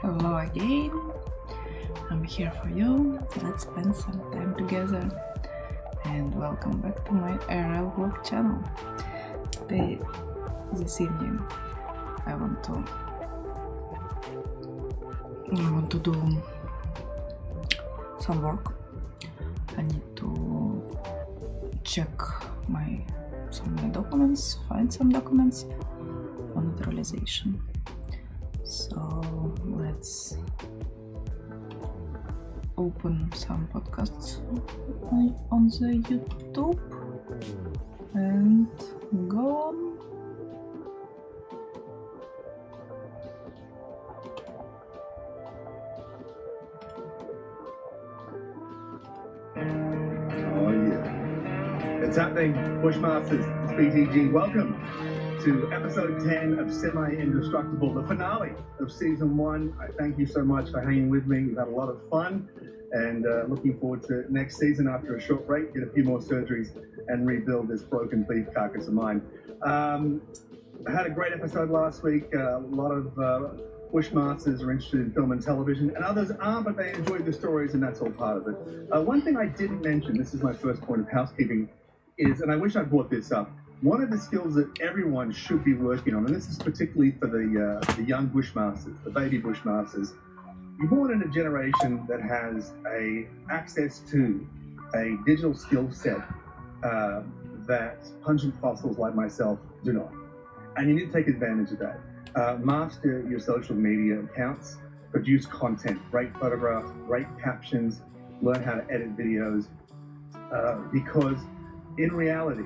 Hello again, I'm here for you. Let's spend some time together and welcome back to my ARL vlog channel. This evening I want to do some work. I need to check some of my documents, find some documents on naturalization. So let's open some podcasts on the YouTube and go on. Oh yeah, it's happening, Bushmasters. It's BTG. Welcome to episode 10 of Semi-Indestructible, the finale of season 1. I thank you so much for hanging with me. We've had a lot of fun and looking forward to next season after a short break, get a few more surgeries and rebuild this broken beef carcass of mine. I had a great episode last week. A lot of Bushmasters are interested in film and television, and others aren't, but they enjoyed the stories, and that's all part of it. One thing I didn't mention, this is my first point of housekeeping, is, and I wish I brought this up, one of the skills that everyone should be working on, and this is particularly for the young Bushmasters, the baby Bushmasters. You're born in a generation that has access to a digital skill set that pungent fossils like myself do not. And you need to take advantage of that. Master your social media accounts, produce content, write photographs, write captions, learn how to edit videos, because in reality,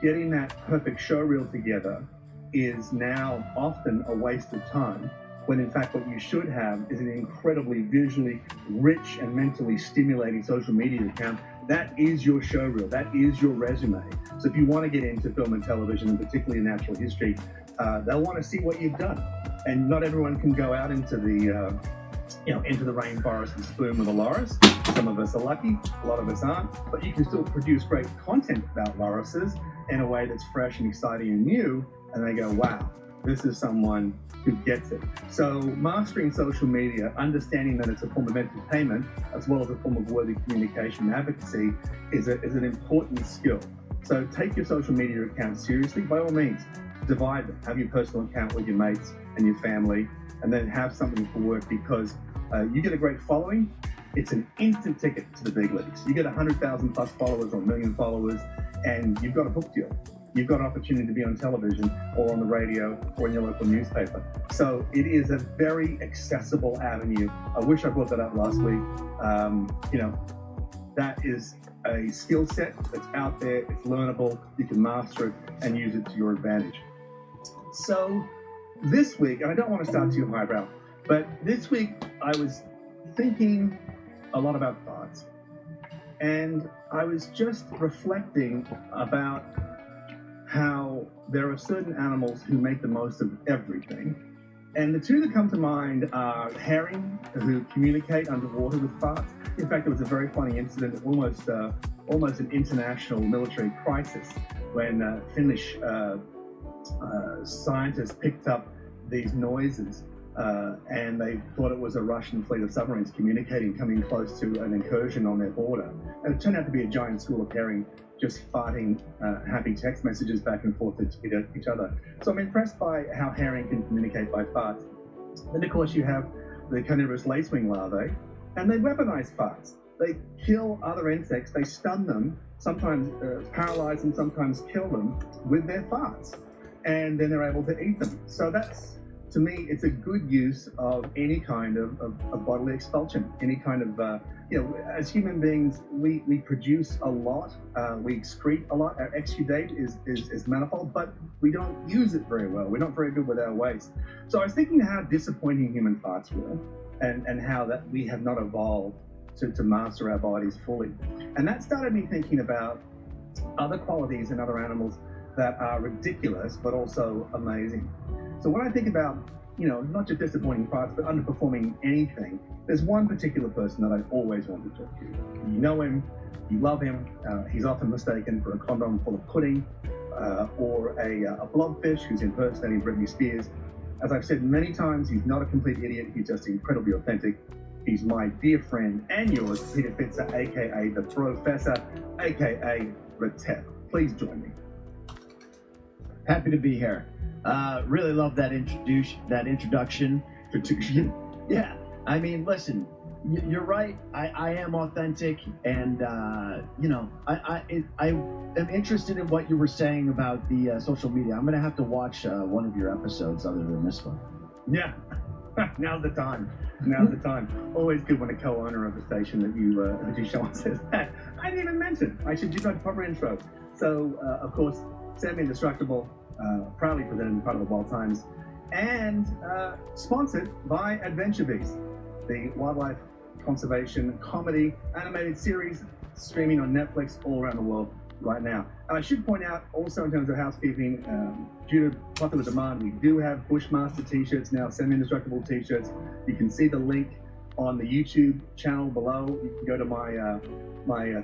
getting that perfect show reel together is now often a waste of time, when in fact what you should have is an incredibly visually rich and mentally stimulating social media account. That is your show reel, that is your resume. So if you want to get into film and television, and particularly natural history, they'll want to see what you've done. And not everyone can go out into the into the rainforest and spoon with a loris. Some of us are lucky, a lot of us aren't, but you can still produce great content about lorises in a way that's fresh and exciting and new, and they go, wow, this is someone who gets it. So mastering social media, understanding that it's a form of entertainment as well as a form of worthy communication and advocacy is an important skill. So take your social media account seriously. By all means, divide them. Have your personal account with your mates and your family, and then have something for work, because you get a great following. It's an instant ticket to the big leagues. You get 100,000 plus followers or 1 million followers, and you've got a book deal. You've got an opportunity to be on television or on the radio or in your local newspaper. So it is a very accessible avenue. I wish I brought that up last week. That is a skill set that's out there. It's learnable. You can master it and use it to your advantage. So this week, and I don't want to start too highbrow, but this week I was thinking a lot about farts. And I was just reflecting about how there are certain animals who make the most of everything. And the two that come to mind are herring, who communicate underwater with farts. In fact, there was a very funny incident, almost an international military crisis, when Finnish scientists picked up these noises and they thought it was a Russian fleet of submarines communicating, coming close to an incursion on their border. And it turned out to be a giant school of herring just farting happy text messages back and forth to each other. So I'm impressed by how herring can communicate by farts. Then of course you have the carnivorous lacewing larvae, and they weaponize farts. They kill other insects, they stun them, sometimes paralyze them, sometimes kill them with their farts. And then they're able to eat them. So that's, to me, it's a good use of any kind of bodily expulsion, any kind of, as human beings, we produce a lot, we excrete a lot. Our exudate is manifold, but we don't use it very well. We're not very good with our waste. So I was thinking how disappointing human farts were, and how that we have not evolved to master our bodies fully. And that started me thinking about other qualities in other animals that are ridiculous, but also amazing. So when I think about, not just disappointing farts, but underperforming anything, there's one particular person that I've always wanted to talk to. You know him, you love him, he's often mistaken for a condom full of pudding, or a blobfish who's impersonating Britney Spears. As I've said many times, he's not a complete idiot. He's just incredibly authentic. He's my dear friend and yours, Peter Fitzer, aka the Professor, aka Retep. Please join me. Happy to be here. Really love that introduction. Yeah, I mean, listen, you're right. I am authentic, and you know, I am interested in what you were saying about the social media. I'm gonna have to watch one of your episodes other than this one. Yeah, now's the time. Now's the time. Always good when a co-owner of the station that you show us says that. I didn't even mention. I should do that proper intro. So, of course, Semi-Indestructible, proudly presented in part of the Wild Times, and sponsored by Adventure Beast, the wildlife conservation comedy animated series streaming on Netflix all around the world right now. And I should point out also in terms of housekeeping, due to popular demand, we do have Bushmaster t-shirts now, Semi-Indestructible t-shirts. You can see the link on the YouTube channel below. You can go to my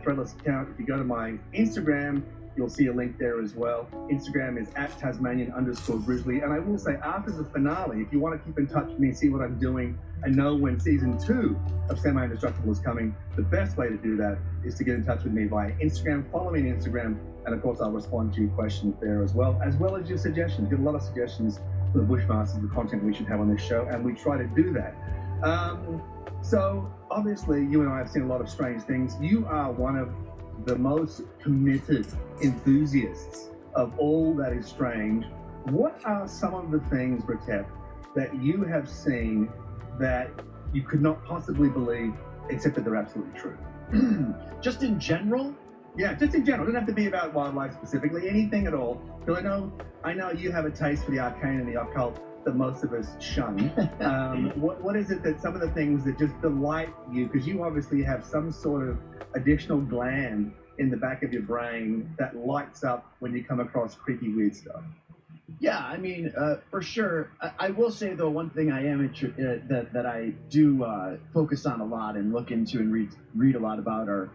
Threadless account. If you go to my Instagram, you'll see a link there as well. Instagram is @Tasmanian_Grizzly. And I will say, after the finale, if you want to keep in touch with me, see what I'm doing, and know when season 2 of Semi-Indestructible is coming, the best way to do that is to get in touch with me via Instagram. Follow me on Instagram, and of course I'll respond to your questions there as well as your suggestions. Get a lot of suggestions for the Bushmasters, the content we should have on this show, and we try to do that. So obviously you and I have seen a lot of strange things. You are one of the most committed enthusiasts of all that is strange. What are some of the things, Retep, that you have seen that you could not possibly believe, except that they're absolutely true? Just in general? Yeah, just in general. It doesn't have to be about wildlife specifically, anything at all. Because I know you have a taste for the arcane and the occult that most of us shun. What is it that some of the things that just delight you? Because you obviously have some sort of additional gland in the back of your brain that lights up when you come across creepy, weird stuff. Yeah, I mean, for sure. I will say, though, one thing I am that I do focus on a lot and look into and read a lot about are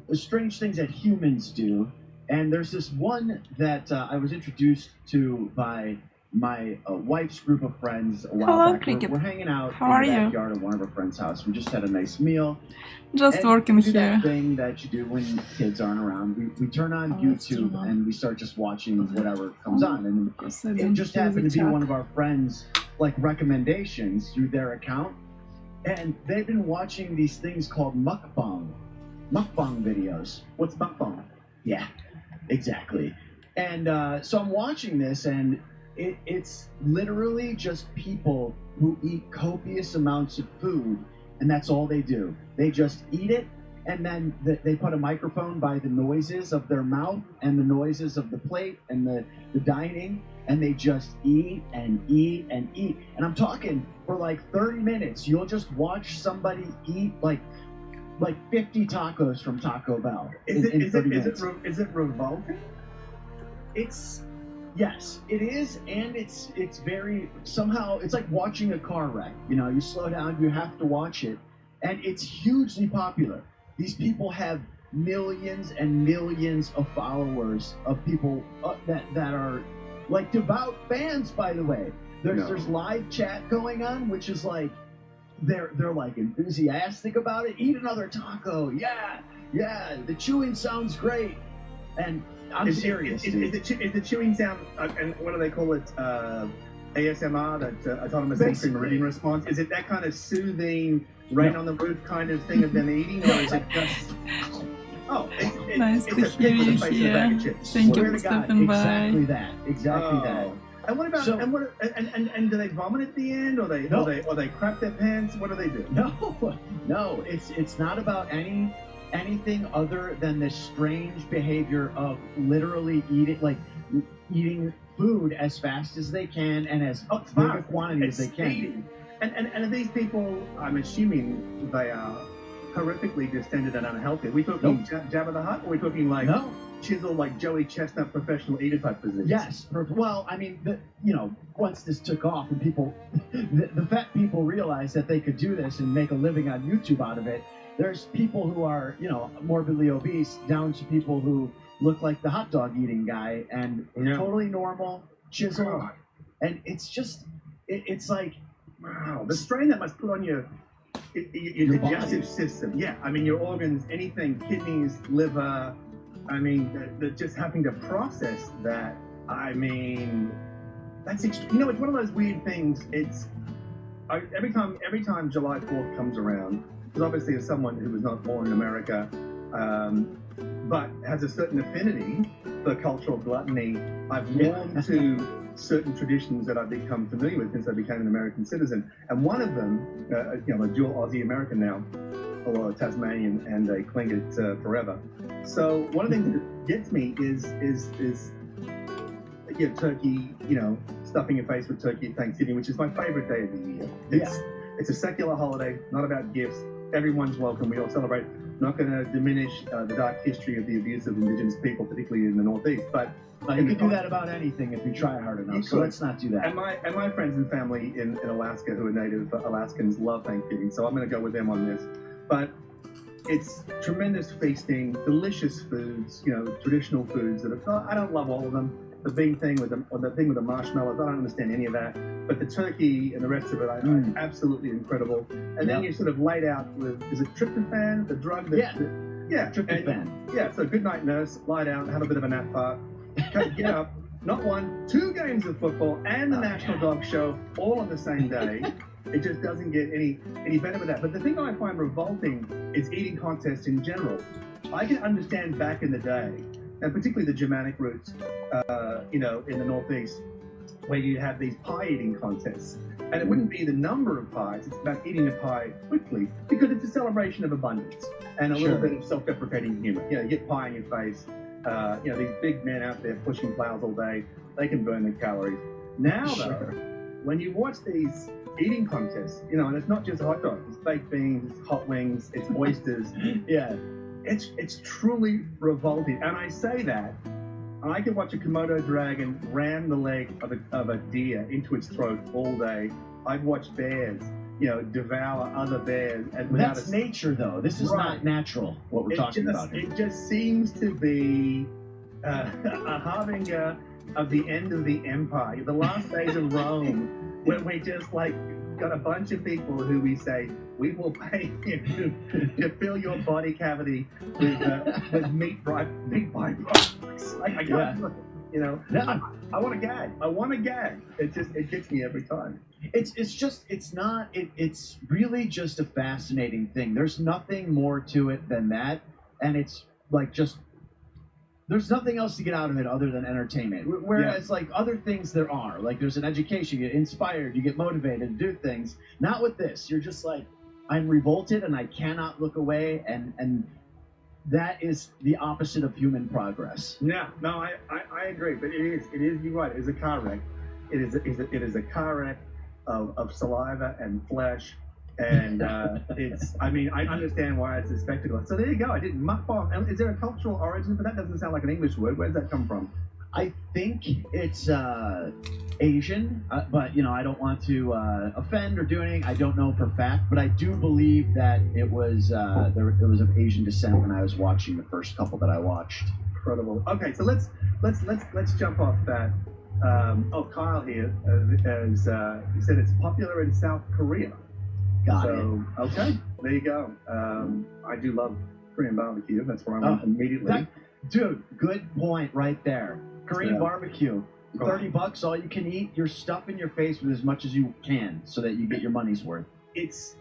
the strange things that humans do. And there's this one that I was introduced to by my wife's group of friends a while back. We're hanging out in the backyard of one of our friends' house. We just had a nice meal. Just working we do here. That thing that you do when kids aren't around. We turn on YouTube and we start just watching whatever comes on. And it just happened to be one of our friends' like recommendations through their account. And they've been watching these things called mukbang videos. What's mukbang? Yeah, exactly. And so I'm watching this, and it's literally just people who eat copious amounts of food, and that's all they do. They just eat it, and then they put a microphone by the noises of their mouth and the noises of the plate and the dining, and they just eat and eat and eat. And I'm talking for like 30 minutes. You'll just watch somebody eat like 50 tacos from Taco Bell. Is it revolting? Yes, it is, and it's very, somehow, it's like watching a car wreck. You know, you slow down, you have to watch it, and it's hugely popular. These people have millions and millions of followers, of people that are like devout fans, by the way. There's live chat going on, which is like, they're like enthusiastic about it. Eat another taco, yeah, the chewing sounds great. And I'm serious. Is the chewing sound, and what do they call it? ASMR, that autonomous sensory meridian response. Is it that kind of soothing, rain on the roof kind of thing of them eating, or is it just? Oh, nice to hear you here. Thank you for stopping by. Exactly that. And what about and do they vomit at the end, or they crap their pants? What do they do? No. It's not about anything other than this strange behavior of literally eating food as fast as they can and as big a quantity as they can. And are these people, I'm assuming they are horrifically distended and unhealthy? Are we talking Jabba the Hutt, or are we talking like chisel, like Joey Chestnut professional eater type positions? Yes. Well, I mean, once this took off and people, the fat people realized that they could do this and make a living on YouTube out of it, there's people who are, morbidly obese, down to people who look like the hot dog eating guy and totally normal, chiseled. And it's it's like, wow, the strain that must put on your digestive system. Yeah, I mean, your organs, anything, kidneys, liver. I mean, they're just having to process that. I mean, that's it's one of those weird things. Every time July 4th comes around, because obviously as someone who was not born in America, but has a certain affinity for cultural gluttony, I've warmed to certain traditions that I've become familiar with since I became an American citizen. And one of them, I'm a dual Aussie-American now, or a Tasmanian and a Tlingit forever. So one of the things that gets me is turkey, stuffing your face with turkey at Thanksgiving, which is my favorite day of the year. It's a secular holiday, not about gifts. Everyone's welcome. We all celebrate. Not going to diminish the dark history of the abuse of Indigenous people, particularly in the Northeast. But you can do that about anything if you try hard enough. So let's not do that. And my friends and family in Alaska who are native Alaskans love Thanksgiving, so I'm going to go with them on this. But it's tremendous feasting, delicious foods, traditional foods that I don't love all of them. The big thing with the marshmallows, I don't understand any of that. But the turkey and the rest of it, it's absolutely incredible. And then you're sort of laid out with, is it tryptophan, the drug? Tryptophan. So good night, nurse. Lie down, have a bit of a nap fart. Get up. Not one, 2 games of football and the National Dog Show all on the same day. It just doesn't get any better with that. But the thing I find revolting is eating contests in general. I can understand back in the day, and particularly the Germanic roots, in the Northeast, where you have these pie eating contests. And it wouldn't be the number of pies, it's about eating a pie quickly, because it's a celebration of abundance and a little bit of self-deprecating humor. You get pie in your face. These big men out there pushing plows all day, they can burn the calories. Now, though, when you watch these eating contests, and it's not just hot dogs, it's baked beans, it's hot wings, it's oysters. It's truly revolting. And I say that, I could watch a Komodo dragon ram the leg of a deer into its throat all day. I've watched bears, devour other bears. And that's nature, though. This is not natural, what we're talking about here. It just seems to be a harbinger of the end of the empire, the last days of Rome, when we just got a bunch of people who we say, we will pay you to fill your body cavity with meat byproducts. I can't, I want to gag. I want to gag. It gets me every time. It's really just a fascinating thing. There's nothing more to it than that. And it's there's nothing else to get out of it other than entertainment. Whereas other things there are, there's an education, you get inspired, you get motivated to do things. Not with this. You're just I'm revolted and I cannot look away, and that is the opposite of human progress. Yeah, no, I agree, but it is, you're right, it is a car wreck. It is a car wreck of saliva and flesh, and I understand why it's a spectacle. So there you go, I did mukbang. Is there a cultural origin for that? Doesn't sound like an English word. Where does that come from? I think it's Asian, but I don't want to offend or do anything. I don't know for fact, but I do believe that it was of Asian descent when I was watching the first couple that I watched. Incredible. Okay, so let's jump off that. Kyle here, he said it's popular in South Korea. Got it. Okay, there you go. I do love Korean barbecue. That's where I went immediately. Dude, good point right there. Korean barbecue. $30, all you can eat. You're stuffing your face with as much as you can so that you get your money's worth.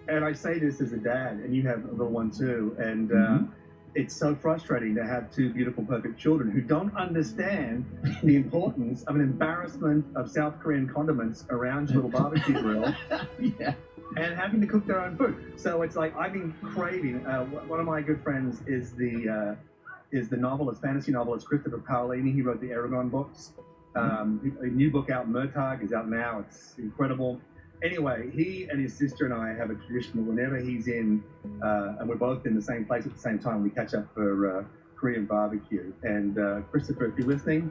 And I say this as a dad, and you have a little one too, and it's so frustrating to have 2 beautiful, perfect children who don't understand the importance of an embarrassment of South Korean condiments around your little barbecue grill. And having to cook their own food. So it's I've been craving. One of my good friends is the novelist, fantasy novelist Christopher Paolini. He wrote the Aragon books. A new book out, Murtagh, is out now. It's incredible. Anyway, he and his sister and I have a tradition whenever he's in, and we're both in the same place at the same time, we catch up for Korean barbecue. And Christopher, if you're listening,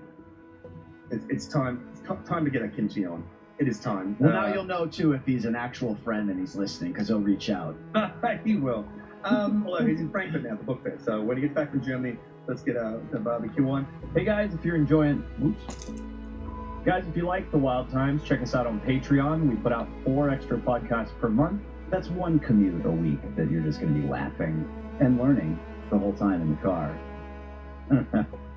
it's time to get a kimchi on. It is time. Well, now you'll know, too, if he's an actual friend and he's listening, because he'll reach out. He will. Although he's in Frankfurt now at the book fair, so when he gets back from Germany, let's get a barbecue on. Hey guys, if you're enjoying Guys, if you like The Wild Times, check us out on Patreon. We put out 4 extra podcasts per month. That's one commute a week that you're just going to be laughing and learning the whole time in the car.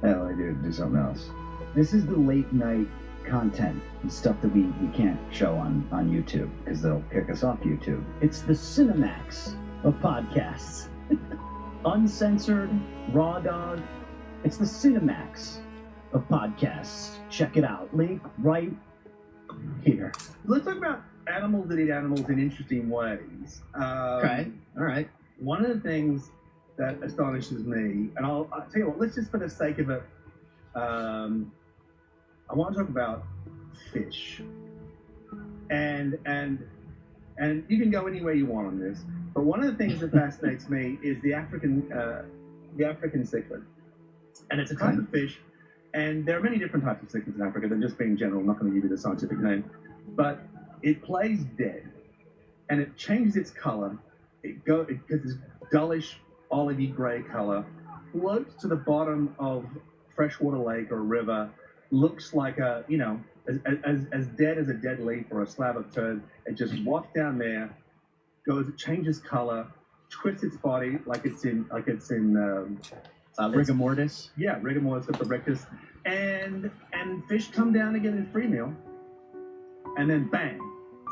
Hell, I do something else. This is the late night content and stuff that we can't show on YouTube because they'll kick us off YouTube. It's the Cinemax of podcasts. Uncensored, raw dog. It's the Cinemax of podcasts. Check it out. Link right here. Let's talk about animals that eat animals in interesting ways. Okay. All right. One of the things that astonishes me, and I'll tell you what, let's just for the sake of it, I want to talk about fish. And you can go anywhere you want on this, but one of the things that fascinates me is the African cichlid. And it's a type of fish, and there are many different types of cichlids in Africa. They're just being general, I'm not going to give you the scientific name. But it plays dead, and it changes its color. It gets this dullish, olivey gray color, floats to the bottom of freshwater lake or river, looks like a, as dead as a dead leaf or a slab of turd. It just wafts down there, it changes color, twists its body like it's in Rigor mortis. Yeah, rigor mortis with the rectus, and fish come down to get a free meal, and then bang,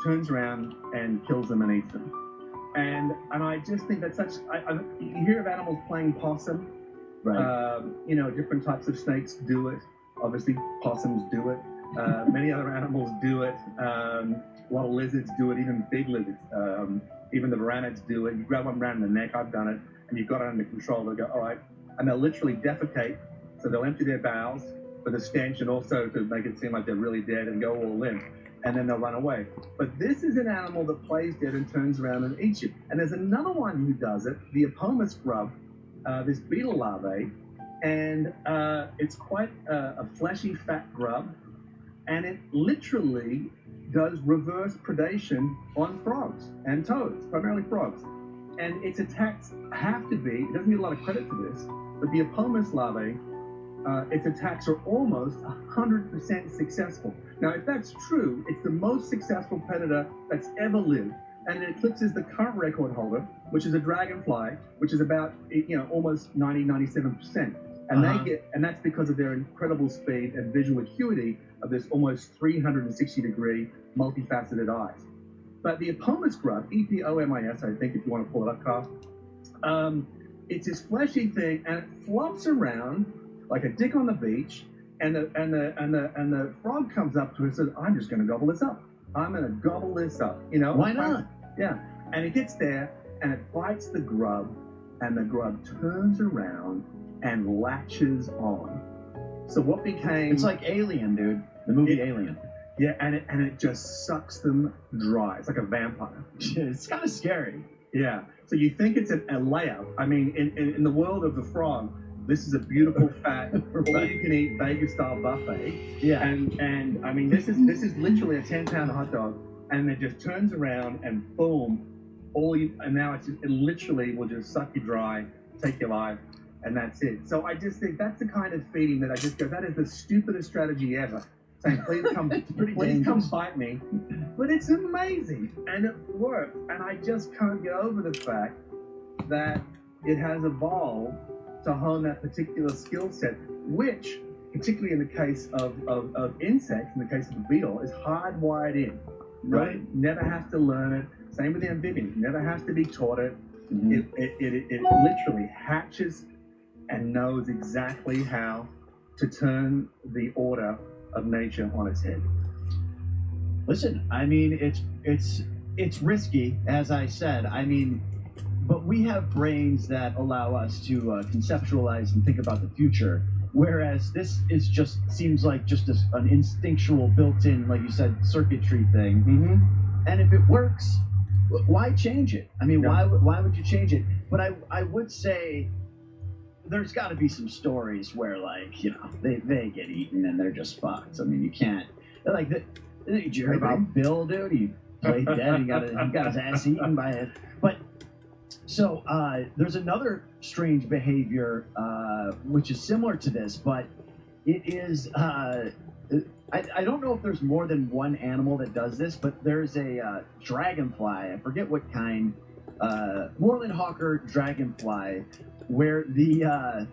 turns around and kills them and eats them. And I just think that's such. You hear of animals playing possum, Right. Different types of snakes do it. Obviously, possums do it. Many other animals do it. A lot of lizards do it. Even big lizards. Even the varanids do it. You grab one around the neck. I've done it, and you've got it under control. They'll go, all right, and they'll literally defecate. So they'll empty their bowels for the stench and also to make it seem like they're really dead and go all limp. And then they'll run away. But this is an animal that plays dead and turns around and eats you. And there's another one who does it, the Apomus grub, this beetle larvae, and it's quite a fleshy, fat grub, and it literally does reverse predation on frogs and toads, primarily frogs. And its attacks have to be, it doesn't get a lot of credit for this, but the Apomus larvae, its attacks are almost 100% successful. Now, if that's true, it's the most successful predator that's ever lived, and it eclipses the current record holder, which is a dragonfly, which is about almost 97%. And that's because of their incredible speed and visual acuity of this almost 360-degree multifaceted eyes. But the Apomus grub, Epomis, I think, if you want to pull it up, Carl, it's this fleshy thing, and it flops around like a dick on the beach. And the frog comes up to it and says, I'm just going to gobble this up. I'm going to gobble this up. Why not? Yeah. And it gets there and it bites the grub, and the grub turns around and latches on. So what became... It's like Alien, dude. The movie Alien. Yeah, and it just sucks them dry. It's like a vampire. It's kind of scary. Yeah. So you think it's a layup. I mean, in the world of the frog, this is a beautiful, fat, all-you-can-eat Vegas-style buffet. Yeah. And I mean, this is literally a 10-pound hot dog, and it just turns around and boom, and now it literally will just suck you dry, take your life, and that's it. So I just think that's the kind of feeding that I just go, that is the stupidest strategy ever. Saying, please come bite me. But it's amazing, and it works. And I just can't get over the fact that it has evolved to hone that particular skill set, which, particularly in the case of insects, in the case of the beetle, is hardwired in. Right? Never has to learn it. Same with the amphibians. Never has to be taught it. Mm-hmm. It literally hatches and knows exactly how to turn the order of nature on its head. Listen, I mean, it's risky, as I said. I mean, but we have brains that allow us to conceptualize and think about the future, whereas this is seems like just an instinctual, built-in, like you said, circuitry thing. Mm-hmm. And if it works, why change it? I mean, why would you change it? But I would say there's got to be some stories where, like, they get eaten and they're just fucked. I mean, you can't. Like, did you hear about Bill, dude? He played dead. He got his ass eaten by it. But so there's another strange behavior which is similar to this, but it is I don't know if there's more than one animal that does this, but there's a dragonfly. I forget what kind. Moreland hawker dragonfly, where the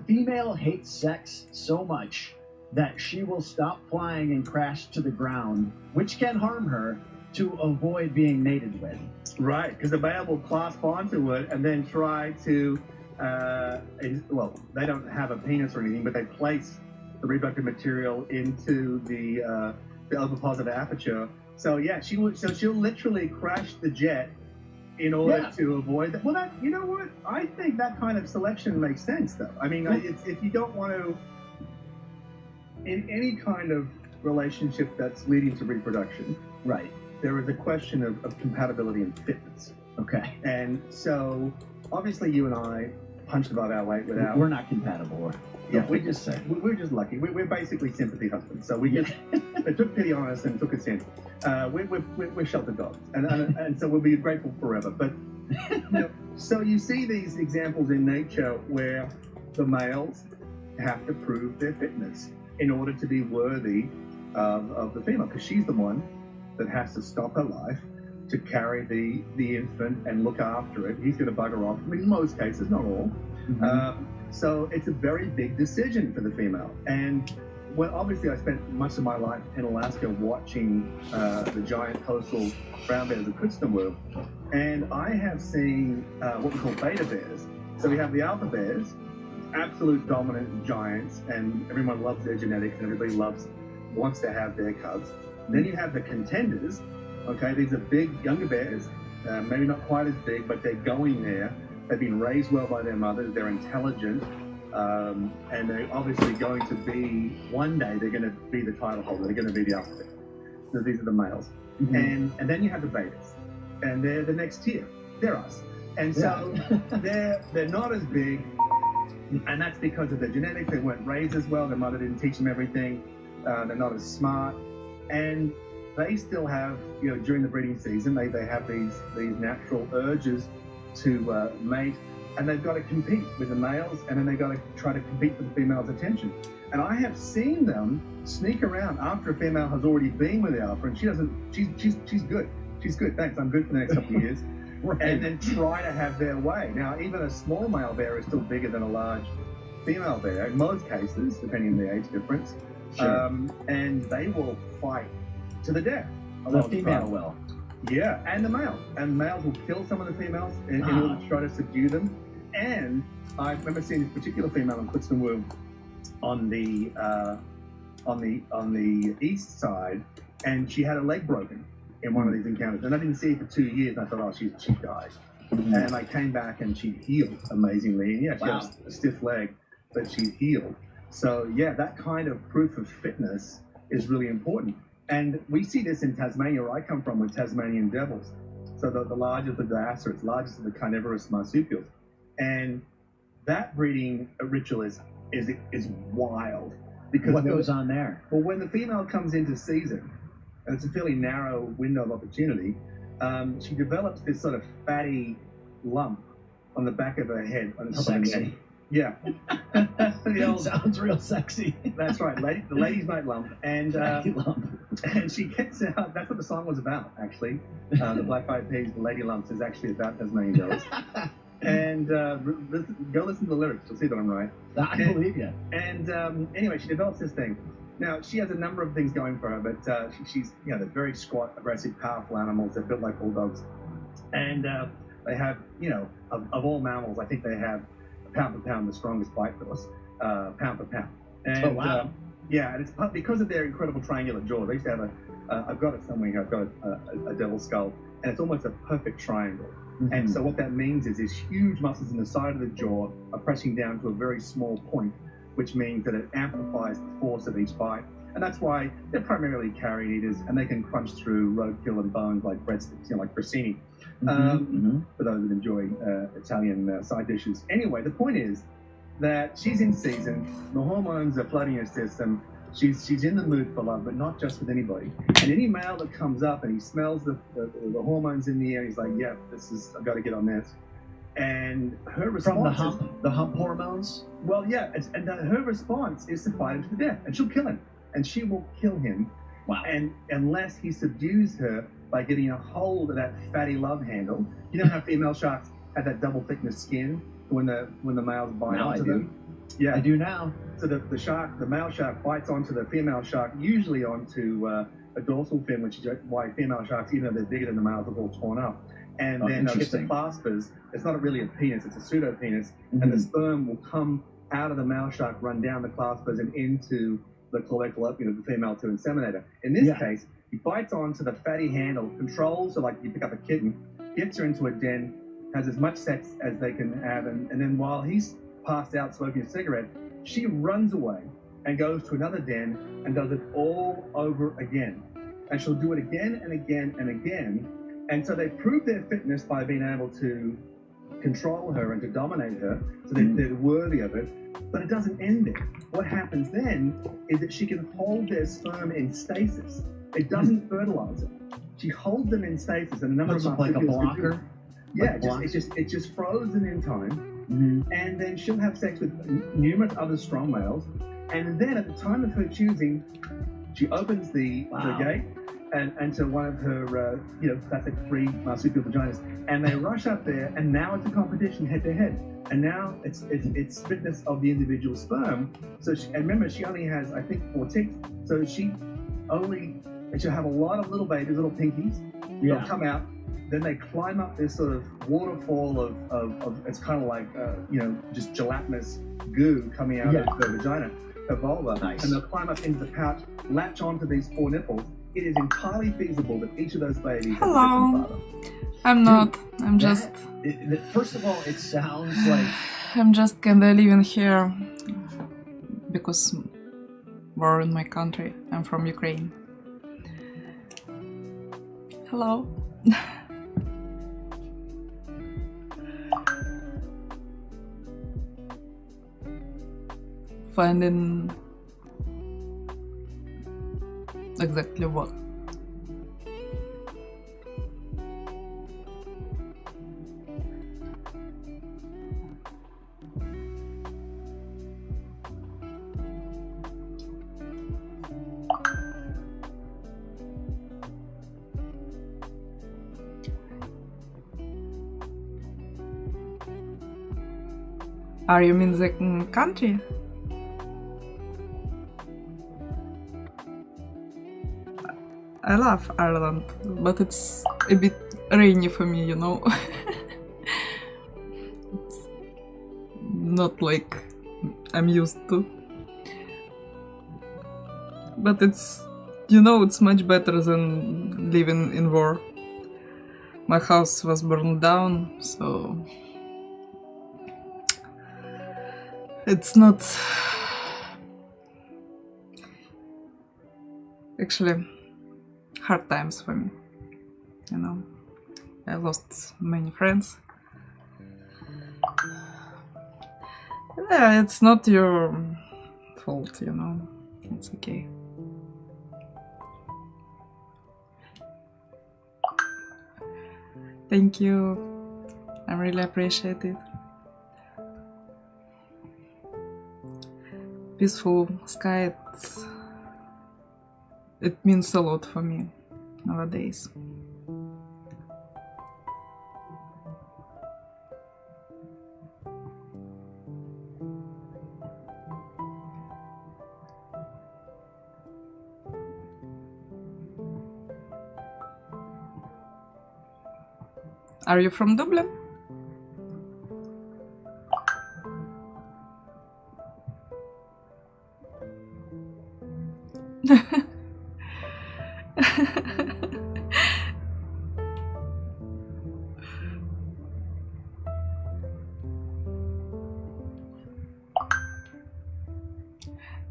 female hates sex so much that she will stop flying and crash to the ground, which can harm her, to avoid being mated with. Right, because the male will clasp onto it and then try to, well, they don't have a penis or anything, but they place the reproductive material into the ovipositor aperture. So yeah, she'll literally crash the jet in order to avoid that. Well, you know what? I think that kind of selection makes sense, though. I mean, if you don't want to, in any kind of relationship that's leading to reproduction, right? There is a question of compatibility and fitness. Okay. And so, obviously, you and I punched above our weight without. We're not compatible. Yeah, we're just lucky. We're basically sympathy husbands. So we just they took pity on us and took us in. We're sheltered dogs, and so we'll be grateful forever. But so you see these examples in nature where the males have to prove their fitness in order to be worthy of the female, because she's the one that has to stop her life to carry the infant and look after it. He's going to bugger off. I mean, in most cases, not all. Mm-hmm. So it's a very big decision for the female. And well, obviously I spent much of my life in Alaska watching the giant coastal brown bears of Kutztown, and I have seen what we call beta bears. So we have the alpha bears, absolute dominant giants, and everyone loves their genetics and everybody wants to have their cubs. Then you have the contenders. Okay, these are big younger bears, maybe not quite as big, but they're going there. They've been raised well by their mothers, they're intelligent, and they're obviously going to be, one day they're going to be the title holder, they're going to be the alpha. So these are the males. Mm-hmm. And then you have the betas, and they're the next tier. They're us. And so they're not as big, and that's because of their genetics. They weren't raised as well, their mother didn't teach them everything, they're not as smart, and they still have, during the breeding season, they have these natural urges to mate, and they've got to compete with the males, and then they've got to try to compete for the female's attention. And I have seen them sneak around after a female has already been with the alpha, and she's good. She's good, thanks, I'm good for the next couple of years. Right. And then try to have their way. Now, even a small male bear is still bigger than a large female bear, in most cases, depending on the age difference. Sure. And they will fight to the death. The female will. Yeah, and the male. And males will kill some of the females in order to try to subdue them. And I remember seeing this particular female in Kutztown on the east side, and she had a leg broken in one of these encounters. And I didn't see her for 2 years, and I thought, oh, she died. Mm-hmm. And I came back, and she healed amazingly. And yeah, she has a stiff leg, but she healed. So yeah, that kind of proof of fitness is really important. And we see this in Tasmania, where I come from, with Tasmanian devils. So the largest of the diacerats, largest of the carnivorous marsupials. And that breeding ritual is wild. Because what goes on there? Well, when the female comes into season, and it's a fairly narrow window of opportunity, she develops this sort of fatty lump on the back of her head. On the top of her head. Yeah. Sounds real sexy. That's right, the lady's night lump. And and she gets out, that's what the song was about, actually. The Black Eyed Peas, the Lady Lumps, is actually about Tasmanian devils. And go listen to the lyrics, you'll see that I'm right. I believe you. And anyway, she develops this thing. Now, she has a number of things going for her, but she's, they're very squat, aggressive, powerful animals. They're built like bulldogs. And they have, of all mammals, I think they have, pound for pound, the strongest bite force, pound for pound. And, oh, wow. Yeah, and it's because of their incredible triangular jaw. They used to have I've got it somewhere here, I've got a devil skull, and it's almost a perfect triangle. Mm-hmm. And so what that means is these huge muscles in the side of the jaw are pressing down to a very small point, which means that it amplifies the force of each bite. And that's why they're primarily carrion eaters, and they can crunch through roadkill and bones like breadsticks, like Brissini. For those that enjoy Italian side dishes. Anyway, the point is that she's in season, the hormones are flooding her system, she's in the mood for love, but not just with anybody. And any male that comes up and he smells the hormones in the air, he's like, yeah, I've got to get on this. And her response from the hump hormones? Well, yeah, and her response is to fight him to the death, and she'll kill him. and she will kill him. Wow. And unless he subdues her by getting a hold of that fatty love handle. You know how female sharks have that double thickness skin when the males bite Now onto I do. them? Yeah, I do now. So the male shark bites onto the female shark, usually onto a dorsal fin, which is why female sharks, even though they're bigger than the males, are all torn up. And then they'll get the claspers. It's not really a penis, it's a pseudo penis, and the sperm will come out of the male shark, run down the claspers and into the cloacal opening of the female to inseminate her. In this case, he bites onto the fatty handle, controls her like you pick up a kitten, gets her into a den, has as much sex as they can have, and then while he's passed out smoking a cigarette, she runs away and goes to another den and does it all over again. And she'll do it again and again and again. And so they prove their fitness by being able to control her and to dominate her, so they're worthy of it. But it doesn't end there. What happens then is that she can hold their sperm in stasis. It doesn't fertilize it. She holds them in stasis, and a number of like a blocker. Yeah, it's just frozen in time, and then she'll have sex with numerous other strong males, and then at the time of her choosing, she opens the gate and to one of her classic 3 marsupial vaginas, and they rush up there, and now it's a competition head to head, and now it's fitness of the individual sperm. So and remember, she only has, I think, 4 ticks, so she'll have a lot of little babies, little pinkies. They'll come out. Then they climb up this sort of waterfall of it's kind of like just gelatinous goo coming out of the vagina, the vulva, and they'll climb up into the pouch, latch onto these 4 nipples. It is entirely feasible that each of those babies has a different father. I'm not. I'm just. First of all, it sounds like I'm just kinda living here because we're in my country. I'm from Ukraine. Hello. Finding exactly what. Are you in the country? I love Ireland, but it's a bit rainy for me, you know. It's not like I'm used to. But it's, it's much better than living in war. My house was burned down, so it's not actually hard times for me, I lost many friends. Yeah, it's not your fault, it's okay. Thank you, I really appreciate it. Peaceful sky, it means a lot for me nowadays. Are you from Dublin?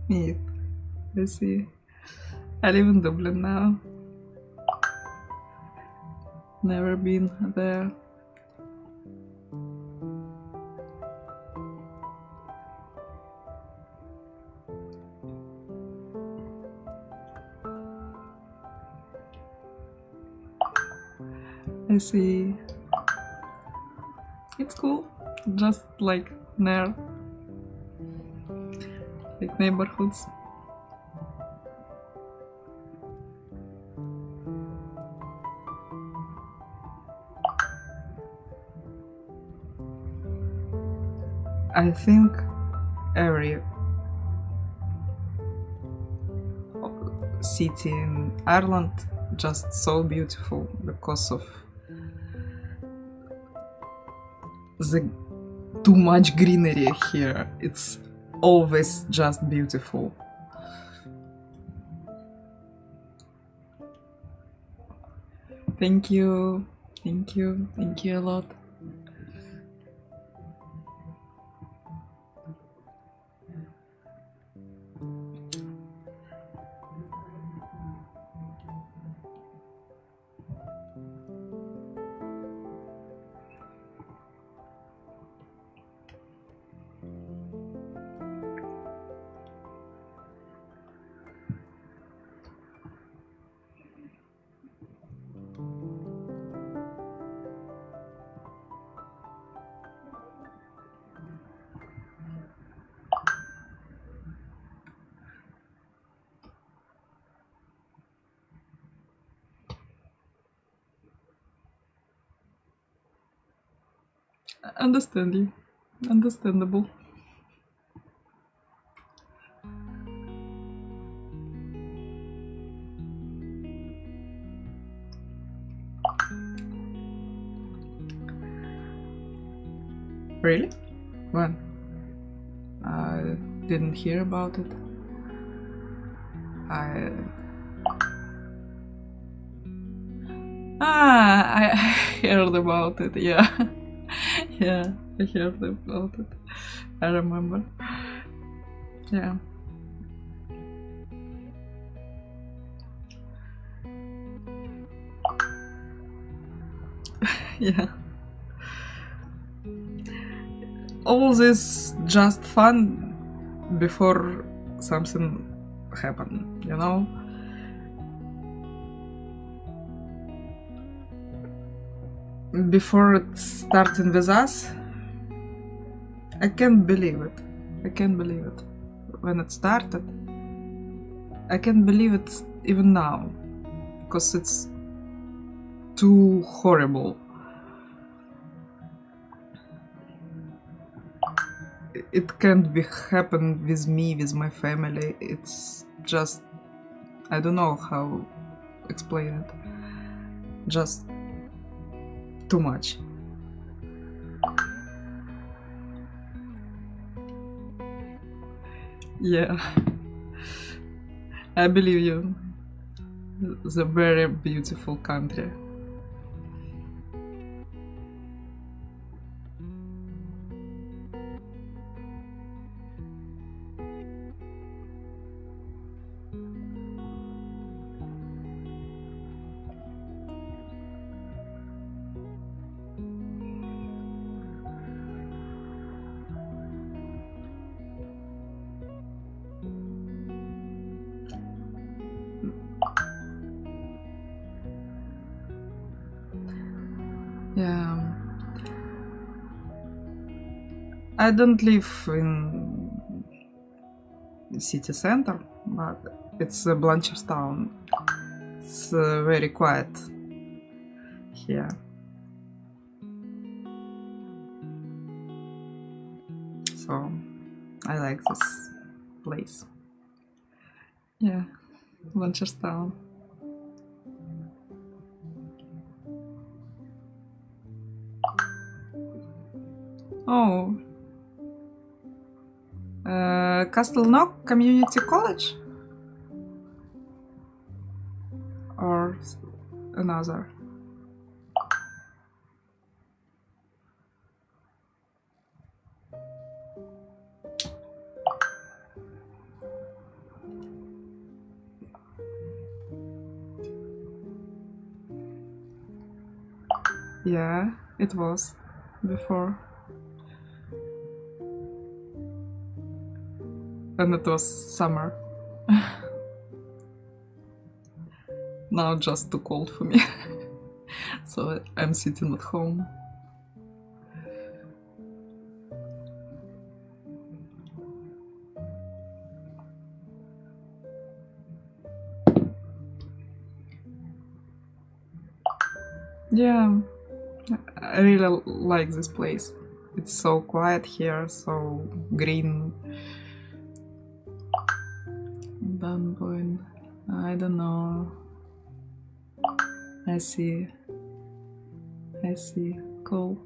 Me, let's see. I live in Dublin now. Never been there. I see. It's cool, just like near, like neighborhoods. I think every city in Ireland just so beautiful because of the too much greenery here. It's always just beautiful. Thank you, thank you, thank you a lot. Understand you. Understandable. Really? When? I didn't hear about it. I heard about it, yeah. Yeah, I heard about it. I remember. Yeah. Yeah. All this just fun before something happened, you know? Before it starting with us, I can't believe it. I can't believe it. When it started, I can't believe it even now, because it's too horrible. It can't be happen with me, with my family. It's just, I don't know how explain it. Just too much. Yeah, I believe you. It's a very beautiful country. Yeah. I don't live in the city center, but it's Blanchardstown. It's very quiet here. So I like this place. Yeah, Blanchardstown. Oh, Castleknock Community College? Or another? Yeah, it was before. And it was summer. Now just too cold for me. So I'm sitting at home. Yeah, I really like this place. It's so quiet here, so green. Down point. I don't know. I see. I see. Cool.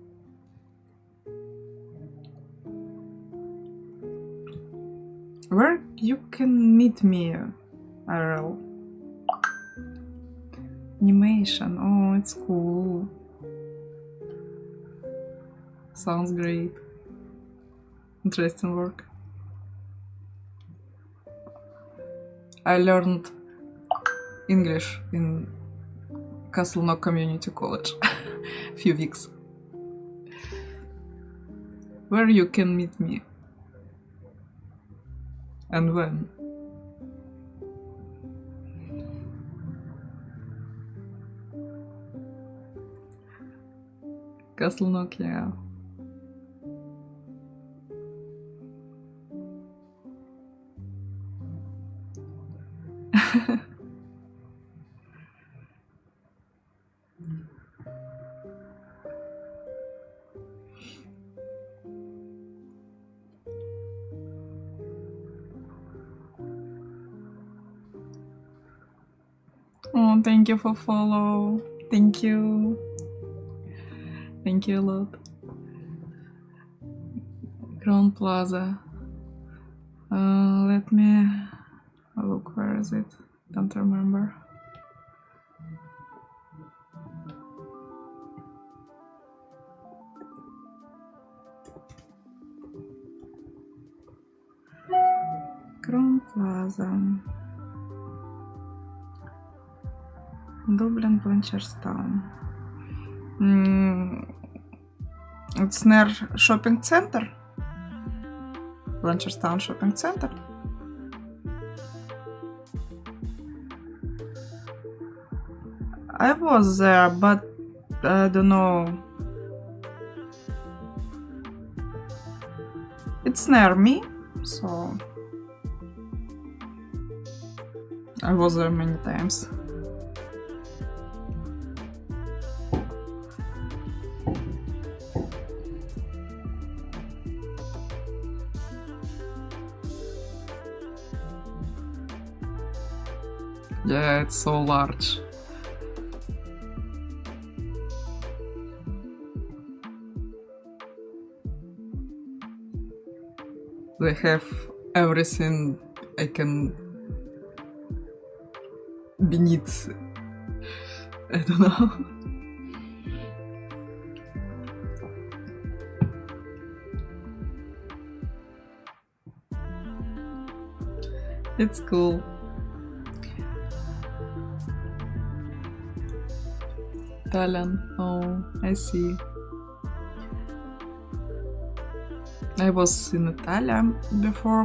Where you can meet me, IRL? Animation. Oh, it's cool. Sounds great. Interesting work. I learned English in Castle Knock Community College a few weeks. Where you can meet me? And when? Castle Knock, yeah. Oh, thank you for follow. Thank you. Thank you a lot. Crown Plaza. Let me look, where is it? Don't remember. Crown Plaza. Dublin, Blanchardstown. It's near shopping center. Blanchardstown shopping center. I was there, but I don't know. It's near me, so I was there many times. Yeah, it's so large. They have everything I can beneath. I don't know. It's cool. Italian. Oh, I see. I was in Italy before.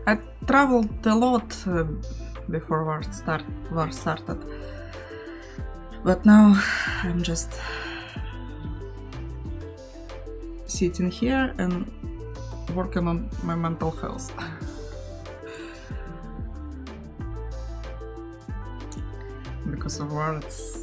I traveled a lot before war started, but now I'm just sitting here and working on my mental health. Because of war, it's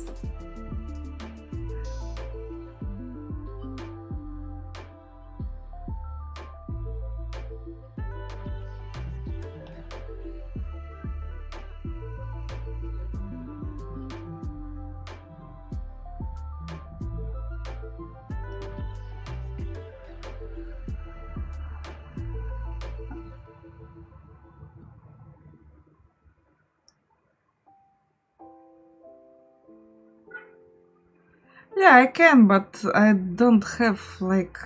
yeah, I can, but I don't have like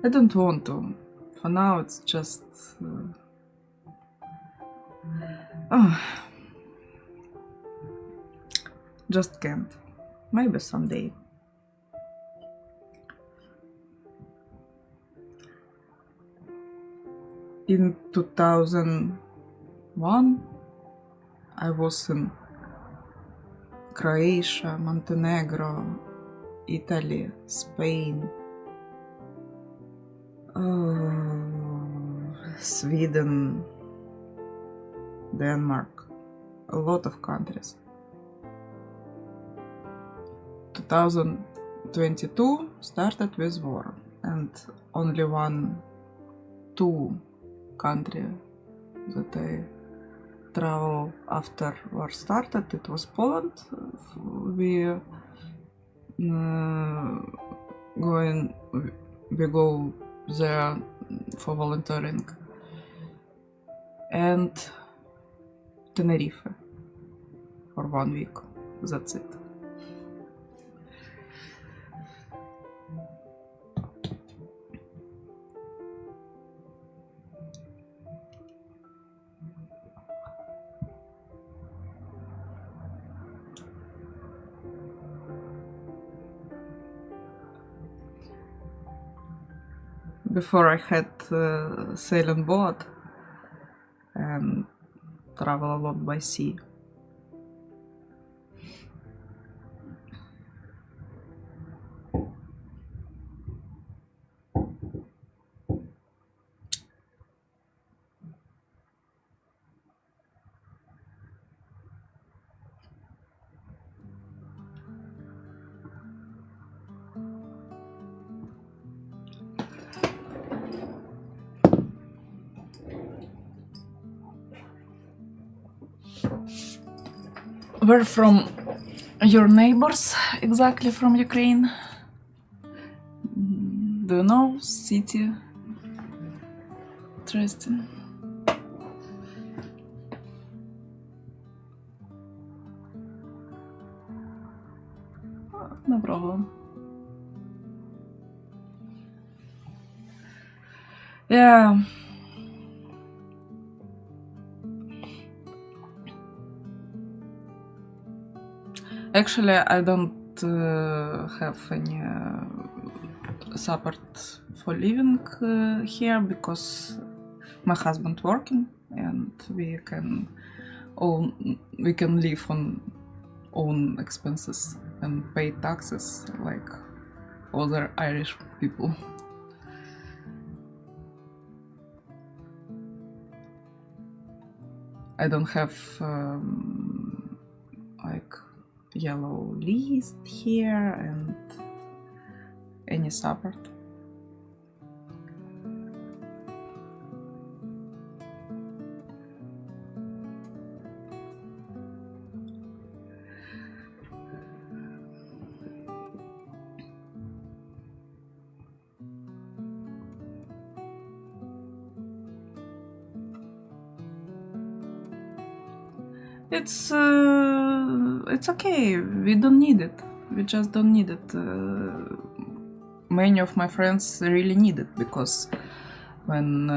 I don't want to. For now, it's just just can't. Maybe someday. In 2001, I was in Croatia, Montenegro, Italy, Spain, Sweden, Denmark, a lot of countries. 2022 started with war, and only two country that I travel after war started, it was Poland. We go there for volunteering, and Tenerife for 1 week. That's it. Before I had sailing boat and travel a lot by sea. Where from your neighbors exactly from Ukraine? Do you know city? Interesting. No problem. Yeah. Actually, I don't have any support for living here because my husband working and we can live on own expenses and pay taxes like other Irish people. I don't have like yellow list here and any support. It's okay. We don't need it. We just don't need it. Many of my friends really need it because when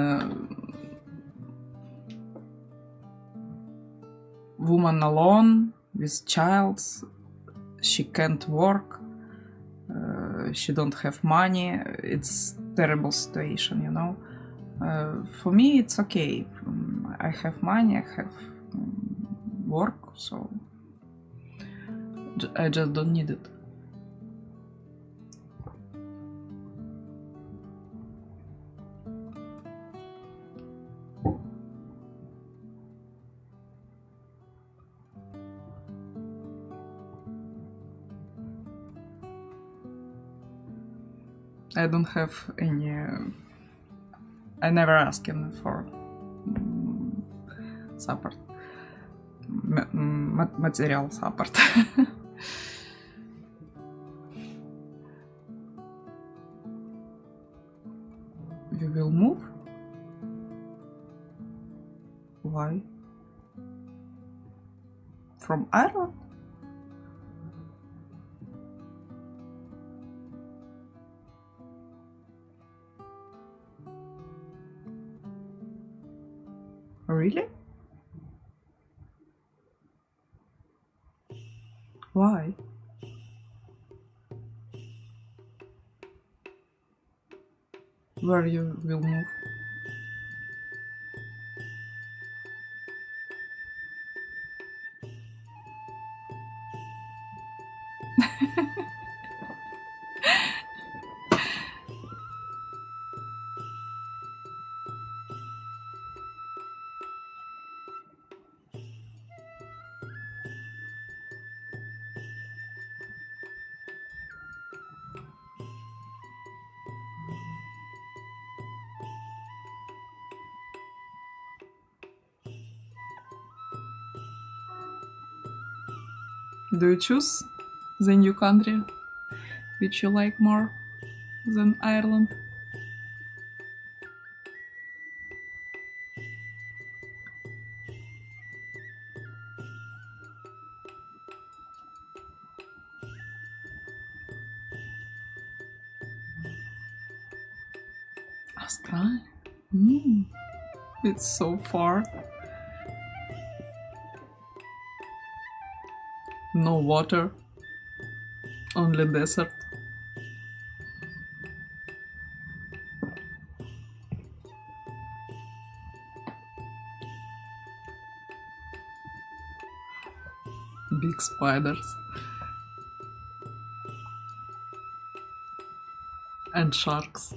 woman alone with child, she can't work. She don't have money. It's terrible situation, you know. For me, it's okay. I have money. I have work, so I just don't need it. I don't have any. I never ask him for support. Material support. We will move. Why? From Ireland? Really? Why? Where you will move? Do you choose the new country which you like more than Ireland? Australia? It's so far. No water, only desert. Big spiders. And sharks.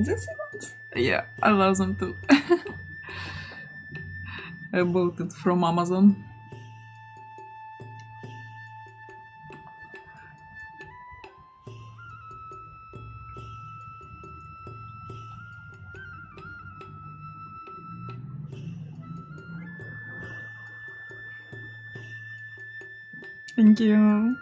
This event? Yeah, I love them too. I bought it from Amazon. Thank you.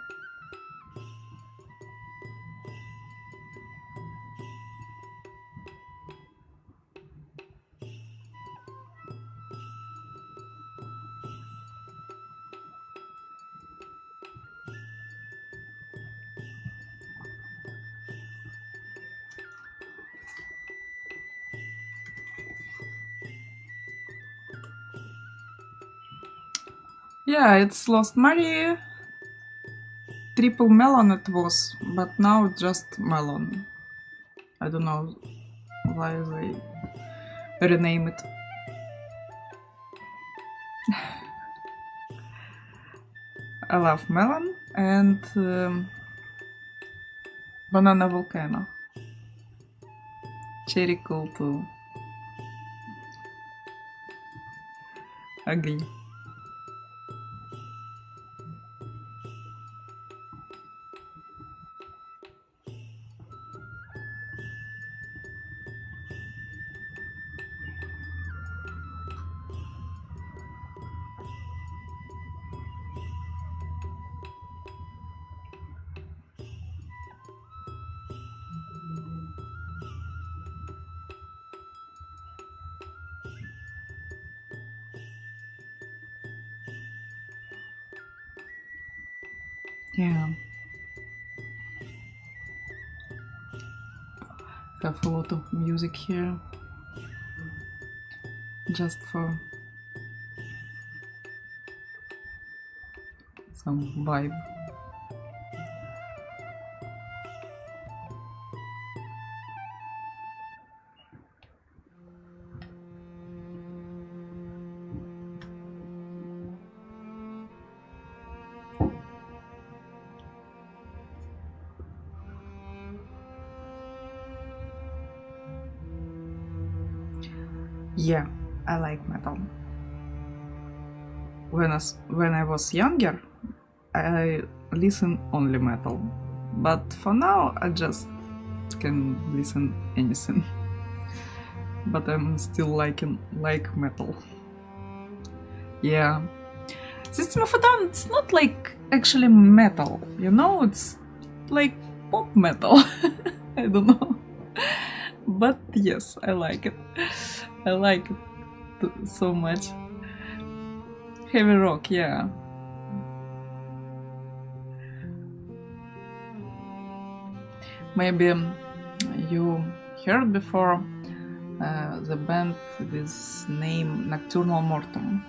Yeah, it's Lost Mary. Triple melon it was, but now just melon. I don't know why they rename it. I love melon and banana volcano. Cherry cool too. Agree. Yeah. Have a lot of music here. Just for some vibe. Yeah, I like metal. When I was younger, I listen only metal, but for now I just can listen anything. But I'm still like metal. Yeah, System of a Down. It's not like actually metal, you know. It's like pop metal. I don't know, but yes, I like it. I like it so much. Heavy rock, yeah. Maybe you heard before the band with name Nocturnal Mortem.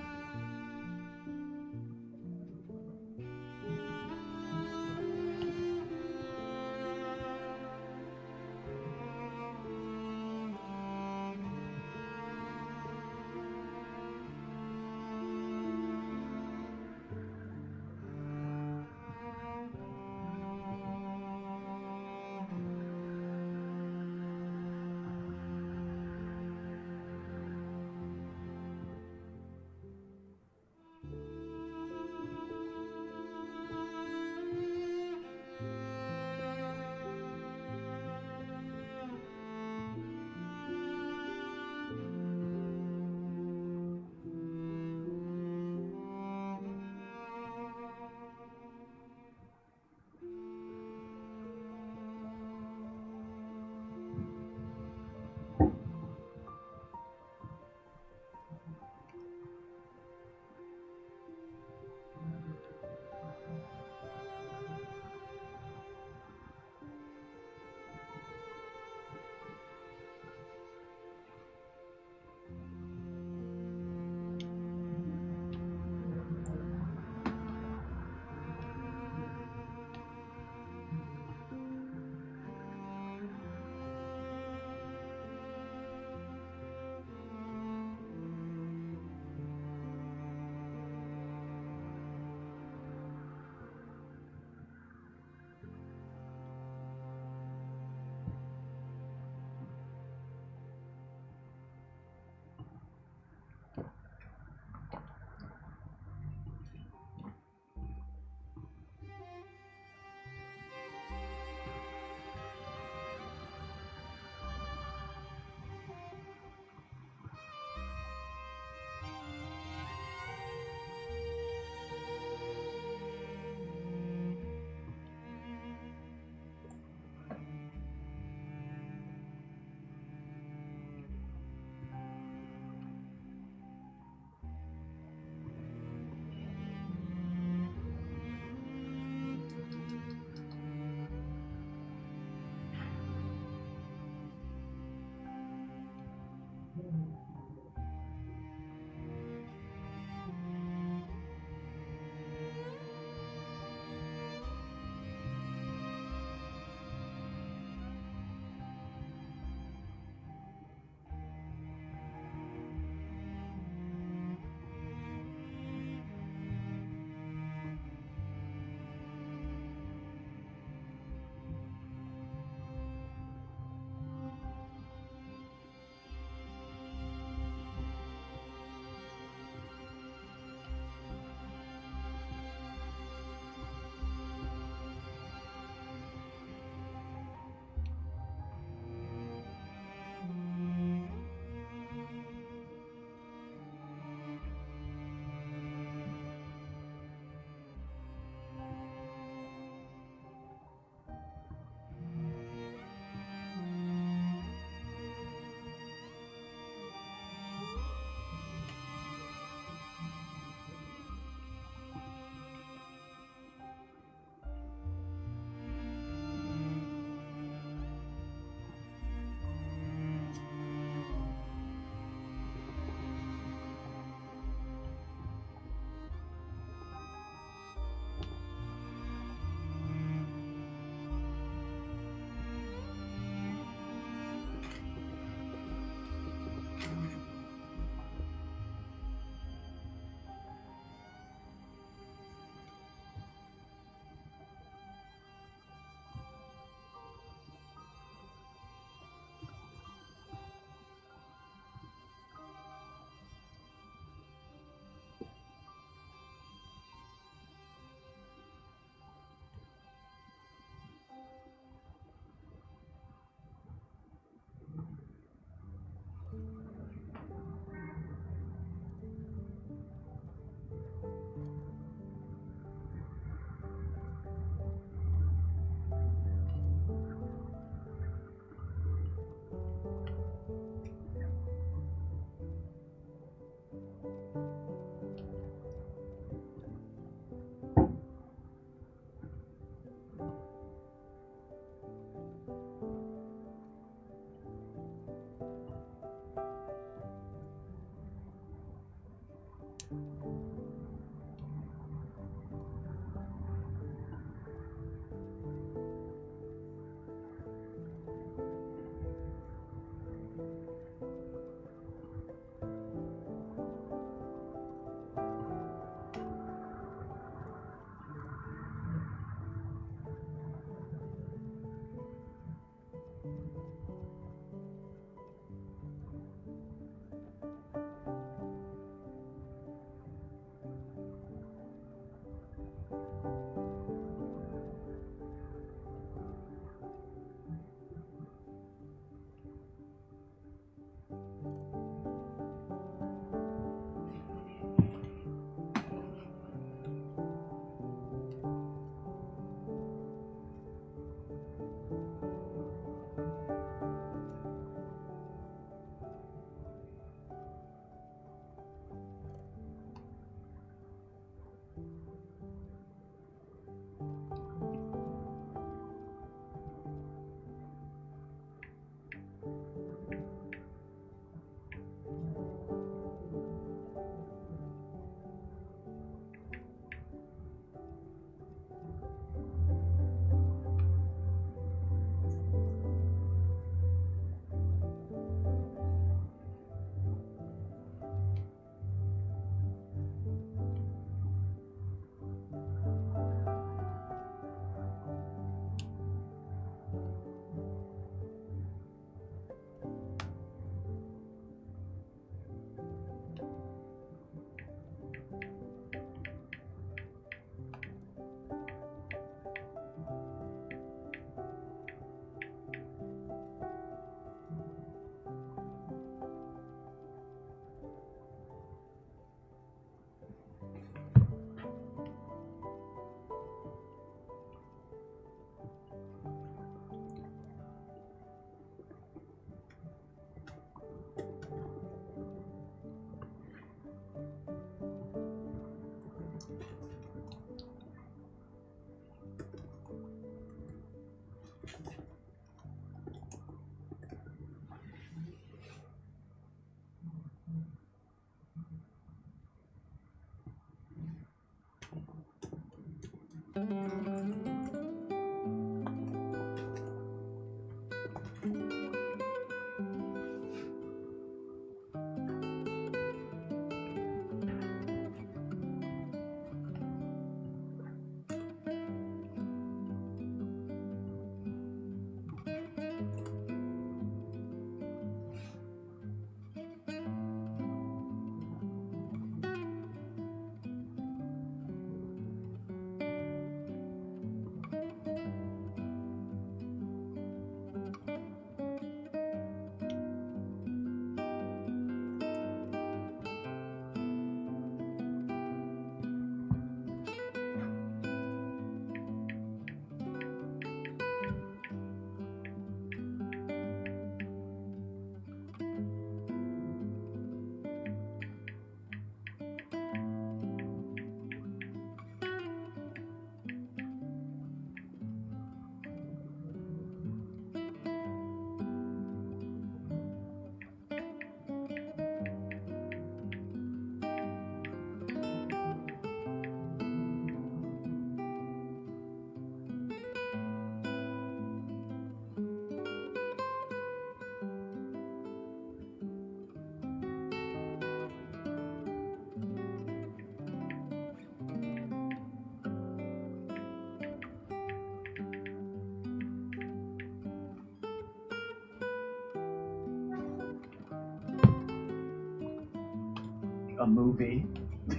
A movie,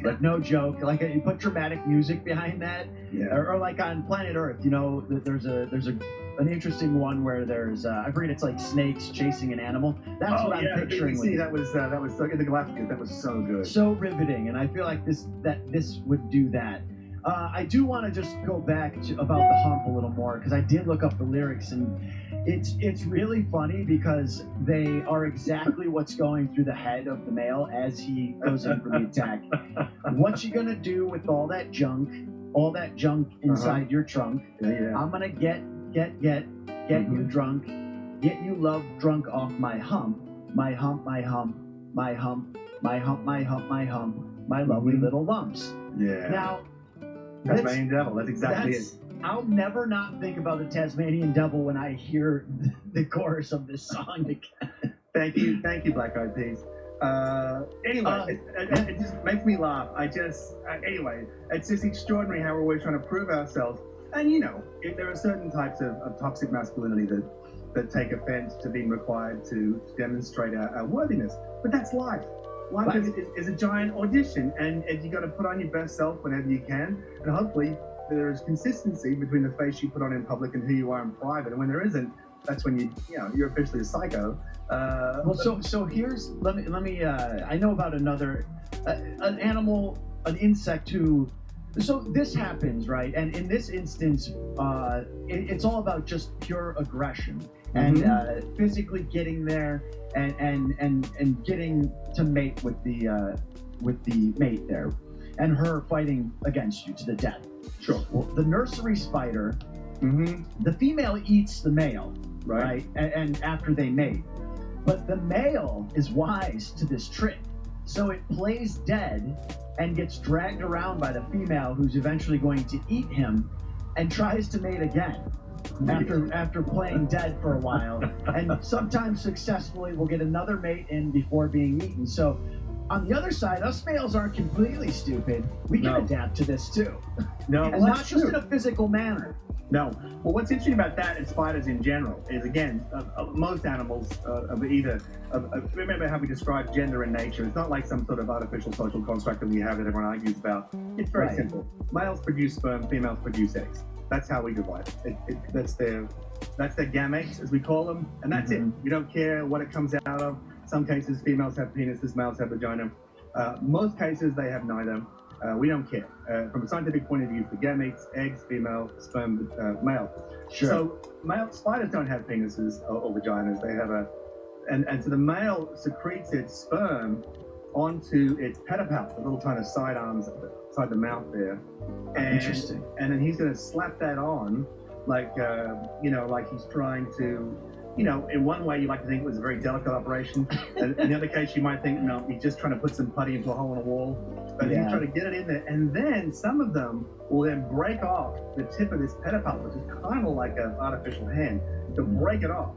like no joke. Like you put dramatic music behind that, Yeah. or like on Planet Earth, you know, there's an interesting one where there's I forget, it's like snakes chasing an animal. That's what I'm picturing. See, that was so in the Galacticus. That was so good. So riveting, and I feel like this would do that. I do want to just go back to about the hump a little more, because I did look up the lyrics, and it's really funny because they are exactly what's going through the head of the male as he goes in for the attack. What you gonna do with all that junk inside your trunk? Yeah. I'm gonna get you drunk, get you love drunk off my hump, my hump, my hump, my hump, my hump, my hump, my hump, my lovely little lumps. Yeah. Now, Tasmanian Devil. That's exactly it. I'll never not think about the Tasmanian Devil when I hear the chorus of this song again. Thank you, Black Eyed Peas. Anyway, it just makes me laugh. Anyway, it's just extraordinary how we're always trying to prove ourselves. And you know, there are certain types of toxic masculinity that take offense to being required to demonstrate our worthiness. But that's life. life is a giant audition, and you got to put on your best self whenever you can, and hopefully there's consistency between the face you put on in public and who you are in private. And when there isn't, that's when you're officially a psycho. So here's let me I know about another an animal, an insect who. So this happens, right? And in this instance, it's all about just pure aggression and physically getting there and getting to mate with the mate there, and her fighting against you to the death. Sure. Well, the nursery spider, the female eats the male, right? And after they mate, but the male is wise to this trick, so it plays dead and gets dragged around by the female, who's eventually going to eat him, and tries to mate again after playing dead for a while, and sometimes successfully will get another mate in before being eaten. So on the other side, us males aren't completely stupid. We can adapt to this too. No, and not just in a physical manner. No. Well, what's interesting about that and spiders in general is, again, most animals remember how we describe gender and nature. It's not like some sort of artificial social construct that we have that everyone argues about. It's very simple. Males produce sperm, females produce eggs. That's how we divide it. That's their gametes, as we call them, and that's it. We don't care what it comes out of. Some cases, females have penises, males have vagina. Most cases, they have neither. We don't care. From a scientific point of view, for gametes, eggs, female, sperm, male. Sure. So male spiders don't have penises or vaginas. They have and so the male secretes its sperm onto its pedipalp, the little kind of side arms inside the mouth there. And, Interesting. And then he's going to slap that on, like like he's trying to. In one way, you like to think it was a very delicate operation. And in the other case, you might think, no, he's just trying to put some putty into a hole in a wall. But he's trying to get it in there. And then some of them will then break off the tip of this pedipalp, which is kind of like an artificial hand, to break it off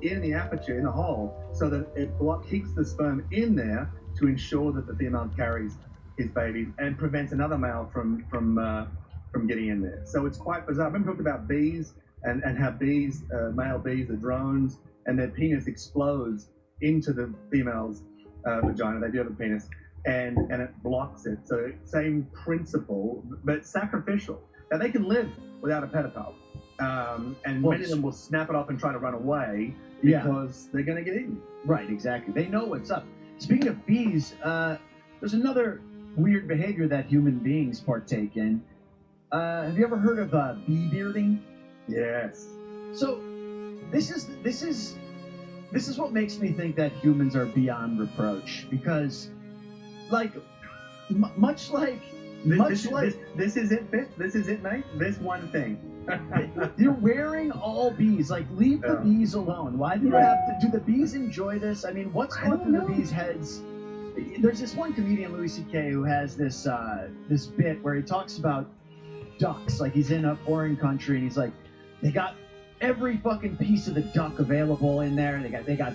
in the aperture, in the hole, so that it keeps the sperm in there to ensure that the female carries his baby and prevents another male from getting in there. So it's quite bizarre. I've been talking about bees. And how bees, male bees, are drones, and their penis explodes into the female's vagina. They do have a penis, and it blocks it. So same principle, but sacrificial. Now they can live without a pedipalp, and many of them will snap it off and try to run away because they're going to get eaten. Right, exactly. They know what's up. Speaking of bees, there's another weird behavior that human beings partake in. Have you ever heard of bee bearding? Yes. So this is what makes me think that humans are beyond reproach, because much like this is it, Fitz. This is it, mate. This one thing. You're wearing all bees. Leave the bees alone. Why do you have to? Do the bees enjoy this? I mean, what's going through the bees' heads? There's this one comedian, Louis C.K., who has this bit where he talks about ducks. Like, he's in a foreign country and he's like, they got every fucking piece of the duck available in there. They got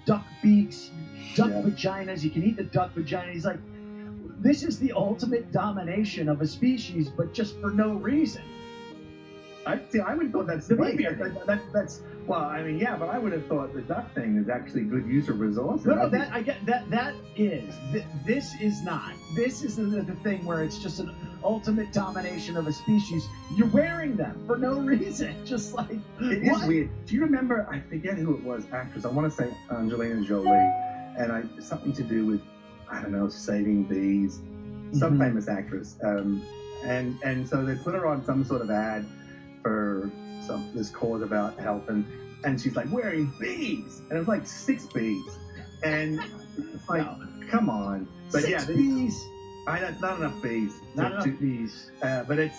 duck beaks, duck vaginas. You can eat the duck vagina. He's like, this is the ultimate domination of a species, but just for no reason. I would have thought that's well, I mean, yeah, but I would have thought the duck thing is actually good use of resources. No, I get that. That is. This is not. This is the thing where it's just an ultimate domination of a species. You're wearing them for no reason. Just like, it is weird. Do you remember? I forget who it was. Actress. I want to say Angelina Jolie, and something to do with, I don't know, saving bees. Some famous actress. And so they put her on some sort of ad for this cause about health, and she's like wearing bees, and it was like 6 bees, and it's like, come on. But 6 bees. Not enough bees. Not enough bees. But it's,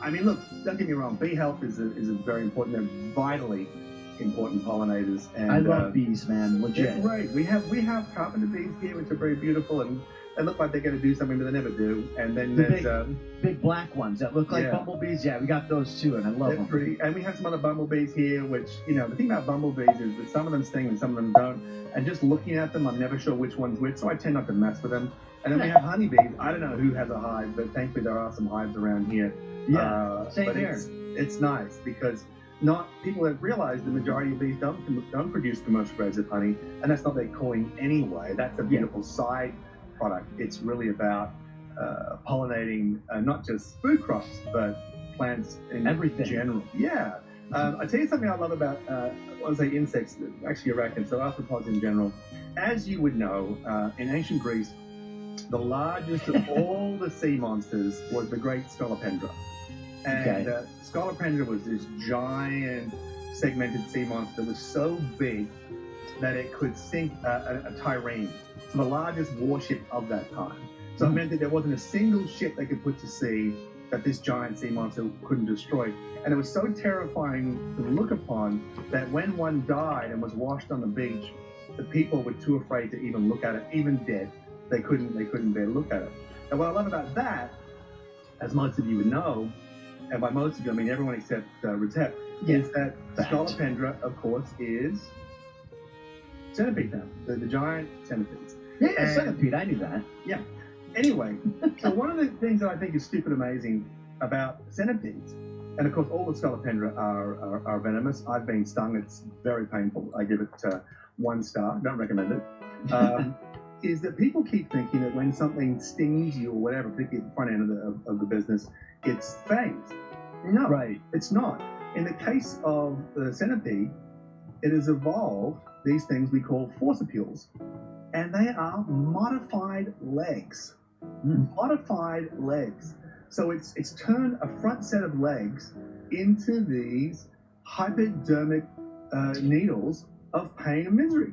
I mean, look, don't get me wrong. Bee health is a very important. They're vitally important pollinators. And I love bees, man. Legit. Yeah, right. We have carpenter bees here, which are very beautiful, and they look like they're going to do something, but they never do. And then there's big black ones that look like bumblebees. Yeah, we got those too, and I love them. Pretty. And we have some other bumblebees here, which, the thing about bumblebees is that some of them sting and some of them don't. And just looking at them, I'm never sure which one's which, so I tend not to mess with them. And then we have honeybees. I don't know who has a hive, but thankfully there are some hives around here. Yeah, same here. It's nice because people have realized the majority of bees don't produce commercial grades of honey, and that's not their calling anyway. That's a beautiful side product. It's really about pollinating not just food crops, but plants in Everything. general. Yeah. I'll tell you something I love about, I want to say insects, actually arachnids, so arthropods in general. As you would know, in ancient Greece, the largest of all the sea monsters was the great Scolopendra. And Scolopendra was this giant segmented sea monster that was so big that it could sink a trireme, so the largest warship of that time. So it meant that there wasn't a single ship they could put to sea that this giant sea monster couldn't destroy. And it was so terrifying to look upon that when one died and was washed on the beach, the people were too afraid to even look at it, even dead. They couldn't bear to look at it. And what I love about that, as most of you would know, and by most of you I mean everyone except Retep, is that Scolopendra, of course, is centipede family, the giant centipedes. Yeah, centipede, I knew that. Yeah. Anyway, so one of the things that I think is stupid amazing about centipedes, and of course all the Scolopendra are venomous. I've been stung. It's very painful. I give it 1 star. Don't recommend it. Is that people keep thinking that when something stings you or whatever, particularly at the front end of the business, it's fangs. No, it's not. In the case of the centipede, it has evolved these things we call forcipules, and they are modified legs. Modified legs. So it's turned a front set of legs into these hypodermic needles of pain and misery.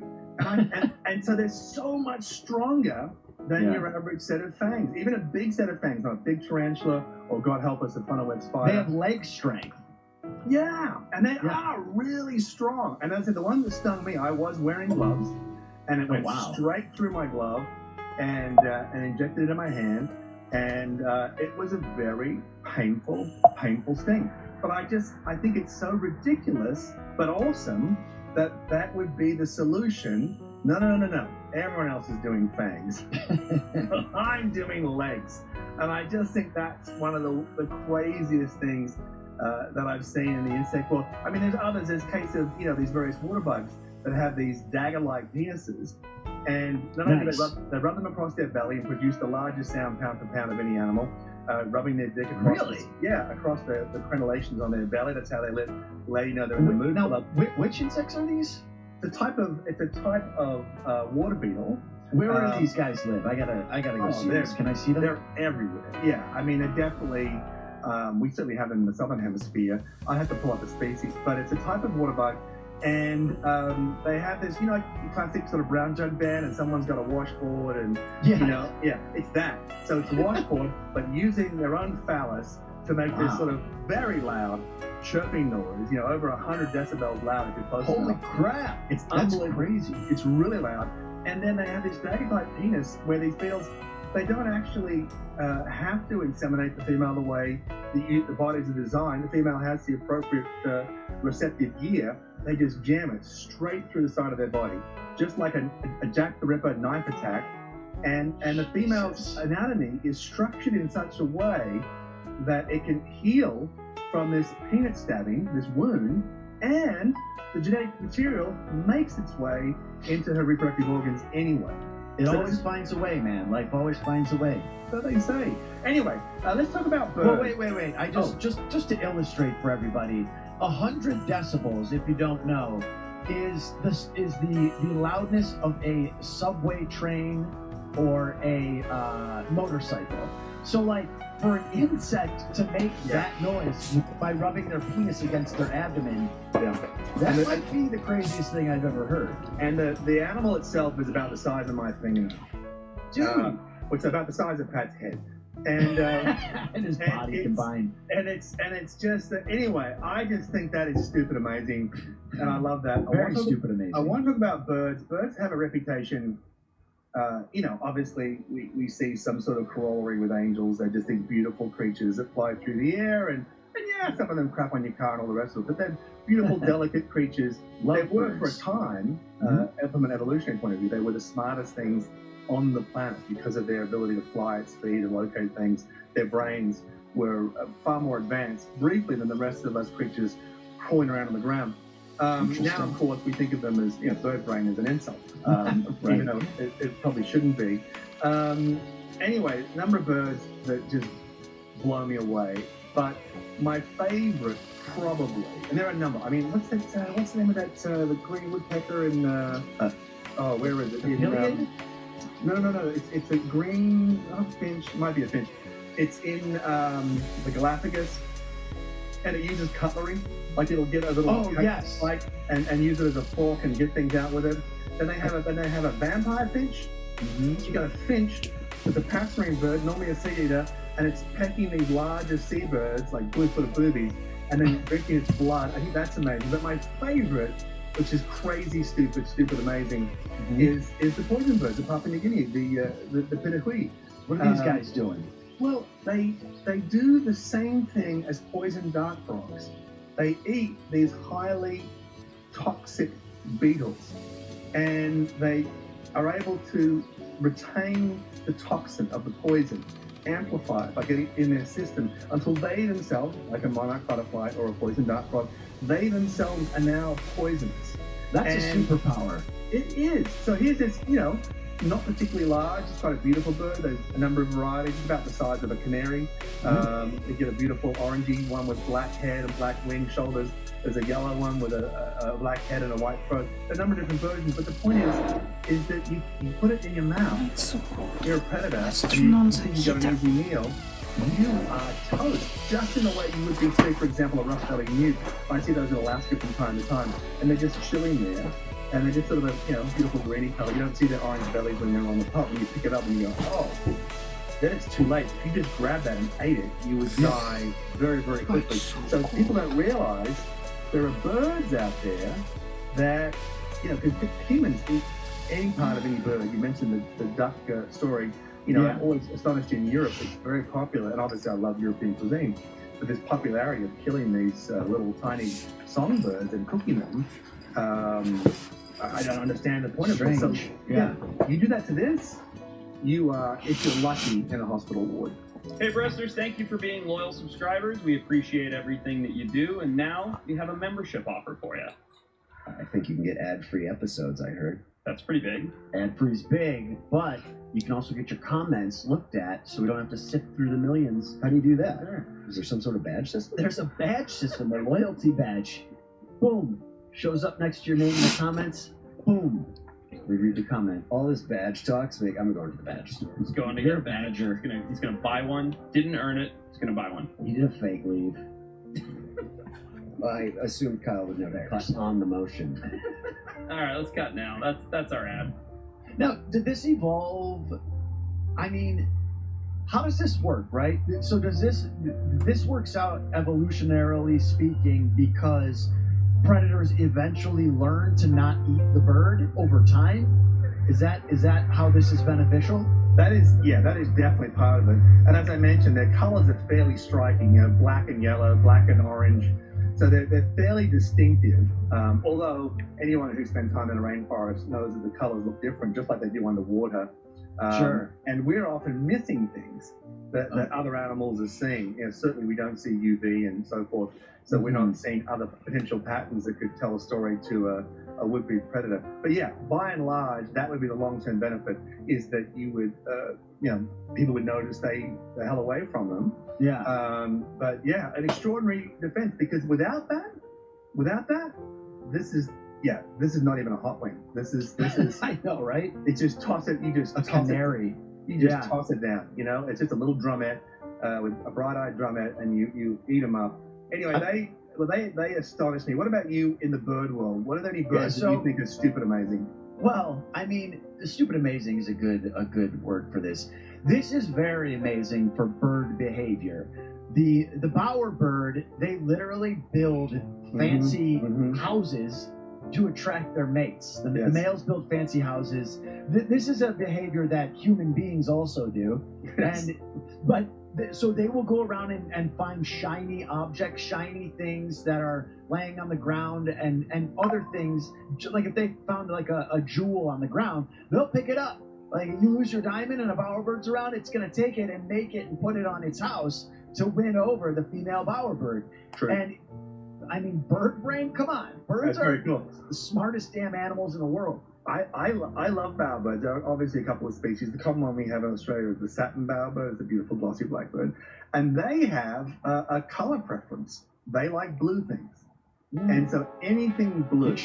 And so they're so much stronger than your average set of fangs. Even a big set of fangs, not a big tarantula or, God help us, a funnel web spider. They have leg strength. Yeah, and they are really strong. And as I said, the one that stung me, I was wearing gloves, and it went straight through my glove and injected it in my hand. And it was a very painful sting. But I think it's so ridiculous, but awesome, that would be the solution. No. Everyone else is doing fangs. I'm doing legs. And I just think that's one of the craziest things that I've seen in the insect world. I mean, there's others. There's case of, these various water bugs that have these dagger-like penises. And not only do they rub them across their belly and produce the largest sound pound for pound of any animal, rubbing their dick across across the crenellations on their belly. That's how they let you know they're in the mood. Now, which insects are these? It's a type of water beetle. Where do these guys live? I gotta go see this. Can I see them? They're everywhere. Yeah, I mean, they're definitely. We certainly have them in the southern hemisphere. I have to pull up the species, but it's a type of water bug. And they have this, like the classic sort of brown jug band, and someone's got a washboard, and it's that. So it's a washboard, but using their own phallus to make this sort of very loud chirping noise. Over 100 decibels loud if you're close enough. Holy crap! That's crazy. It's really loud. And then they have this dagger-like penis where these beetles, they don't actually have to inseminate the female the way the bodies are designed. The female has the appropriate receptive gear. They just jam it straight through the side of their body, just like a Jack the Ripper knife attack. And the female's anatomy is structured in such a way that it can heal from this penis stabbing, this wound, and the genetic material makes its way into her reproductive organs anyway. It always finds a way, man. Life always finds a way. So they say. Anyway, let's talk about birds. Well, wait. I just to illustrate for everybody, 100 decibels, if you don't know, is the loudness of a subway train or a motorcycle. So, like, for an insect to make that noise by rubbing their penis against their abdomen, that might be the craziest thing I've ever heard. And the animal itself is about the size of my fingernail. Dude. Which is about the size of Pat's head. And and his body combined. And it's just anyway, I just think that is stupid amazing. And I love that. Very stupid amazing. I want to talk about birds. Birds have a reputation. Obviously we see some sort of corollary with angels. They're just these beautiful creatures that fly through the air, and some of them crap on your car and all the rest of it. But they're beautiful, delicate creatures. They were for a time, from an evolutionary point of view, they were the smartest things on the planet because of their ability to fly at speed and locate things. Their brains were far more advanced, briefly, than the rest of us creatures crawling around on the ground. Now, of course, we think of them as, bird brain as an insult, Right. even though it probably shouldn't be. Anyway, number of birds that just blow me away. But my favorite, probably, and there are a number. I mean, what's the name of that the green woodpecker in? Where is it? Iliad? No. It's a green, not a finch. It might be a finch. It's in the Galapagos, and it uses cutlery. Like it'll get a little yes, and use it as a fork and get things out with it. Then they have a vampire finch. Mm-hmm. You got a finch. It's a passerine bird, normally a sea eater, and it's pecking these larger seabirds like blue-footed boobies, and then drinking its blood. I think that's amazing. But my favorite, which is crazy, stupid, amazing, is the poison birds of Papua New Guinea, the pitahui. What are these guys doing? Well, they do the same thing as poison dart frogs. They eat these highly toxic beetles, and they are able to retain the toxin of the poison, amplify it by getting it in their system until they themselves, like a monarch butterfly or a poison dart frog, they themselves are now poisonous. That's a superpower. It is. So here's this, not particularly large. It's quite a beautiful bird. There's a number of varieties. It's about the size of a canary. You get a beautiful orangey one with black head and black wing shoulders. There's a yellow one with a black head and a white throat. There are a number of different versions, but the point is that you put it in your mouth. You're a predator. You got an easy meal. You are toast, just in the way you would be, say, for example, a rust-bellied newt. I see those in Alaska from time to time, and they're just chilling there. And they're just sort of a beautiful greeny color. You don't see their orange bellies when they're on the top. And you pick it up and you go, oh, then it's too late. If you just grab that and ate it, you would die very, very quickly. So people don't realize there are birds out there that, because humans eat any part of any bird. You mentioned the duck story. I'm always astonished in Europe. It's very popular, and obviously I love European cuisine. But this popularity of killing these little tiny songbirds and cooking them, I don't understand the point of it. So, you do that to this, if you're lucky, in a hospital ward. Hey, Wrestlers, thank you for being loyal subscribers. We appreciate everything that you do, and now we have a membership offer for you. I think you can get ad-free episodes, I heard. That's pretty big. Ad-free's big, but you can also get your comments looked at so we don't have to sift through the millions. How do you do that? Is there some sort of badge system? There's a badge system, a loyalty badge. Boom. Shows up next to your name in the comments. Boom. We read the comment. All this badge talks. I'm going to the badge store. He's going to get a badger. He's gonna buy one. Didn't earn it. He's gonna buy one. He did a fake leave. I assumed Kyle would never cut on the motion. All right, let's cut now. That's our ad. Now, did this evolve? I mean, how does this work, right? So does this works out evolutionarily speaking because predators eventually learn to not eat the bird over time? Is that how this is beneficial? That is definitely part of it. And as I mentioned, their colors are fairly striking, black and yellow, black and orange. So they're fairly distinctive. Although anyone who spent time in a rainforest knows that the colors look different, just like they do underwater. Sure. And we're often missing things that other animals are seeing. Certainly we don't see UV and so forth. So we're not seeing other potential patterns that could tell a story to a would-be predator. But yeah, by and large, that would be the long-term benefit, is that you would, people would know to stay the hell away from them. Yeah. But yeah, an extraordinary defense, because without that, this is not even a hot wing. This is I know, right? It's just toss it. You just a toss canary. It. You just toss it down. It's just a little drumette with a bright-eyed drumette, and you eat them up. Anyway, they astonish me. What about you in the bird world? What are there any birds that you think are stupid amazing? Well, I mean, stupid amazing is a good word for this. This is very amazing for bird behavior. The bowerbird, they literally build fancy houses to attract their mates. The males build fancy houses. This is a behavior that human beings also do. Yes. So they will go around and find shiny objects, shiny things that are laying on the ground, and other things. Like if they found like a jewel on the ground, they'll pick it up. Like you lose your diamond and a bowerbird's around, it's going to take it and make it and put it on its house to win over the female bowerbird. True. And I mean, bird brain. Come on, birds That's are very cool. the smartest damn animals in the world. I love bowerbirds. There are obviously a couple of species. The common one we have in Australia is the satin bowerbird, the beautiful glossy blackbird, and they have a color preference. They like blue things, and so anything blue,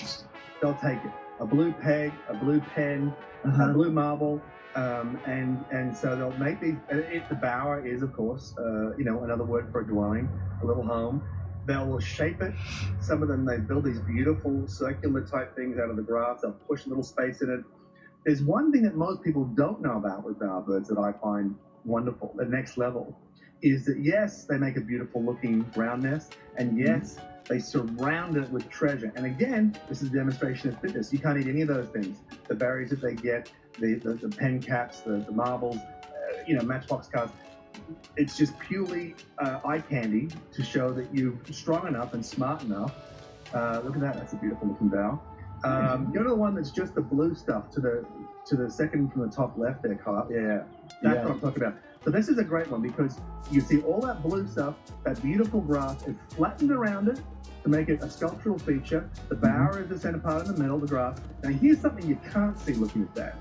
they'll take it. A blue peg, a blue pen, a blue marble, and so they'll make these. If the bower is, of course, another word for a dwelling, a little home. They will shape it. Some of them, they build these beautiful circular type things out of the grass. They'll push a little space in it. There's one thing that most people don't know about with bowerbirds that I find wonderful. The next level is that, yes, they make a beautiful looking ground nest. And yes, they surround it with treasure. And again, this is a demonstration of fitness. You can't eat any of those things. The berries that they get, the pen caps, the marbles, matchbox cards. It's just purely eye candy to show that you're strong enough and smart enough. Look at that. That's a beautiful looking bow. You know the one that's just the blue stuff to the second from the top left there, Kyle? Yeah. That's what I'm talking about. So this is a great one because you see all that blue stuff, that beautiful grass, it's flattened around it to make it a sculptural feature. The bower is the center part in the middle, the grass. Now here's something you can't see looking at that.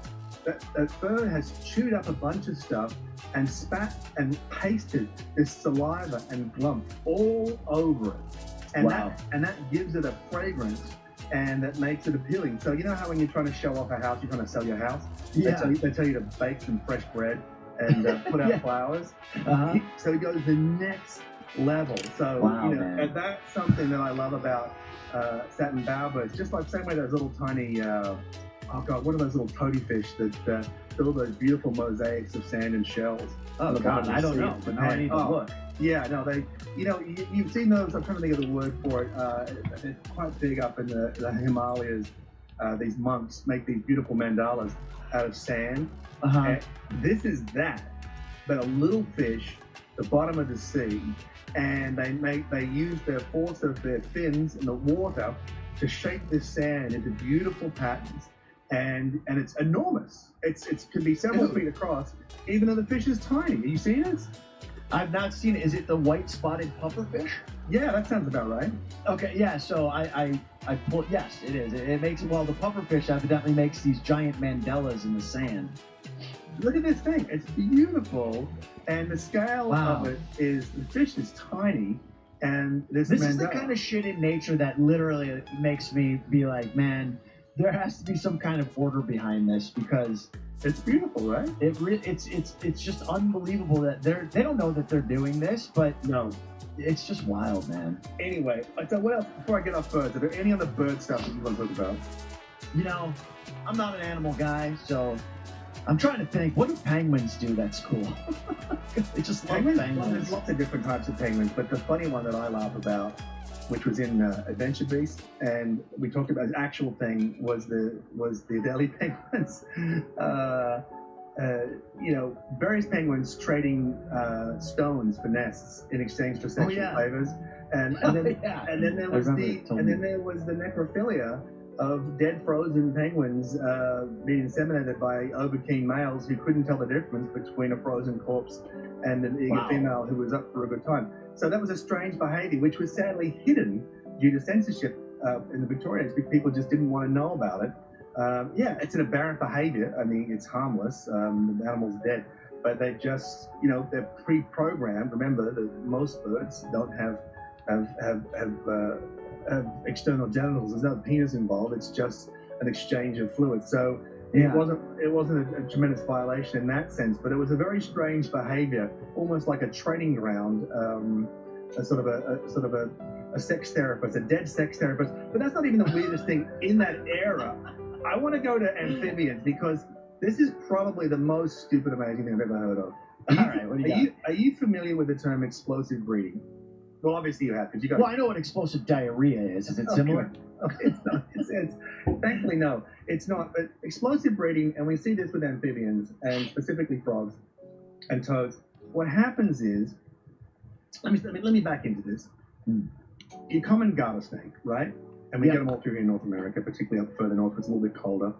That bird has chewed up a bunch of stuff and spat and pasted this saliva and glump all over it. And that gives it a fragrance and that makes it appealing. So you know how when you're trying to show off a house, you're trying to sell your house? Yeah. They tell you to bake some fresh bread and put out flowers. So it goes the next level. So and that's something that I love about satin bowerbirds. Just like same way those little tiny what are those little toady fish that build those beautiful mosaics of sand and shells? Oh God, I don't know, but now I need to look. Yeah, no, you've seen those. I'm trying to think of the word for it. They're quite big up in the Himalayas. These monks make these beautiful mandalas out of sand. And this is that, but a little fish, the bottom of the sea, and they use the force of their fins in the water to shape this sand into beautiful patterns. And it's enormous. It could be several feet across, even though the fish is tiny. Have you seen it? I've not seen it. Is it the white spotted pufferfish? Yeah, that sounds about right. Okay, yeah. So I pulled. Yes, it is. It makes the pufferfish evidently makes these giant mandalas in the sand. Look at this thing. It's beautiful, and the scale of it is the fish is tiny, and this is the kind of shit in nature that literally makes me be like, man, there has to be some kind of order behind this because it's beautiful, right? It's just unbelievable that they don't know that they're doing this, but no, it's just wild, man. Anyway, so what else? Before I get off birds, are there any other bird stuff that you want to talk about? You know, I'm not an animal guy, so I'm trying to think. What do penguins do that's cool? They just love penguins. Well, there's lots of different types of penguins, but the funny one that I laugh about, which was in Adventure Beast, and we talked about the actual thing was the Adelie penguins. Various penguins trading stones for nests in exchange for sexual favors, and then there was the necrophilia of dead frozen penguins being inseminated by over-keen males who couldn't tell the difference between a frozen corpse and an eager female who was up for a good time. So that was a strange behaviour, which was sadly hidden due to censorship in the Victorians. People just didn't want to know about it. It's an aberrant behaviour. I mean, it's harmless. The animal's dead, but they just, they're pre-programmed. Remember that most birds don't have external genitals. There's no penis involved. It's just an exchange of fluids. So it wasn't a tremendous violation in that sense, but it was a very strange behaviour, almost like a training ground, a sort of a sex therapist, a dead sex therapist. But that's not even the weirdest thing in that era. I want to go to amphibians because this is probably the most stupid, amazing thing I've ever heard of. All right, what do you got? Are you familiar with the term explosive breeding? Well, obviously you have, because you got. Well, I know what explosive diarrhea is. Is it similar? Okay, it's not. It's thankfully no, it's not. But explosive breeding, and we see this with amphibians and specifically frogs and toads. What happens is, let me back into this. Your common garter snake, right? And we get them all through here in North America, particularly up further north, it's a little bit colder.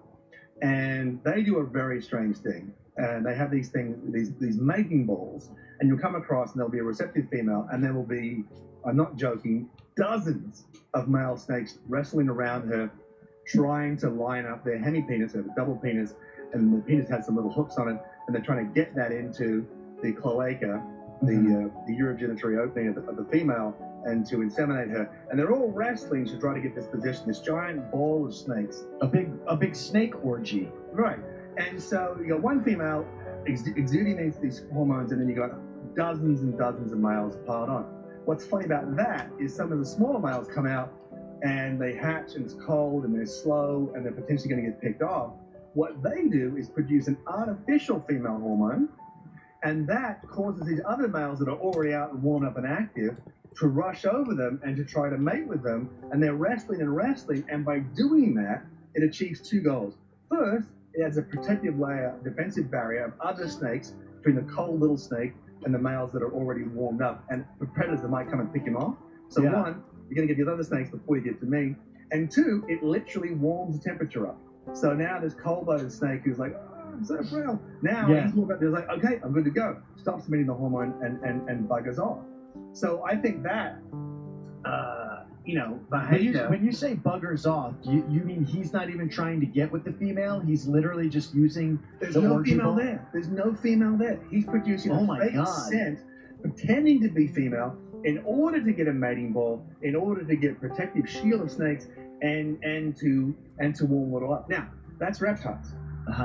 And they do a very strange thing. and they have these things, these mating balls, and you'll come across, and there'll be a receptive female, and there will be, I'm not joking, dozens of male snakes wrestling around her, trying to line up their hemipenis, or double penis, and the penis has some little hooks on it, and they're trying to get that into the cloaca, the urogenitary opening of the female, and to inseminate her. And they're all wrestling to try to get this position, this giant ball of snakes. A big snake orgy. Right. And so you got one female exuding these hormones, and then you got dozens and dozens of males piled on. What's funny about that is some of the smaller males come out and they hatch, and it's cold and they're slow and they're potentially going to get picked off. What they do is produce an artificial female hormone, and that causes these other males that are already out and warmed up and active to rush over them and to try to mate with them, and they're wrestling and wrestling, and by doing that, it achieves two goals. First, it adds a protective layer, defensive barrier of other snakes between the cold little snake and the males that are already warmed up, and the predators that might come and pick him off. So one, you're going to get the other snakes before you get to me, and two, it literally warms the temperature up. So now this cold-blooded snake who's like, oh, I'm so frail. Now he's more about, there's like, okay, I'm good to go. Stops emitting the hormone and buggers off. So I think that, behavior. When you say buggers off, you mean he's not even trying to get with the female? He's literally just using There's the no orgy female ball? there. There's no female there. He's producing a fake scent, pretending to be female in order to get a mating ball, in order to get protective shield of snakes, and to warm it all up. Now, that's reptiles.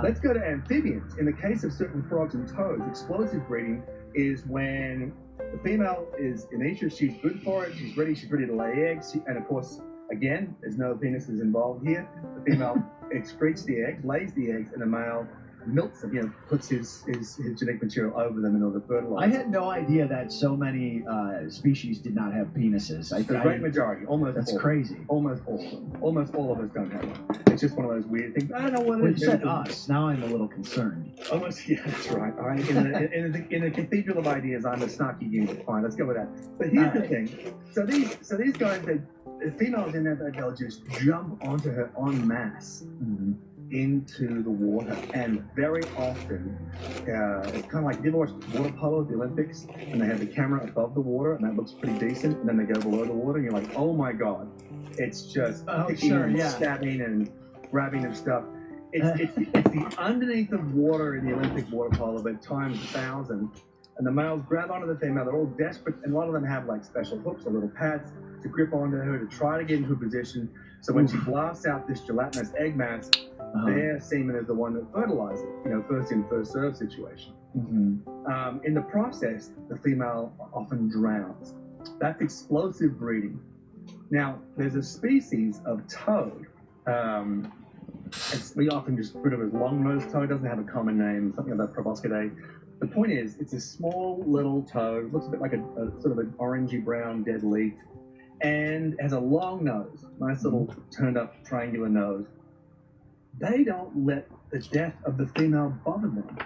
Let's go to amphibians. In the case of certain frogs and toads, explosive breeding is when the female is initiated, she's good for it, she's ready to lay eggs, and of course, again, there's no penises involved here. The female excretes the eggs, lays the eggs, and the male milks them, puts his genetic material over them in order to fertilize. I had no idea that so many species did not have penises. The great majority, almost That's all. crazy. Almost all of them. Almost all of us don't have one. It's just one of those weird things. I don't know what it When you is. said us, now I'm a little concerned. Almost, yeah, that's right. All right. In the cathedral of ideas, I'm a snarky unit. Fine, let's go with that. But here's the thing. So these guys, the females in there, they'll just jump onto her en masse into the water, and very often it's kind of like, you ever watched water polo, the Olympics, and they have the camera above the water, and that looks pretty decent, and then they go below the water, and you're like, oh my god, it's just picking and stabbing and grabbing and stuff. It's the underneath the water in the Olympic water polo, but times 1,000, and the males grab onto the female. They're all desperate, and a lot of them have like special hooks or little pads to grip onto her to try to get into a position. So when she blasts out this gelatinous egg mass, their semen is the one that fertilizes it, first in, first served situation. In the process, the female often drowns. That's explosive breeding. Now, there's a species of toad. We often just refer to it as long-nosed toad. It doesn't have a common name, something like proboscidae. The point is, it's a small little toad, looks a bit like a sort of an orangey brown dead leaf, and has a long nose, nice little turned up triangular nose. They don't let the death of the female bother them.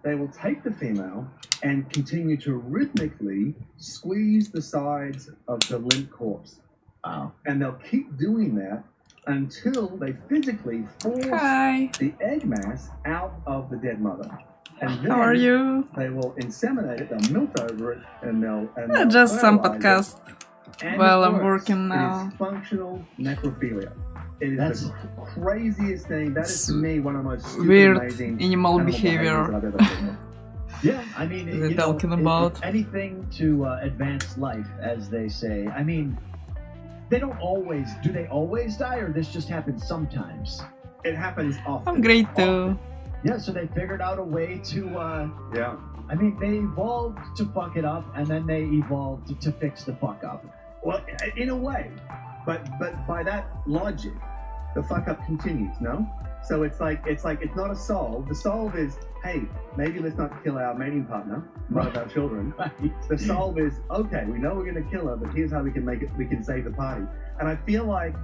They will take the female and continue to rhythmically squeeze the sides of the limp corpse. And they'll keep doing that until they physically force the egg mass out of the dead mother. And then How are you? They will inseminate it, they'll milk over it, and they'll Just some fertilize podcast it. while I'm It works. working now. It is functional necrophilia. It is That's the craziest thing. That is to me one of the most stupid, Weird amazing animal behaviors that behavior. I've ever seen. Yeah, I mean, They're talking about anything to advance life, as they say. I mean, they don't always. Do they always die, or this just happens sometimes? It happens often. I'm great too. Yeah, so they figured out a way to. Yeah. I mean, they evolved to fuck it up, and then they evolved to fix the fuck up. Well, in a way, but by that logic, the fuck up continues. No. So it's not a solve. The solve is, hey, maybe let's not kill our mating partner, one of our children. The solve is, okay, we know we're going to kill her, but here's how we can make it. We can save the party. And I feel like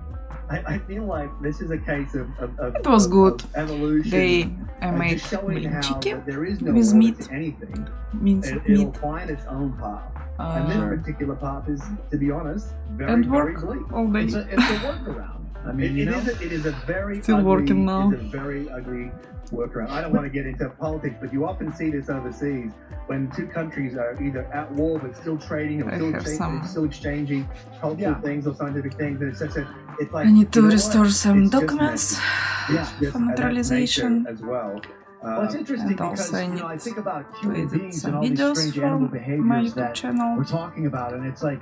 this is a case of It was good. evolution. They and made just showing how chicken there is no with order meat. to anything. Minced It'll meat. find its own path. And this particular path is, to be honest, very, And very work bleak. all day. It's a workaround. I mean, it is a very Still ugly, working now. It's a very ugly workaround. I don't want to get into politics, but you often see this overseas when two countries are either at war but still trading or I have some. still exchanging cultural things or scientific things. And it's like I need to you know restore what? some It's just documents messy. It's just, for and that's naturalization. nature as well. Well, it's interesting And because also I you need know I think about to human edit beings some and all these videos strange from animal my behaviors YouTube that channel. we're talking about, and it's like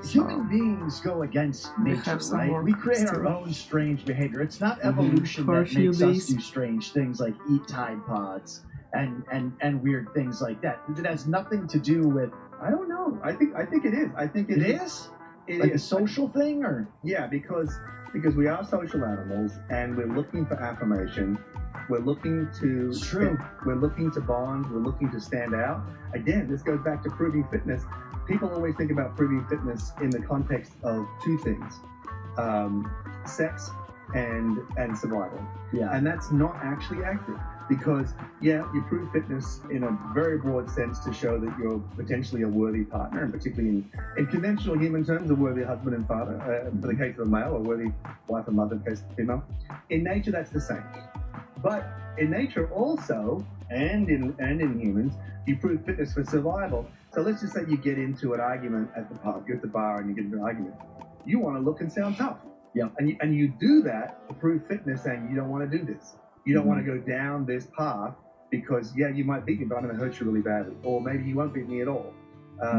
So human beings go against we nature, have some right? work We create our still. own strange behavior. It's not evolution For a that few makes days. us do strange things like eat Tide Pods and weird things like that. It has nothing to do with. I don't know. I think it is. I think It is It like is. a social thing, or Yeah, because we are social animals and we're looking for affirmation. We're looking to It's true. We're looking to bond. We're looking to stand out. Again, this goes back to proving fitness. People always think about proving fitness in the context of two things: sex and survival. yeah, And that's not actually accurate because, yeah, you prove fitness in a very broad sense to show that you're potentially a worthy partner, and particularly in conventional human terms, a worthy husband and father, for the case of a male, a worthy wife and mother in the case of a female. In nature, that's the same. But in nature also, and in humans, you prove fitness for survival. So let's just say you get into an argument at the pub, you're at the bar and you get into an argument. You want to look and sound tough. Yeah. And you do that to prove fitness, saying you don't want to do this. You don't want to go down this path because, yeah, you might beat me, but I'm going to hurt you really badly. Or maybe you won't beat me at all.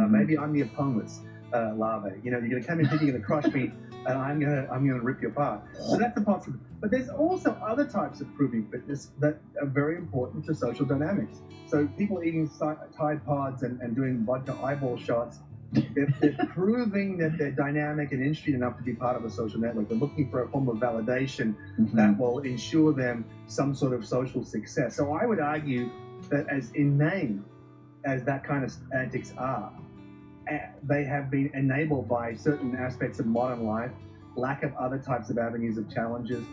Maybe I'm the opponent's larvae. You know, you're going to come in thinking you're going to crush me, and I'm going to rip you apart. So that's a possibility. But there's also other types of proving fitness that are very important to social dynamics. So people eating Tide Pods and doing vodka eyeball shots, they're proving that they're dynamic and interesting enough to be part of a social network. They're looking for a form of validation that will ensure them some sort of social success. So I would argue that as inane as that kind of antics are, they have been enabled by certain aspects of modern life, lack of other types of avenues of challenges,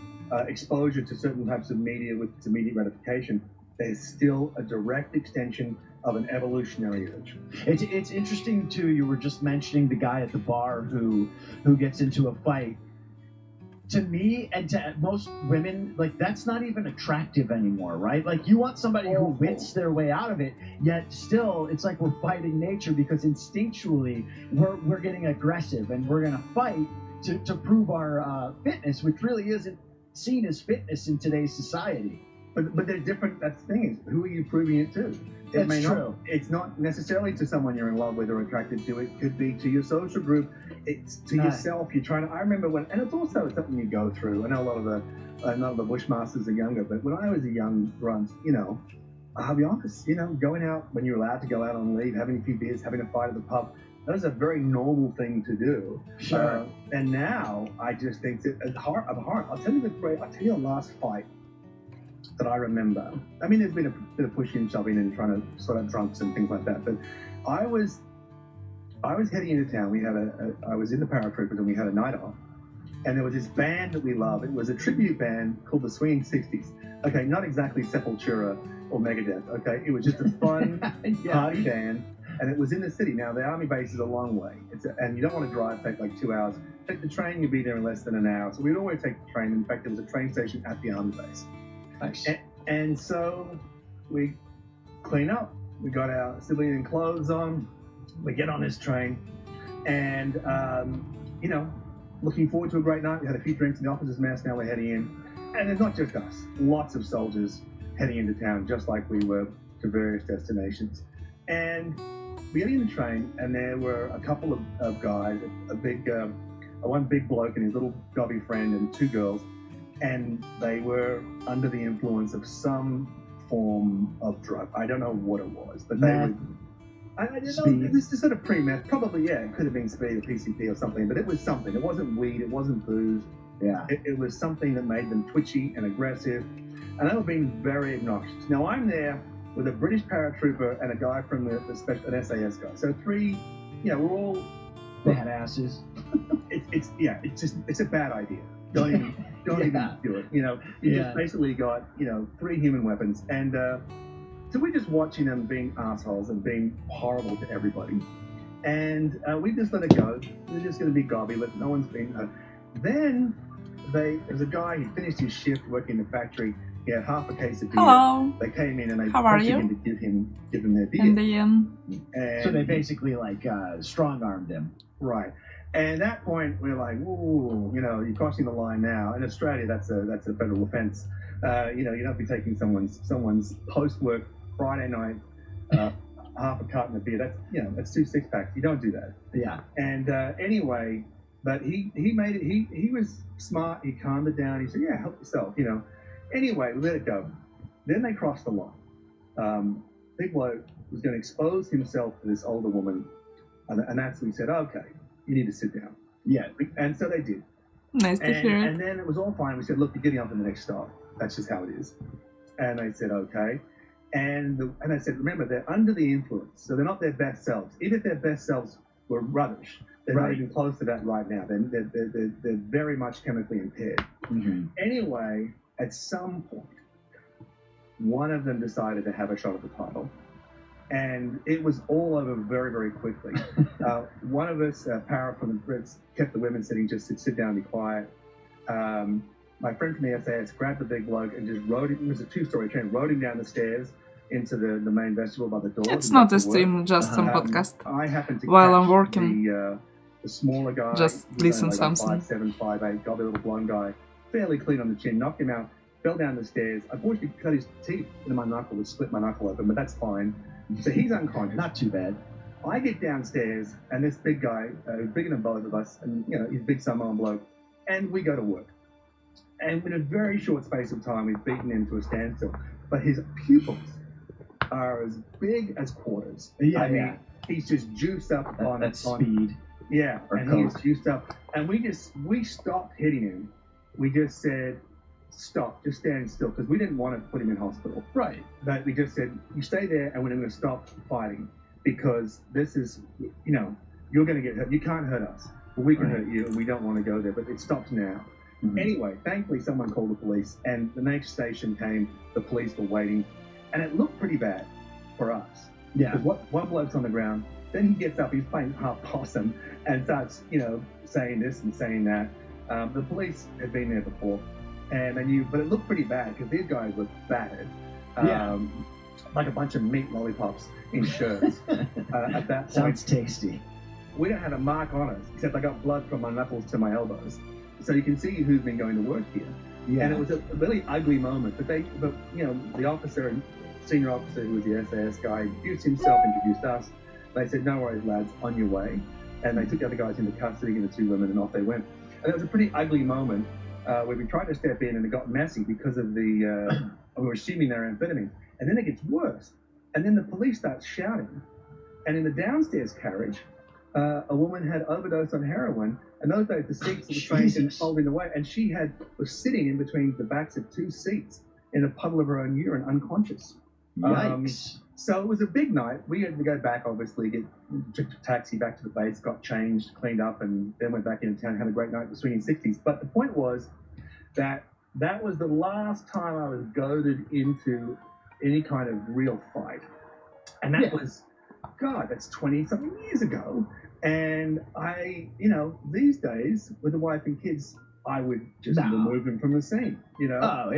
exposure to certain types of media with its immediate gratification. There's still a direct extension of an evolutionary urge. it's interesting too. You were just mentioning the guy at the bar who gets into a fight. To me and to most women, like that's not even attractive anymore, right? Like you want somebody who wits their way out of it, yet still it's like we're fighting nature because instinctually we're getting aggressive and we're gonna fight to prove our fitness, which really isn't seen as fitness in today's society. But they're different. That's the thing is, who are you proving it to? That's true. It's not necessarily to someone you're in love with or attracted to. It could be to your social group. It's to yourself. You're trying to. I remember when, and it's also something you go through. I know a lot of the Bushmasters are younger, but when I was a young grunt, you know, I'll be honest, you know, going out when you're allowed to go out on leave, having a few beers, having a fight at the pub, that was a very normal thing to do. Sure. And now I just think that I'll tell you the last fight that I remember. I mean, there's been a bit of pushing and shoving and trying to sort out drunks and things like that. But I was heading into town. I was in the paratroopers and we had a night off. And there was this band that we love. It was a tribute band called the Swinging 60s. Okay, not exactly Sepultura or Megadeth. Okay, it was just a fun party band. And it was in the city. Now, the army base is a long way. And you don't want to drive, take like 2 hours. Take the train, you'll be there in less than an hour. So we'd always take the train. In fact, there was a train station at the army base. Nice. And so we clean up. We got our civilian clothes on. We get on this train. And, you know, looking forward to a great night. We had a few drinks in the officers' mess. Now we're heading in. And it's not just us. Lots of soldiers heading into town, just like we were to various destinations. And we get in the train, and there were a couple of guys, one big bloke and his little gobby friend and two girls. And they were under the influence of some form of drug. I don't know what it was, but they were. I don't know. This is sort of pre-meth. Probably, yeah. It could have been speed or PCP or something, but it was something. It wasn't weed. It wasn't booze. Yeah. It was something that made them twitchy and aggressive, and they were being very obnoxious. Now I'm there with a British paratrooper and a guy from an SAS guy. So three, you know, we're all badasses. It's a bad idea. Don't even do it. You know, you just basically got, you know, 3 human weapons. And so we're just watching them being assholes and being horrible to everybody. And we just let it go. We're just going to be gobby, but no one's been hurt. then there's a guy, he finished his shift working in the factory. He had half a case of beer. Hello. They came in and they How are pressured you? him to give him their beer. And then And So they basically like strong-armed him. right. And at that point, we're like, ooh, you know, you're crossing the line now. In Australia, that's a federal offence. You know, you don't be taking someone's post-work Friday night half a carton of beer. That's, you know, that's 2 6-packs. You don't do that. Yeah. And anyway, but he made it. He was smart. He calmed it down. He said, yeah, help yourself. You know. Anyway, we let it go. Then they crossed the line. Big bloke was going to expose himself to this older woman, and that's when he said, okay, you need to sit down. Yeah. And so they did. nice to hear And it. then it was all fine. We said, look, you're getting up to the next stop. That's just how it is. And they said, okay. And I said, remember, they're under the influence, so they're not their best selves. Even if their best selves were rubbish, they're not Right. even close to that right now. They're very much chemically impaired. Mm-hmm. Anyway, at some point, one of them decided to have a shot at the title, and it was all over very, very quickly. One of us, Para from the Brits, kept the women sitting, just sit down and be quiet. My friend from the SAS grabbed the big bloke and just rode him. It was a 2-story train. Rode him down the stairs into the main vestibule by the door. It's to not go a to work. stream, just some podcast. I happened to While catch I'm working. the smaller guy. Just he was listen only like something. 5'7", 5'8", got the little blonde guy, fairly clean on the chin, knocked him out, fell down the stairs. Unfortunately, cut his teeth into my knuckle, which split my knuckle open, but that's fine. So he's unconscious. Not too bad. I get downstairs, and this big guy, bigger than both of us, and you know, he's a big Samoan bloke, and we go to work. And in a very short space of time, we've beaten him to a standstill. But his pupils are as big as quarters. Yeah, I mean, yeah. he's just juiced up on That's on- speed. Yeah, or and he is coke. juiced up. And we stopped hitting him. We just said, stop, just stand still, because we didn't want to put him in hospital. Right. But we just said, you stay there, and we're going to stop fighting, because this is, you know, you're going to get hurt. You can't hurt us, but we can Right. hurt you, and we don't want to go there. But it stops now. Mhm. Anyway, thankfully, someone called the police, and the next station came. The police were waiting, and it looked pretty bad for us. Yeah. Because one bloke's on the ground, then he gets up, he's playing half possum, and starts, you know, saying this and saying that. The police had been there before, and they knew, but it looked pretty bad because these guys were battered. Yeah. Like a bunch of meat lollipops in shirts. At that point, Sounds tasty. we don't have a mark on us, except I got blood from my knuckles to my elbows. So you can see who's been going to work here. Yeah. And it was a really ugly moment. But you know, the officer, senior officer who was the SAS guy, introduced himself, introduced us. They said, no worries, lads, on your way. And they took the other guys into custody and the 2 women, and off they went. And it was a pretty ugly moment where we tried to step in and it got messy because of the, we were assuming they were amphetamines. And then it gets worse. And then the police start shouting. And in the downstairs carriage, a woman had overdosed on heroin. And those days, the seats of the train had Jesus. folding away. And she was sitting in between the backs of 2 seats in a puddle of her own urine, unconscious. Yikes. So it was a big night. We had to go back, obviously, took a taxi back to the base, got changed, cleaned up, and then went back into town, had a great night, the swinging 60s. But the point was that was the last time I was goaded into any kind of real fight. And that was, God, that's 20-something years ago. And I, you know, these days, with a wife and kids, I would just remove them from the scene, you know? Oh,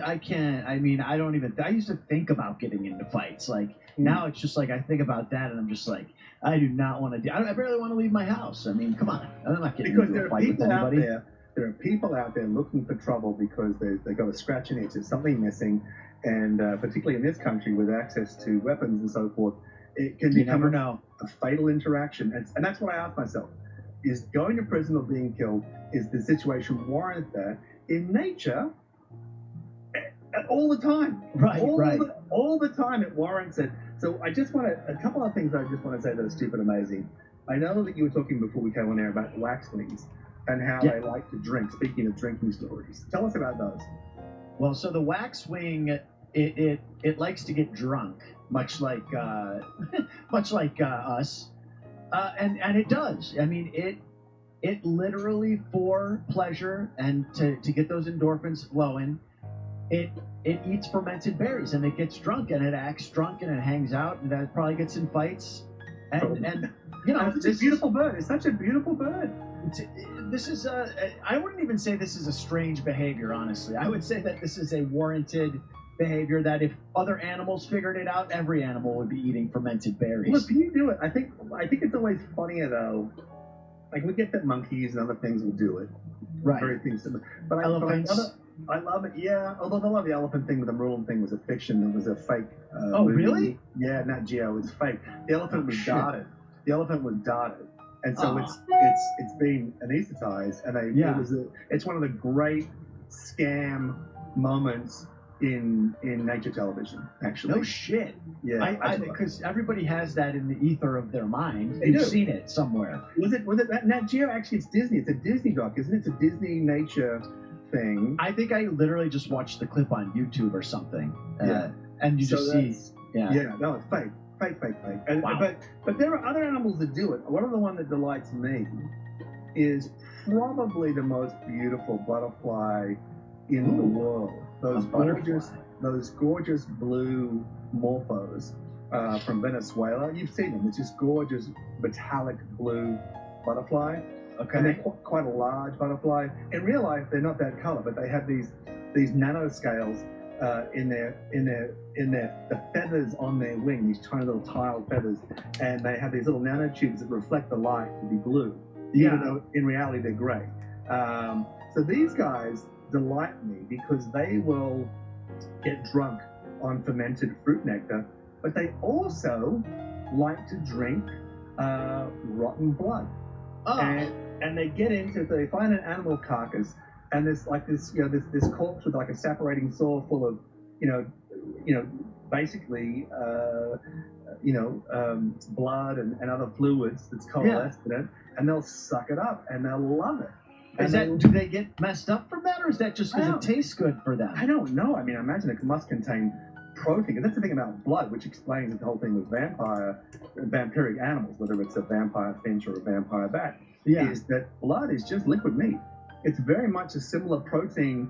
I can't, I mean, I don't even, I used to think about getting into fights. Like, now it's just like, I think about that and I'm just like, I do not want to I barely want to leave my house. I mean, come on. I'm not getting Because into there a are fight with people out anybody. there are people out there looking for trouble because they've got a scratch and itch, there's something missing, and particularly in this country with access to weapons and so forth, it can You become never know. a fatal interaction. And that's what I ask myself. Is going to prison or being killed, is the situation warrant that? In nature, all the time. Right, right. All the time it warrants it. So I just want to, a couple of things I just want to say that are stupid amazing. I know that you were talking before we came on air about waxlings and how they like to drink. Speaking of drinking stories, tell us about those. Well, so the waxwing, it likes to get drunk, much like us, and it does. I mean, it literally, for pleasure and to get those endorphins flowing, it eats fermented berries and it gets drunk and it acts drunk and it hangs out and it probably gets in fights and You know, it's a beautiful bird. It's such a beautiful bird. This is I wouldn't even say this is a strange behavior, honestly. I would say that this is a warranted behavior that if other animals figured it out, every animal would be eating fermented berries. Look, can you do it? I think it's always funnier though. Like we get that monkeys and other things will do it. Right. Very things similar. But Elephants. I love it, yeah. Although I love the elephant thing with the Merlin thing was a fiction. It was a fake Oh, movie. really? Yeah, Nat Geo was fake. The elephant was shit. darted. The elephant was darted. And so Aw. it's been anesthetized, and it's one of the great scam moments in nature television. Actually, No shit. yeah. Because everybody has that in the ether of their mind. They You've do. seen it somewhere. was it that Nat Geo? Actually, it's Disney. It's a Disney doc, isn't it? It's a Disney nature thing. I think I literally just watched the clip on YouTube or something. Yeah. And you So just see. that's- Yeah. Yeah, no, it's fake. And, Wow. but there are other animals that do it. One of the one that delights me is probably the most beautiful butterfly in the world. Those gorgeous blue morphos from Venezuela. You've seen them. It's just gorgeous metallic blue butterfly. Okay. And they're quite a large butterfly. In real life, they're not that color, but they have these nanoscales in the feathers on their wing, these tiny little tiled feathers, and they have these little nanotubes that reflect the light to be blue, even though in reality they're gray. So these guys delight me because they will get drunk on fermented fruit nectar, but they also like to drink rotten blood. Oh. And they get into, if they find an animal carcass and there's like this corpse with like a separating saw full of, basically, blood and other fluids that's coalesced in it, and they'll suck it up and they'll love it. Do they get messed up from that, or is that just because it tastes good for them? I don't know. I mean, I imagine it must contain protein. And that's the thing about blood, which explains the whole thing with vampiric animals, whether it's a vampire finch or a vampire bat, is that blood is just liquid meat. It's very much a similar protein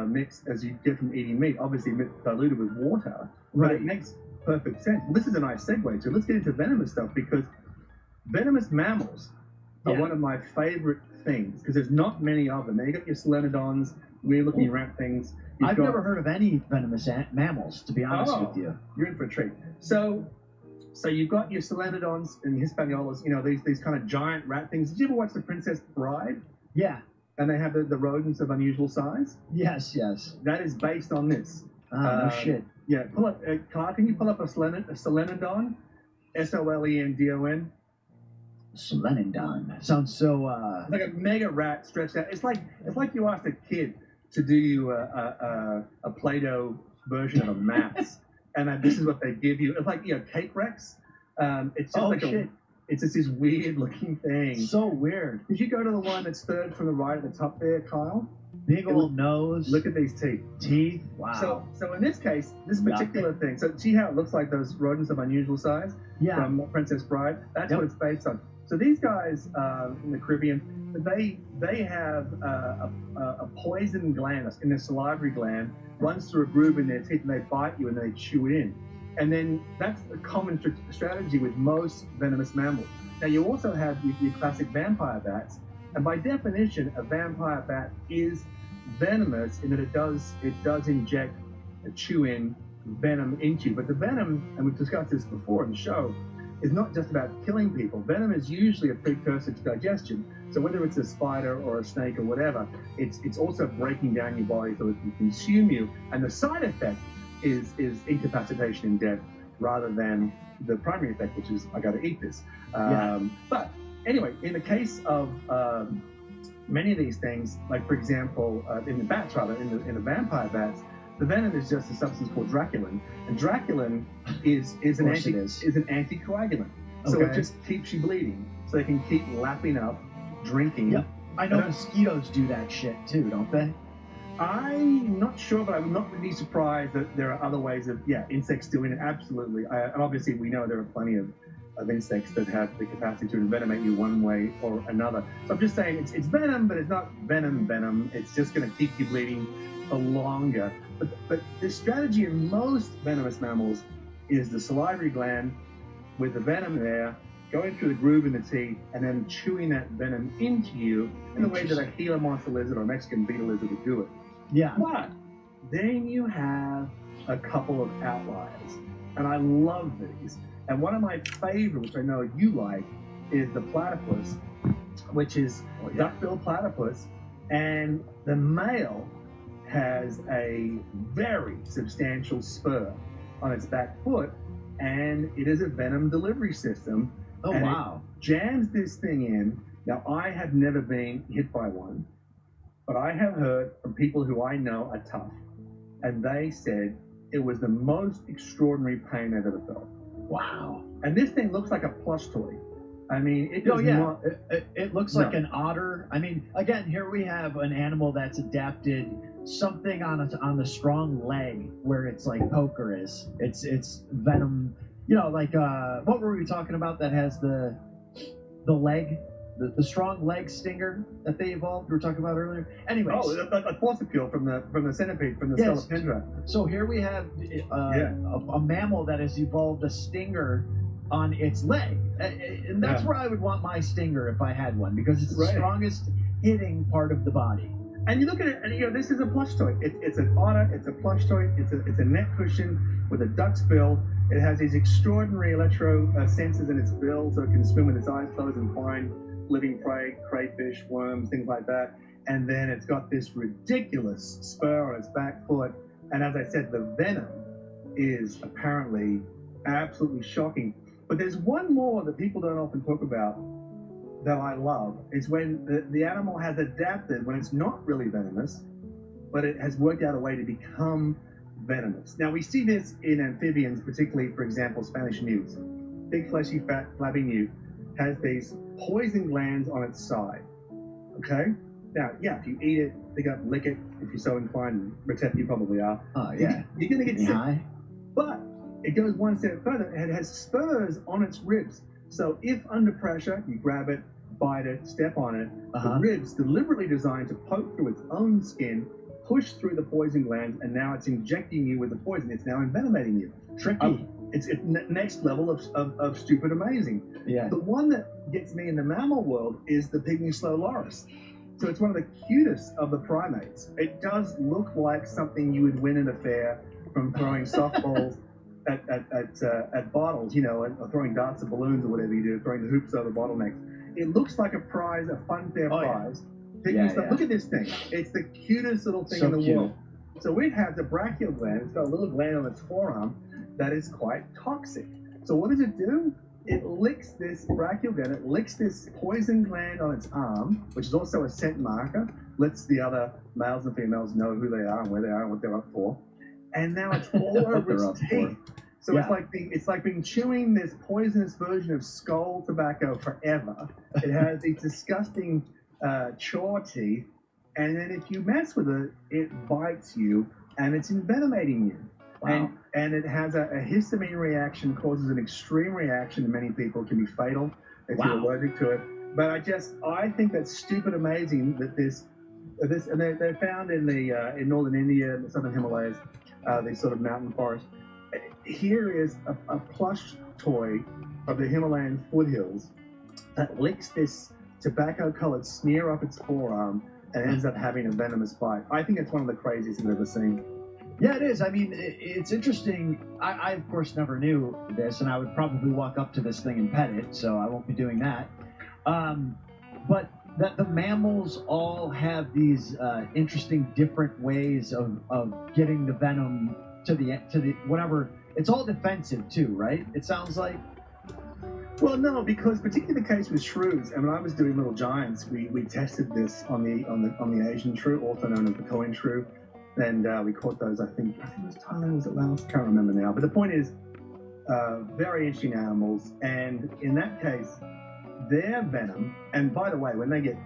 mix as you get from eating meat, obviously diluted with water, but it makes perfect sense. Well, this is a nice segue, so let's get into venomous stuff, because venomous mammals are one of my favorite things, because there's not many of them. Now you got your solenodons, weird-looking rat things. I've never heard of any venomous mammals, to be honest with you. You're in for a treat. So you've got your solenodons and Hispaniolas, these kind of giant rat things. Did you ever watch The Princess Bride? Yeah. And they have the rodents of unusual size? Yes. That is based on this. No shit. Yeah, pull up, Clark, can you pull up a solenodon? Solenodon. Solenodon. Sounds so, Like a mega rat stretched out. It's like you asked a kid to do you a Play-Doh version of a maths, and this is what they give you. It's like cake Rex. It's just it's just this weird looking thing. So weird. Did you go to the one that's third from the right at the top there, Kyle? Big old nose. Look at these teeth. Teeth. Wow. So in this case, this particular thing. So see how it looks like those rodents of unusual size from Princess Bride. That's what it's based on. So these guys in the Caribbean, they have a poison gland in their salivary gland, runs through a groove in their teeth, and they bite you and they chew it in. And then that's a common strategy with most venomous mammals. Now you also have your classic vampire bats, and by definition, a vampire bat is venomous in that it does inject, chew in venom into you. But the venom, and we've discussed this before in the show, is not just about killing people. Venom is usually a precursor to digestion. So whether it's a spider or a snake or whatever, it's also breaking down your body so it can consume you. And the side effect is incapacitation and death, rather than the primary effect, which is I got to eat this. But anyway, in the case of many of these things, like for example, in the bats, rather in the vampire bats, the venom is just a substance called draculin, and draculin is an anticoagulant. So it just keeps you bleeding, so they can keep lapping up, drinking. Yep. I know mosquitoes do that shit too, don't they? I'm not sure, but I'm not really surprised that there are other ways of insects doing it. Absolutely, and obviously we know there are plenty of insects that have the capacity to envenomate you one way or another. So I'm just saying it's venom, but it's not venom. It's just going to keep you bleeding for longer. But the strategy in most venomous mammals is the salivary gland with the venom there, going through the groove in the teeth and then chewing that venom into you in the way that a Gila monster lizard or a Mexican beetle lizard would do it. Yeah. But then you have a couple of outliers, and I love these. And one of my favorite, which I know you like, is the platypus, which is duck-billed platypus, and the male has a very substantial spur on its back foot, and it is a venom delivery system. Oh, and wow. It jams this thing in. Now, I have never been hit by one, but I have heard from people who I know are tough, and they said it was the most extraordinary pain they've ever felt. Wow. And this thing looks like a plush toy. I mean, it does not... It looks like an otter. I mean, again, here we have an animal that's adapted something on the strong leg where it's like poker is. It's venom. You know, like what were we talking about that has the leg, the strong leg stinger that they evolved? We were talking about earlier. Anyways, a force appeal from the centipede, from the scolopendra. So here we have a mammal that has evolved a stinger on its leg, and that's where I would want my stinger if I had one, because it's the strongest hitting part of the body. And you look at it, and you know, this is a plush toy. It's an otter. It's a plush toy. It's a neck cushion with a duck's bill. It has these extraordinary electro sensors in its bill, so it can swim with its eyes closed and find living prey, crayfish, worms, things like that. And then it's got this ridiculous spur on its back foot. And as I said, the venom is apparently absolutely shocking. But there's one more that people don't often talk about that I love, is when the animal has adapted, when it's not really venomous, but it has worked out a way to become venomous. Now, we see this in amphibians, particularly, for example, Spanish newts. Big, fleshy, fat, flabby newt has these poison glands on its side, okay? Now, yeah, if you eat it, they got to lick it, if you're so inclined. Retep, you probably are. Oh, yeah. You're going to get sick. High. But it goes one step further. It has spurs on its ribs. So if under pressure, you grab it, bite it, step on it, the ribs deliberately designed to poke through its own skin, push through the poison glands, and now it's injecting you with the poison. It's now envenomating you. Tricky. It's next level of stupid amazing. Yeah. The one that gets me in the mammal world is the pygmy slow loris. So it's one of the cutest of the primates. It does look like something you would win at a fair from throwing softballs at bottles, you know, and throwing darts at balloons or whatever you do, throwing the hoops over bottlenecks. It looks like a prize, a fun fair prize. Look at this thing. It's the cutest little thing in the world. So it has a brachial gland. It's got a little gland on its forearm that is quite toxic. So what does it do? It licks this brachial gland. It licks this poison gland on its arm, which is also a scent marker. Lets the other males and females know who they are and where they are and what they're up for. And now it's all over its teeth. So it's like being chewing this poisonous version of skull tobacco forever. It has these disgusting chaw teeth, and then if you mess with it, it bites you, and it's envenomating you. Wow. And it has a histamine reaction, causes an extreme reaction to many people. It can be fatal if you're allergic to it. But I think that's stupid amazing that this and they're found in in northern India, the southern Himalayas, these sort of mountain forests. Here is a plush toy of the Himalayan foothills that licks this tobacco-colored smear off its forearm and ends up having a venomous bite. I think it's one of the craziest I've ever seen. Yeah, it is. I mean, it's interesting. I of course, never knew this, and I would probably walk up to this thing and pet it, so I won't be doing that. But that the mammals all have these interesting different ways of getting the venom to the whatever. It's all defensive too, right? It sounds like. Well, no, because particularly the case with shrews, and when I was doing Little Giants, we tested this on the Asian shrew, also known as the Koen shrew, and we caught those. I think it was Thailand, was it Laos? Can't remember now. But the point is, very interesting animals, and in that case, their venom. And by the way, when they get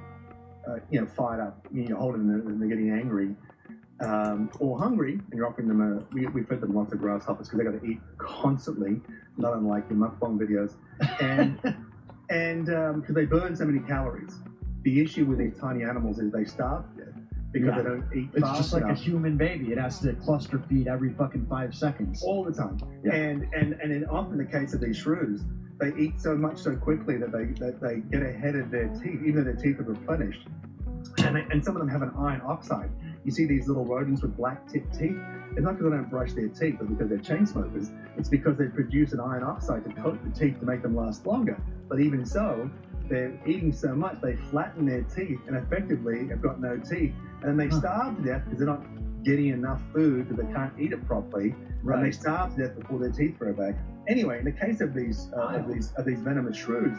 fired up, you're holding them and they're getting angry. Or hungry, and you're offering them we fed them lots of grasshoppers because they got to eat constantly, not unlike the mukbang videos, and because they burn so many calories. The issue with these tiny animals is they starve to death because they don't eat fast It's just like enough. a human baby. It has to cluster feed every fucking 5 seconds. All the time. Yeah. And in often the case of these shrews, they eat so much so quickly that they get ahead of their teeth, even though their teeth are replenished. And some of them have an iron oxide. You see these little rodents with black tipped teeth. It's not because they don't brush their teeth or because they're chain smokers. It's because they produce an iron oxide to coat the teeth to make them last longer. But even so, they're eating so much, they flatten their teeth and effectively have got no teeth. And then they starve to death because they're not getting enough food because they can't eat it properly. Right. And they starve to death before their teeth grow back. Anyway, in the case of these venomous shrews,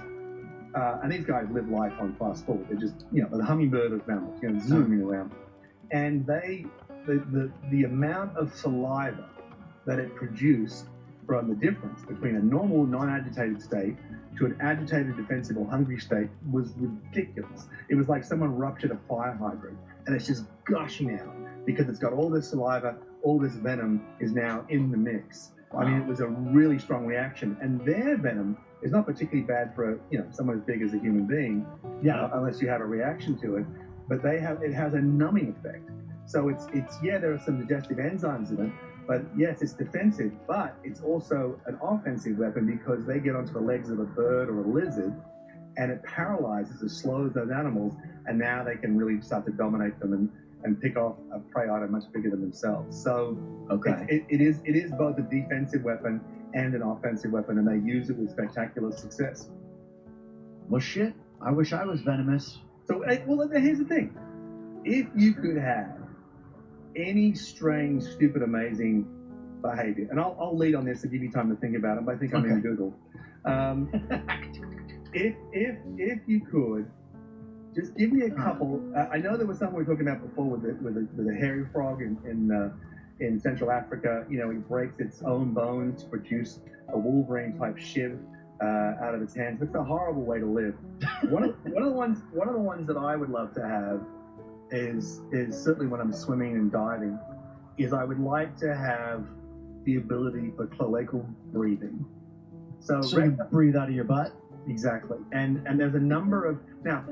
and these guys live life on fast forward. They're just, the hummingbird of mammals, zooming around. And the amount of saliva that it produced from the difference between a normal non-agitated state to an agitated, defensive, or hungry state was ridiculous. It was like someone ruptured a fire hydrant, and it's just gushing out because it's got all this saliva, all this venom is now in the mix. Wow. I mean, it was a really strong reaction, and their venom is not particularly bad for someone as big as a human being, unless you have a reaction to it. But it has a numbing effect. So it's there are some digestive enzymes in it, but yes, it's defensive, but it's also an offensive weapon because they get onto the legs of a bird or a lizard, and it paralyzes, it slows those animals, and now they can really start to dominate them and pick off a prey item much bigger than themselves. So it is both a defensive weapon and an offensive weapon, and they use it with spectacular success. Well, shit, I wish I was venomous. So, well, here's the thing. If you could have any strange, stupid, amazing behavior, and I'll lead on this to give you time to think about it, but I think I'm in Google. If you could, just give me a couple. I know there was something we were talking about before with the hairy frog in Central Africa. It breaks its own bones to produce a Wolverine-type shiv out of its hands. It's a horrible way to live. One of the ones that I would love to have is certainly when I'm swimming and diving, is I would like to have the ability for cloacal breathing. So you breathe out of your butt? Exactly. And there's a number of now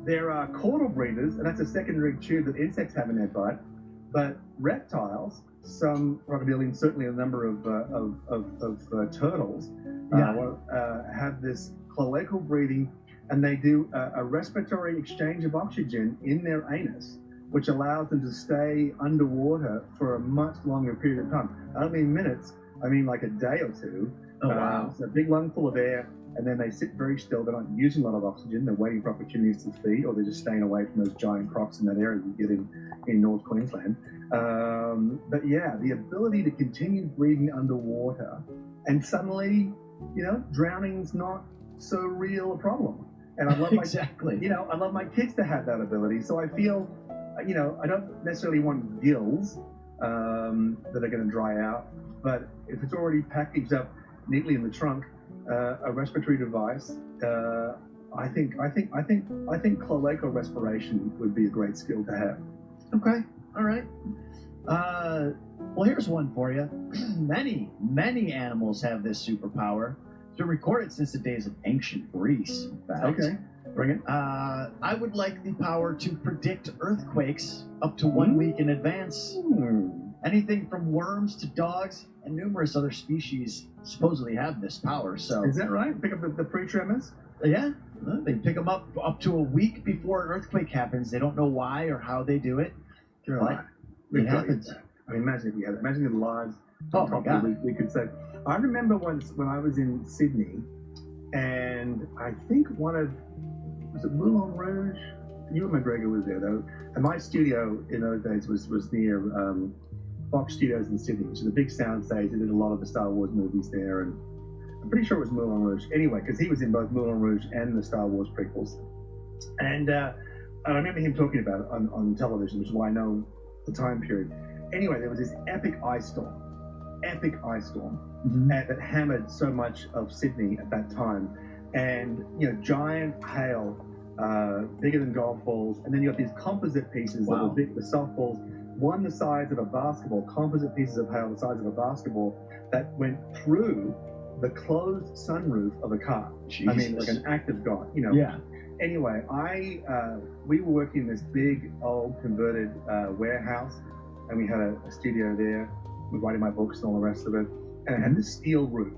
there are caudal breathers, and that's a secondary tube that insects have in their butt. But reptiles, some crocodilians, certainly a number of turtles, have this cloacal breathing, and they do a respiratory exchange of oxygen in their anus, which allows them to stay underwater for a much longer period of time. I don't mean minutes, I mean like a day or two. Oh, wow. It's a big lung full of air, and then they sit very still. They're not using a lot of oxygen. They're waiting for opportunities to feed, or they're just staying away from those giant crocs in that area you get in North Queensland. But yeah, the ability to continue breathing underwater, and suddenly, drowning's not so real a problem. And I love I love my kids to have that ability. So I feel, I don't necessarily want gills that are going to dry out, but if it's already packaged up neatly in the trunk, a respiratory device, I think cloacal respiration would be a great skill to have. Okay, all right. Well, here's one for you. Many animals have this superpower. It's been recorded since the days of ancient Greece, in fact. Okay, bring it. I would like the power to predict earthquakes up to 1 week in advance. Anything from worms to dogs and numerous other species supposedly have this power. So is that right? Pick up the pre-tremors? Yeah, they pick them up to a week before an earthquake happens. They don't know why or how they do it. But it happens. I mean, imagine if we had it. Imagine the lives. Oh my God. We could say. I remember once when I was in Sydney, and I think was it Moulin Rouge? Ewan McGregor was there though, and my studio in those days was near Fox Studios in Sydney, which is a big sound stage. They did a lot of the Star Wars movies there, and I'm pretty sure it was Moulin Rouge. Anyway, because he was in both Moulin Rouge and the Star Wars prequels. And I remember him talking about it on television, which is why I know the time period. Anyway, there was this epic ice storm, that hammered so much of Sydney at that time. And, giant hail, bigger than golf balls. And then you got these composite pieces that were big, the softballs, one the size of a basketball, composite pieces of hail the size of a basketball that went through the closed sunroof of a car. Jesus. I mean, like an act of God, Yeah. Anyway, we were working in this big old converted warehouse, and we had a studio there with writing my books and all the rest of it, and it had this steel roof.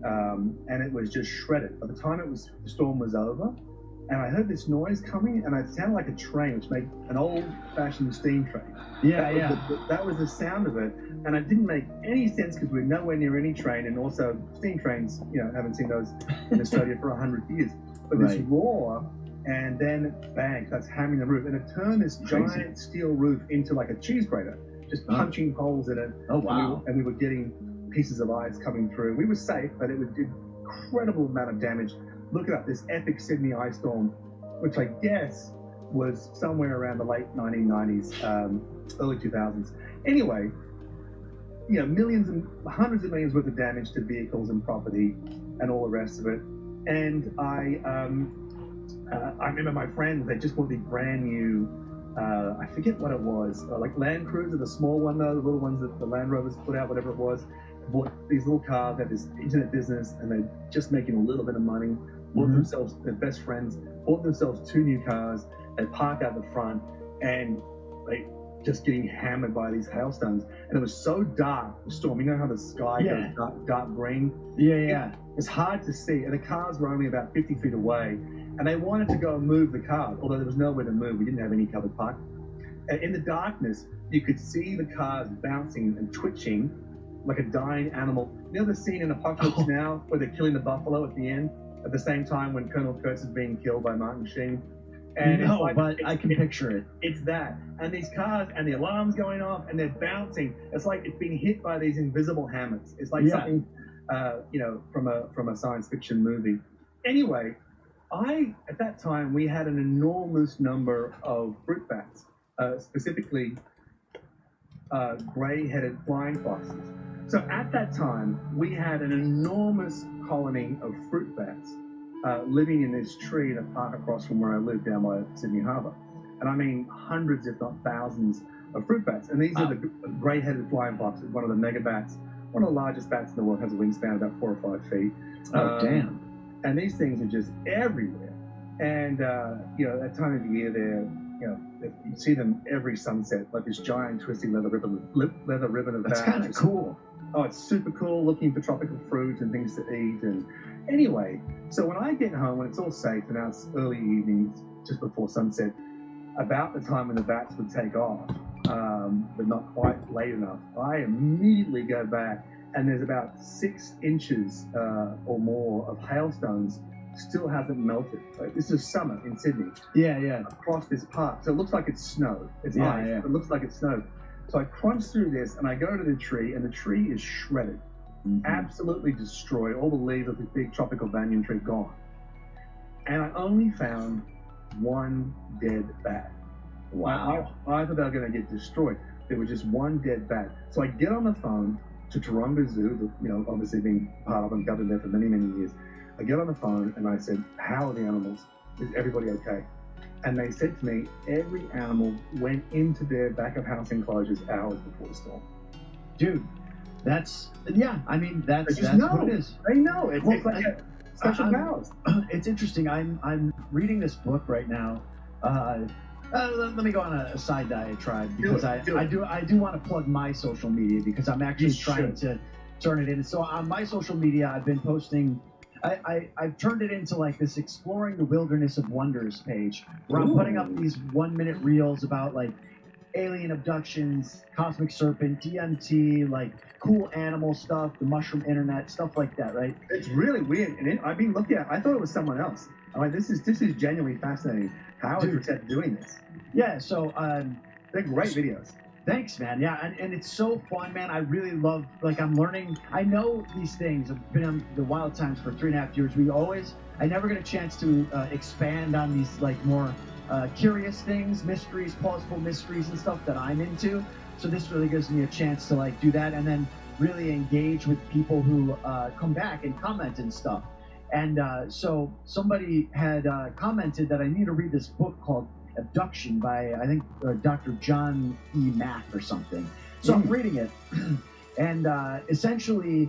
and it was just shredded. By the time the storm was over, and I heard this noise coming, and it sounded like a train, which made an old-fashioned steam train. That was the sound of it, and it didn't make any sense because we're nowhere near any train, and also steam trains, haven't seen those in Australia for 100 years. But this roar, and then bang, that's hammering the roof, and it turned this giant steel roof into like a cheese grater, just punching holes in it. Oh wow! And we were getting pieces of ice coming through. We were safe, but it did incredible amount of damage. Look it up, this epic Sydney ice storm, which I guess was somewhere around the late 1990s, early 2000s. Anyway, millions and hundreds of millions worth of damage to vehicles and property and all the rest of it. And I remember my friends, they just bought the brand new, I forget what it was, like Land Cruiser, the small one though, the little ones that the Land Rovers put out, whatever it was. Bought these little cars, had this internet business, and they're just making a little bit of money. Bought themselves, their best friends, bought themselves 2 new cars. They park out the front, and they just getting hammered by these hailstones. And it was so dark, the storm. You know how the sky goes dark green? It's hard to see, and the cars were only about 50 feet away. And they wanted to go and move the cars, although there was nowhere to move. We didn't have any covered parking. And in the darkness, you could see the cars bouncing and twitching like a dying animal. You know the scene in Apocalypse Now where they're killing the buffalo at the end, at the same time when Colonel Kurtz is being killed by Martin Sheen? And but I can picture it. It's that. And these cars, and the alarm's going off, and they're bouncing. It's like it's being hit by these invisible hammers. It's like something, from a science fiction movie. Anyway, at that time, we had an enormous number of fruit bats, specifically gray-headed flying foxes. So at that time, we had an enormous colony of fruit bats living in this tree in a park across from where I live down by Sydney Harbour. And I mean hundreds, if not thousands, of fruit bats. And these are the gray-headed flying foxes, one of the mega bats, one of the largest bats in the world, has a wingspan of about 4 or 5 feet. Damn. And these things are just everywhere. And, that time of year you see them every sunset, like this giant twisting leather ribbon of bats. That's kind of cool. Oh, it's super cool, looking for tropical fruit and things to eat. And anyway, so when I get home, when it's all safe, and now it's early evenings, just before sunset, about the time when the bats would take off, but not quite late enough, I immediately go back, and there's about 6 inches or more of hailstones still hasn't melted. Like, this is summer in Sydney. Across this park. So it looks like it's snow. It's ice. It looks like it's snow. So I crunch through this, and I go to the tree, and the tree is shredded. Absolutely destroyed. All the leaves of this big tropical banyan tree gone. And I only found 1 dead bat. Wow. I thought they were going to get destroyed. There was just 1 dead bat. So I get on the phone to Taronga Zoo, obviously being part of and governed there for many, many years. I get on the phone and I said, how are the animals? Is everybody okay? And they said to me, every animal went into their back of house enclosures hours before the storm. Dude, that's what it is. They know. It's like special powers. It's interesting. I'm reading this book right now. Let me go on a side diatribe because I do want to plug my social media because I'm actually trying to turn it in. So on my social media, I've been posting. I've turned it into like this Exploring the Wilderness of Wonders page where I'm putting up these 1-minute reels about like alien abductions, cosmic serpent, DMT, like cool animal stuff, the mushroom internet, stuff like that, right? It's really weird. And I've been looking at it. I thought it was someone else. I'm like, this is genuinely fascinating. How is Rosette doing this? Yeah, so they're great videos. Thanks, man. Yeah, and it's so fun, man. I really love, I'm learning. I know these things. I've been on the Wild Times for 3.5 years. I never get a chance to expand on these, more curious things, mysteries, plausible mysteries and stuff that I'm into. So this really gives me a chance to, do that and then really engage with people who come back and comment and stuff. And so somebody had commented that I need to read this book called Abduction by, I think, Dr. John E. Mack or something. So I'm reading it, and essentially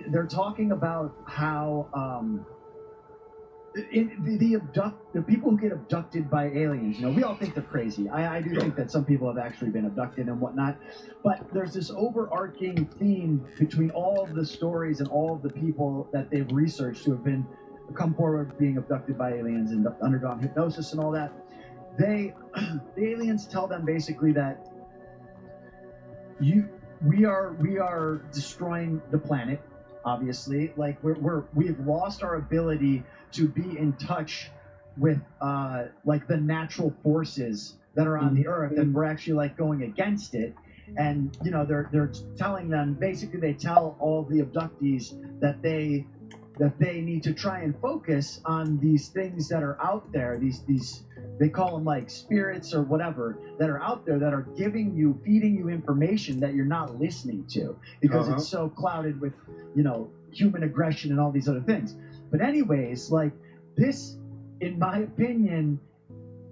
they're talking about how the people who get abducted by aliens, we all think they're crazy. I do think that some people have actually been abducted and whatnot, but there's this overarching theme between all of the stories and all of the people that they've researched who have come forward being abducted by aliens and undergone hypnosis and all that. The aliens tell them basically that we are destroying the planet. Obviously, like we've lost our ability to be in touch with like the natural forces that are on the earth, and we're actually like going against it. And they're telling them, basically they tell all the abductees that they need to try and focus on these things that are out there, these they call them like spirits or whatever, that are out there that are feeding you information that you're not listening to, because it's so clouded with human aggression and all these other things. But anyways, like this, in my opinion,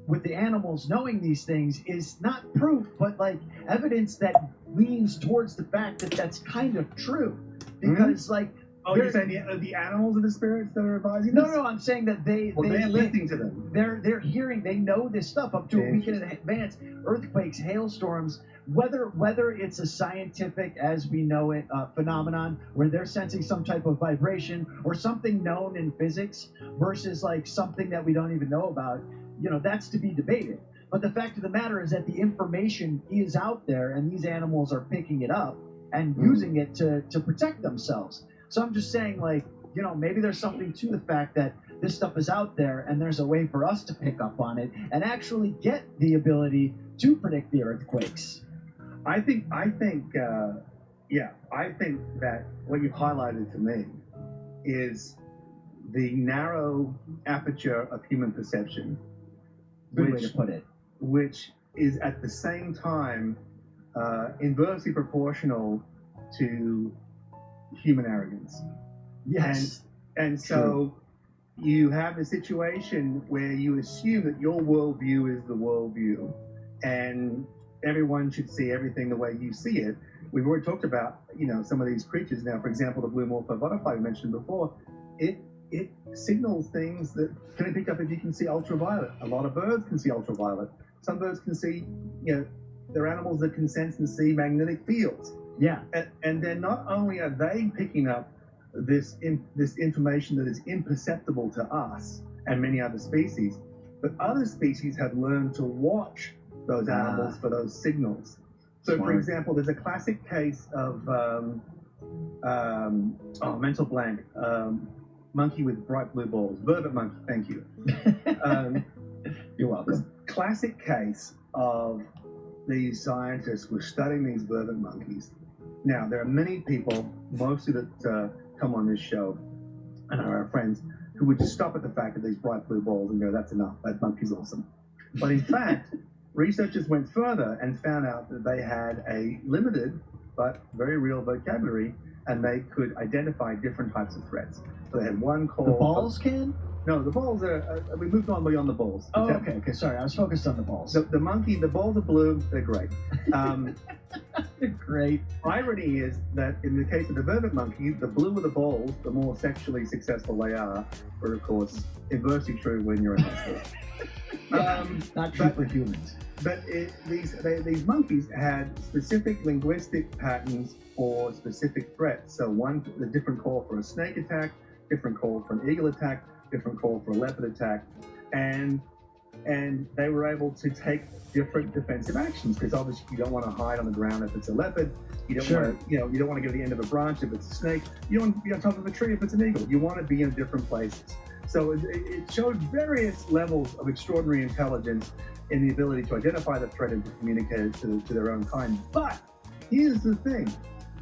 with the animals knowing these things is not proof, but like evidence that leans towards the fact that that's kind of true, because like you're saying the animals are the spirits that are advising No, us? I'm saying that they're listening to them. They're hearing, they know this stuff up to a week in advance. Earthquakes, hailstorms, whether it's a scientific, as we know it, phenomenon where they're sensing some type of vibration or something known in physics versus like something that we don't even know about, that's to be debated. But the fact of the matter is that the information is out there, and these animals are picking it up and using it to protect themselves. So I'm just saying, like, maybe there's something to the fact that this stuff is out there, and there's a way for us to pick up on it and actually get the ability to predict the earthquakes. I think that what you've highlighted to me is the narrow aperture of human perception. Good way to put it. Which is at the same time inversely proportional to human arrogance. Yes. And so you have a situation where you assume that your worldview is the worldview, and everyone should see everything the way you see it. We've already talked about, some of these creatures. Now, for example, the blue morpho butterfly we mentioned before, it signals things that can be picked up if you can see ultraviolet. A lot of birds can see ultraviolet. Some birds can see, they're animals that can sense and see magnetic fields. Yeah. And then not only are they picking up this information that is imperceptible to us and many other species, but other species have learned to watch those animals for those signals. So, for example, there's a classic case of mental blank, monkey with bright blue balls, vervet monkey. Thank you. You're welcome. Classic case of these scientists were studying these vervet monkeys. Now, there are many people, mostly that come on this show and are our friends, who would just stop at the fact of these bright blue balls and go, that's enough, that monkey's awesome. But in fact, researchers went further and found out that they had a limited but very real vocabulary, and they could identify different types of threats. So they had one called... The balls can? No, the balls are... we moved on beyond the balls. Oh, okay, sorry, I was focused on the balls. The monkey, the balls are blue, they're great. They're great. Irony is that in the case of the vervet monkey, the bluer the balls, the more sexually successful they are, but of course, inversely true when you're in high school. Not true for humans. But these monkeys had specific linguistic patterns for specific threats. So the different call for a snake attack, different call for an eagle attack, different call for a leopard attack, and they were able to take different defensive actions, because obviously you don't want to hide on the ground if it's a leopard. You don't want to, you don't want to get to the end of a branch if it's a snake. You don't want to be on top of a tree if it's an eagle. You want to be in different places. So it showed various levels of extraordinary intelligence in the ability to identify the threat and to communicate it to their own kind. But here's the thing.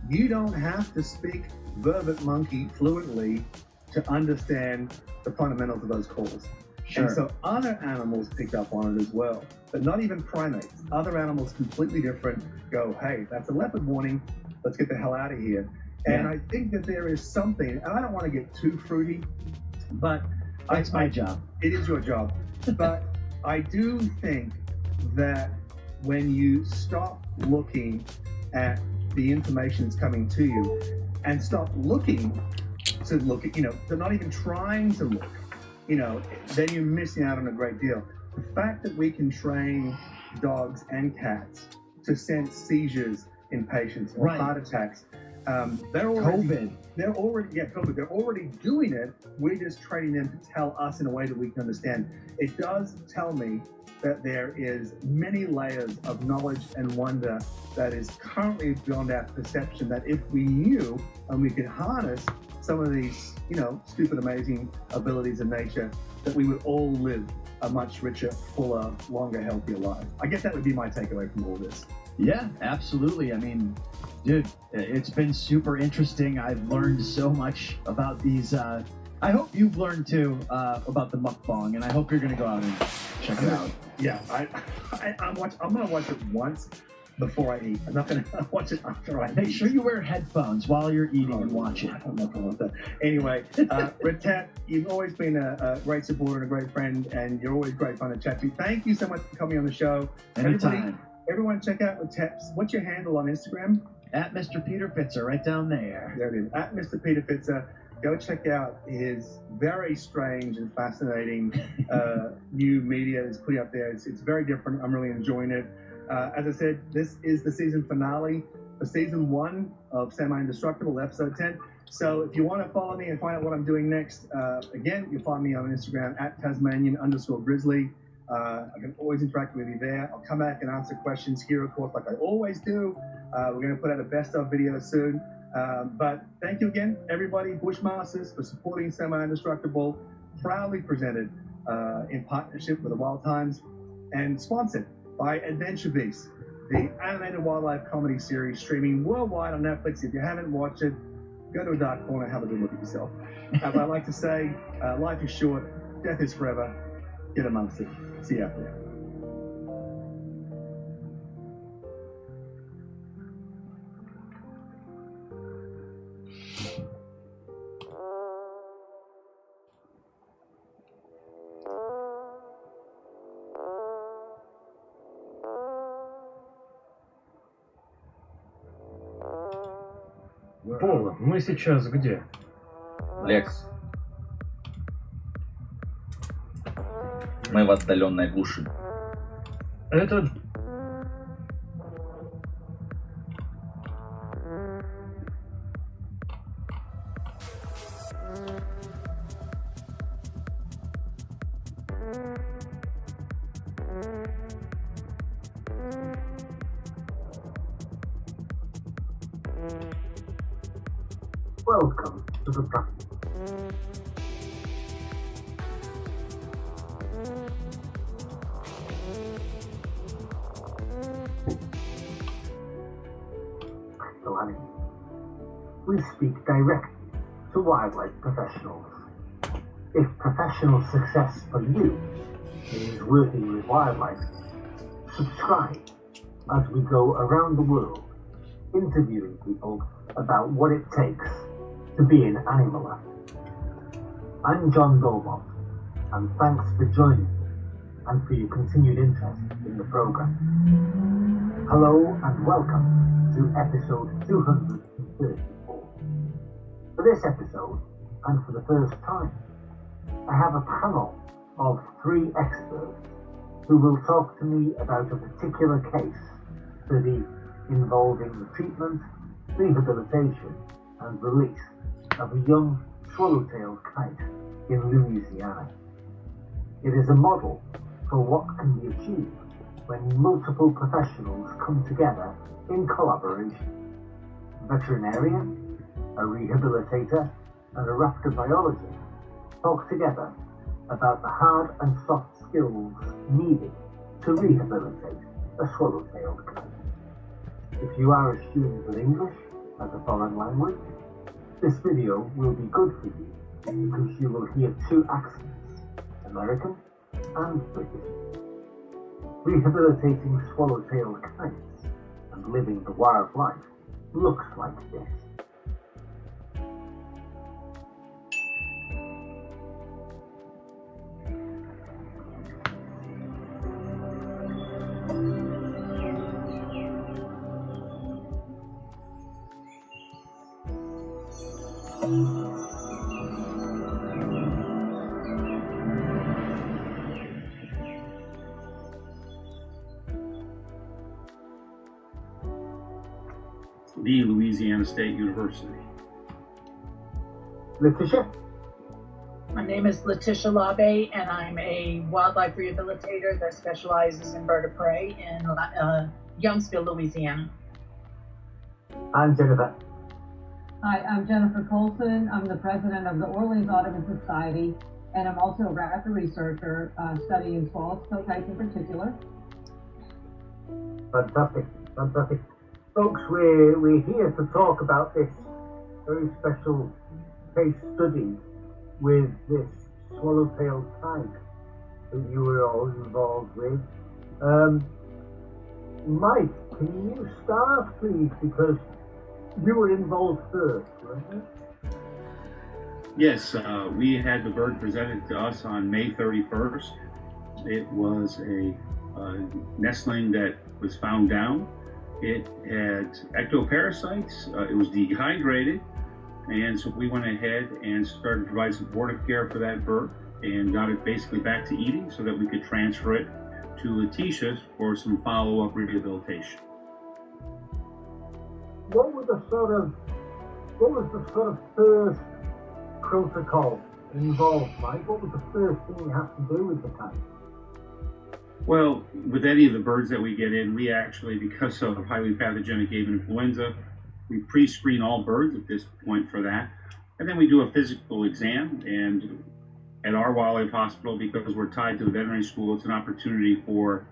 You don't have to speak vervet monkey fluently to understand the fundamentals of those calls. Sure. And so other animals picked up on it as well, but not even primates. Other animals completely different go, hey, that's a leopard warning. Let's get the hell out of here. Yeah. And I think that there is something, and I don't want to get too fruity, but that's my job. It is your job. But I do think that when you stop looking at the information that's coming to you and stop looking to look at, they're not even trying to look then you're missing out on a great deal. The fact that we can train dogs and cats to sense seizures in patients or heart attacks, they're already COVID. They're already doing it. We're just training them to tell us in a way that we can understand. It does tell me that there is many layers of knowledge and wonder that is currently beyond our perception, that if we knew and we could harness some of these, stupid, amazing abilities of nature, that we would all live a much richer, fuller, longer, healthier life. I guess that would be my takeaway from all this. Yeah, absolutely. I mean, dude, it's been super interesting. I've learned so much about these. I hope you've learned too about the mukbang, and I hope you're going to go out and check it out. Yeah, I'm going to watch it once before I eat. I'm not going to watch it after I eat. Make sure you wear headphones while you're eating and watch it. I'm not going to want that. Anyway, Ritat, you've always been a great supporter and a great friend, and you're always great fun to chat to. Thank you so much for coming on the show. Anytime. Everyone check out Ritat's. What's your handle on Instagram? At Mr. Peter Fitzer, right down there. There it is. At Mr. Peter Fitzer. Go check out his very strange and fascinating new media that's put up there. It's very different. I'm really enjoying it. As I said, this is the season finale for season 1 of Semi-Indestructible, episode 10. So if you want to follow me and find out what I'm doing next, again, you'll find me on Instagram at Tasmanian_Grizzly. I can always interact with you there. I'll come back and answer questions here, of course, like I always do. We're going to put out a best of video soon. But thank you again, everybody, Bushmasters, for supporting Semi-Indestructible. Proudly presented in partnership with the Wild Times and sponsored by Adventure Beasts, the animated wildlife comedy series streaming worldwide on Netflix. If you haven't watched it, go to a dark corner, have a good look at yourself. But I like to say, life is short, death is forever. Get amongst it. See you out there. Пола, мы сейчас где? Лекс. Мы в отдаленной глуши. Это... Welcome to the practice. So, Annie, we speak directly to wildlife professionals. If professional success for you means working with wildlife, subscribe as we go around the world interviewing people about what it takes to be an animalist. I'm John Dolmont, and thanks for joining me and for your continued interest in the program. Hello and welcome to episode 234. For this episode, and for the first time, I have a panel of 3 experts who will talk to me about a particular case study involving the treatment, rehabilitation and release of a young swallowtail kite in Louisiana. It is a model for what can be achieved when multiple professionals come together in collaboration. A veterinarian, a rehabilitator and a raptor biologist talk together about the hard and soft skills needed to rehabilitate a swallowtail kite. If you are a student of English as a foreign language, this video will be good for you because you will hear 2 accents, American and British. Rehabilitating swallowtail kites and living the wild life looks like this. the Louisiana State University. Letitia? My name is Letitia Labe, and I'm a wildlife rehabilitator that specializes in bird of prey in Youngsville, Louisiana. And Jennifer? Hi, I'm Jennifer Colson. I'm the president of the Orleans Audubon Society, and I'm also a raptor researcher studying swallowtail kites in particular. Fantastic, fantastic. Folks, we're here to talk about this very special case study with this swallowtail kite that you were all involved with. Mike, can you start, please? Because you were involved first, weren't you? Yes, we had the bird presented to us on May 31st. It was a nestling that was found down. It had ectoparasites. It was dehydrated. And so we went ahead and started to provide supportive care for that bird and got it basically back to eating so that we could transfer it to Letitia for some follow-up rehabilitation. What was the sort of first protocol involved, Mike? What was the first thing you have to do with the kite? Well, with any of the birds that we get in, we actually, because of highly pathogenic avian influenza, we pre-screen all birds at this point for that. And then we do a physical exam. And at our wildlife hospital, because we're tied to the veterinary school, it's an opportunity for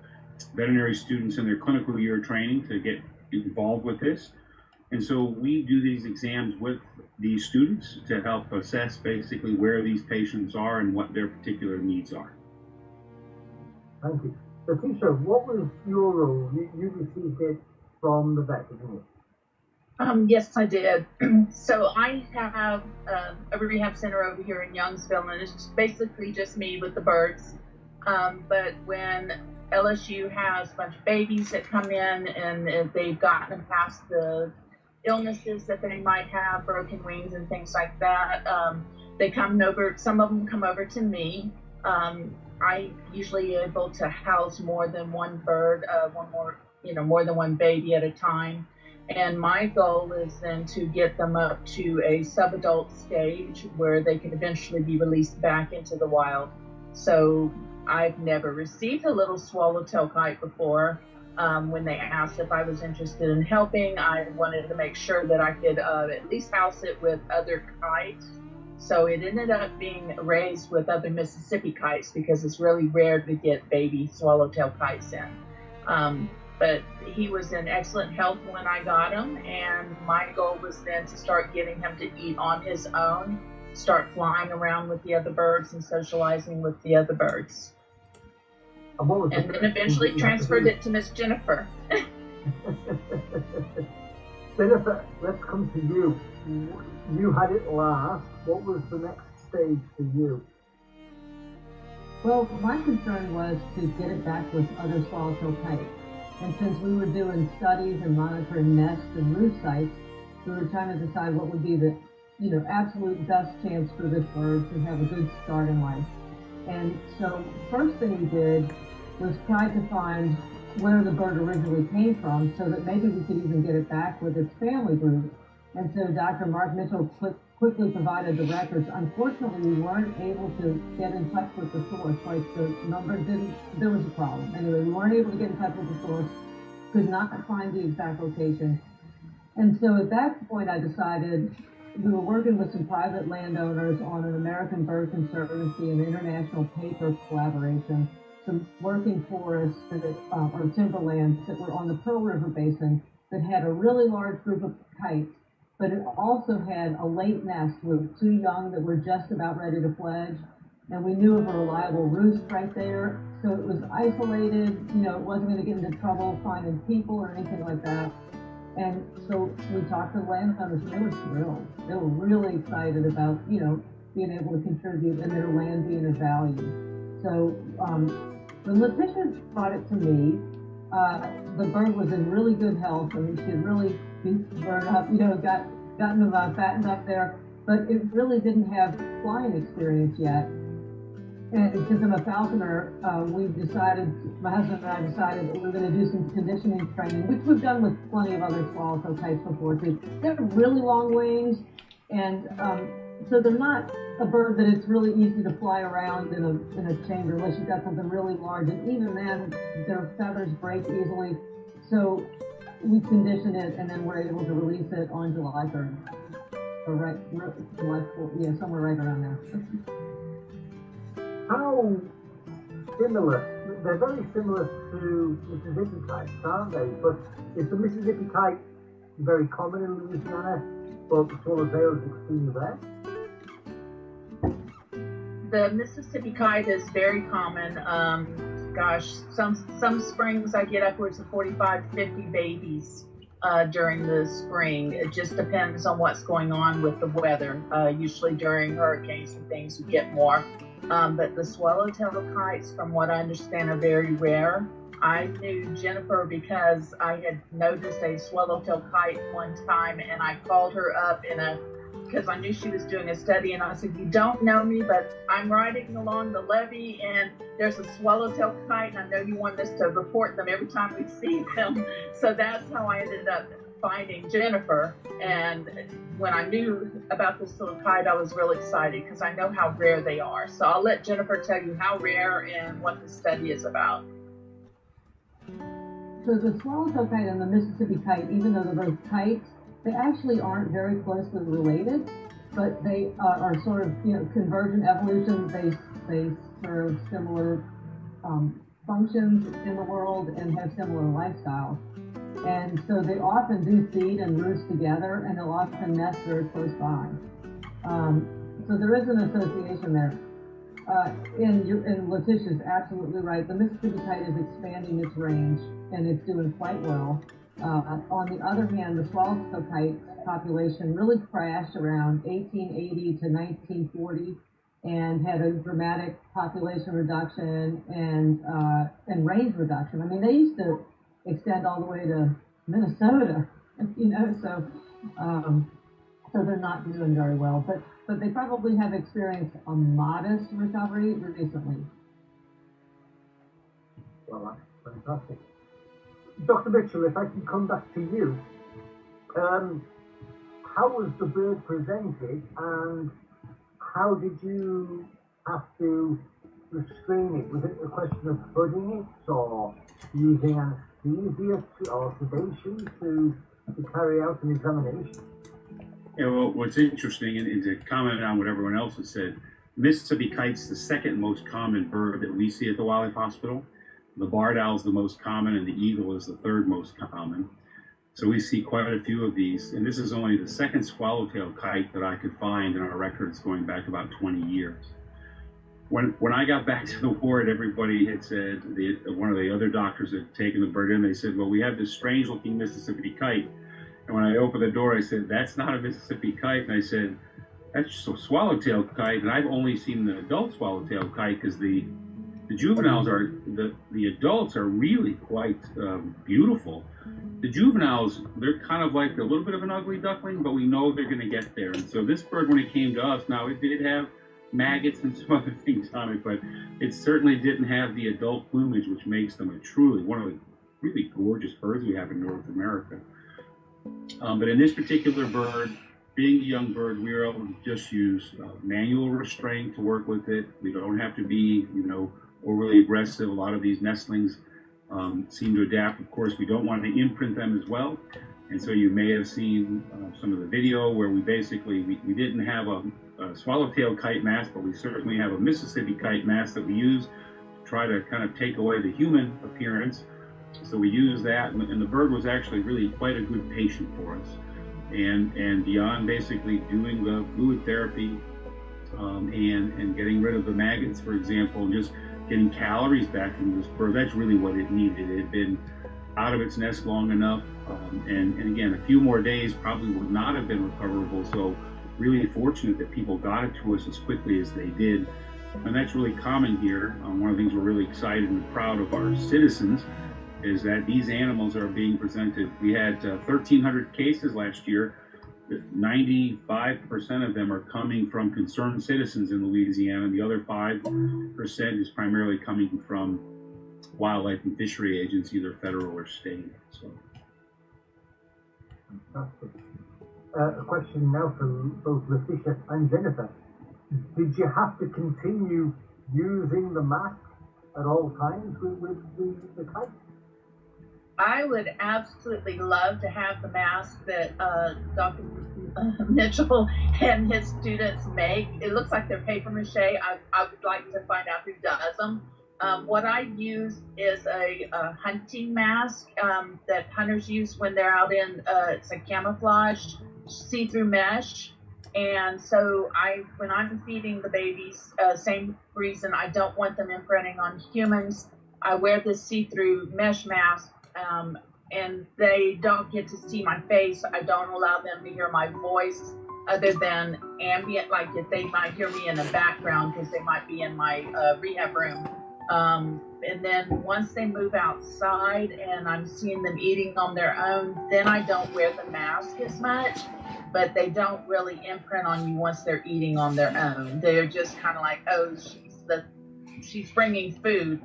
veterinary students in their clinical year training to get involved with this. And so we do these exams with these students to help assess basically where these patients are and what their particular needs are. Thank you. Letitia, what was your role? You received it from the vet, didn't you? Yes, I did. So I have a rehab center over here in Youngsville, and it's basically just me with the birds. But when LSU has a bunch of babies that come in and they've gotten past the illnesses that they might have, broken wings and things like that, they come over. Some of them come over to me. I usually able to house more than one bird, more than one baby at a time. And my goal is then to get them up to a subadult stage where they can eventually be released back into the wild. So I've never received a little swallowtail kite before. When they asked if I was interested in helping, I wanted to make sure that I could at least house it with other kites. So it ended up being raised with other Mississippi kites because it's really rare to get baby swallowtail kites in. But he was in excellent health when I got him, and my goal was then to start getting him to eat on his own, start flying around with the other birds and socializing with the other birds. And then eventually transferred it to Miss Jennifer. Jennifer, let's come to you. You had it last. What was the next stage for you? Well, my concern was to get it back with other swallowtail kites. And since we were doing studies and monitoring nests and roost sites, we were trying to decide what would be the, absolute best chance for this bird to have a good start in life. And so first thing we did was try to find where the bird originally came from so that maybe we could even get it back with its family group. And so Dr. Mark Mitchell quickly provided the records. Unfortunately, we weren't able to get in touch with the source. Like the number there was a problem. Anyway, we weren't able to get in touch with the source, could not find the exact location. And so at that point, I decided we were working with some private landowners on an American Bird Conservancy and international paper collaboration, some working forests or timberlands that were on the Pearl River Basin that had a really large group of kites, but it also had a late nest with 2 young that were just about ready to fledge. And we knew of a reliable roost right there. So it was isolated, it wasn't going to get into trouble finding people or anything like that. And so we talked to the landowners, and they were thrilled. They were really excited about, being able to contribute and their land being of value. So when Letitia brought it to me, the bird was in really good health. I mean, she had really beat the bird up, gotten them fattened up there, but it really didn't have flying experience yet. And since I'm a falconer, my husband and I decided that we're going to do some conditioning training, which we've done with plenty of other swallowtail kites before too. They have really long wings, and so they're not a bird that it's really easy to fly around in a chamber unless you've got something really large. And even then, their feathers break easily. So we condition it, and then we're able to release it on July 3rd. Or July 4th, yeah, somewhere right around there. How similar, they're very similar to Mississippi kites, aren't they? But is the Mississippi kite very common in Louisiana, but the swallowtail is extremely rare? The Mississippi kite is very common. Gosh, some springs I get upwards of 45 to 50 babies during the spring. It just depends on what's going on with the weather. Usually during hurricanes and things, you get more. But the swallowtail kites, from what I understand, are very rare. I knew Jennifer because I had noticed a swallowtail kite one time, and I called her up because I knew she was doing a study, and I said, "You don't know me, but I'm riding along the levee, and there's a swallowtail kite, and I know you want us to report them every time we see them." So that's how I ended up finding Jennifer. And when I knew about this little kite, I was really excited because I know how rare they are. So I'll let Jennifer tell you how rare and what the study is about. So the swallowtail kite and the Mississippi kite, even though they're both kites, they actually aren't very closely related, but they are sort of, convergent evolution. They serve similar functions in the world and have similar lifestyles. And so they often do feed and roost together, and they'll often nest very close by. So there is an association there. And Letitia's absolutely right. The Mississippi kite is expanding its range, and it's doing quite well. On the other hand, the swallowtail kite population really crashed around 1880 to 1940 and had a dramatic population reduction and range reduction. I mean, they used to extend all the way to Minnesota, so they're not doing very well. But they probably have experienced a modest recovery recently. Well, that's fantastic. Dr. Mitchell, if I can come back to you, how was the bird presented, and how did you have to restrain it? Was it a question of hooding it, or using anesthesia or sedation to carry out an examination? Yeah, well, what's interesting, and to comment on what everyone else has said, Mississippi kite's the second most common bird that we see at the Wildlife Hospital. The barred owl is the most common, and the eagle is the third most common. So we see quite a few of these, and this is only the second swallowtail kite that I could find in our records going back about 20 years. When I got back to the ward, everybody had said, one of the other doctors had taken the bird in, they said, "Well, we have this strange-looking Mississippi kite." And when I opened the door, I said, "That's not a Mississippi kite." And I said, "That's just a swallowtail kite." And I've only seen the adult swallowtail kite because the juveniles the adults are really quite beautiful. The juveniles, they're kind of like a little bit of an ugly duckling, but we know they're going to get there. And so this bird, when it came to us, now it did have maggots and some other things on it, but it certainly didn't have the adult plumage, which makes them one of the really gorgeous birds we have in North America. But in this particular bird, being a young bird, we were able to just use manual restraint to work with it. We don't have to be, overly aggressive. A lot of these nestlings seem to adapt. Of course, we don't want to imprint them as well. And so you may have seen some of the video where we didn't have a swallowtail kite mask, but we certainly have a Mississippi kite mask that we use to try to kind of take away the human appearance. So we use that, and the bird was actually really quite a good patient for us. And beyond basically doing the fluid therapy and getting rid of the maggots, for example, just getting calories back into this bird, that's really what it needed. It had been out of its nest long enough, and again, a few more days probably would not have been recoverable. So really fortunate that people got it to us as quickly as they did. And that's really common here. One of the things we're really excited and proud of our citizens is that these animals are being presented. We had 1,300 cases last year, 95% of them are coming from concerned citizens in Louisiana. The other 5% is primarily coming from wildlife and fishery agents, either federal or state. So, fantastic. A question now from both Letitia and Jennifer. Did you have to continue using the mask at all times with the kites? I would absolutely love to have the mask that Dr. Mitchell and his students make. It looks like they're paper mache. I would like to find out who does them. What I use is a hunting mask that hunters use when they're out in, it's a camouflage see-through mesh. And so when I'm feeding the babies, same reason, I don't want them imprinting on humans. I wear this see-through mesh mask, and they don't get to see my face. I don't allow them to hear my voice other than ambient, like if they might hear me in the background because they might be in my rehab room. And then once they move outside and I'm seeing them eating on their own, then I don't wear the mask as much, but they don't really imprint on you once they're eating on their own. They're just kind of like, oh, she's bringing food.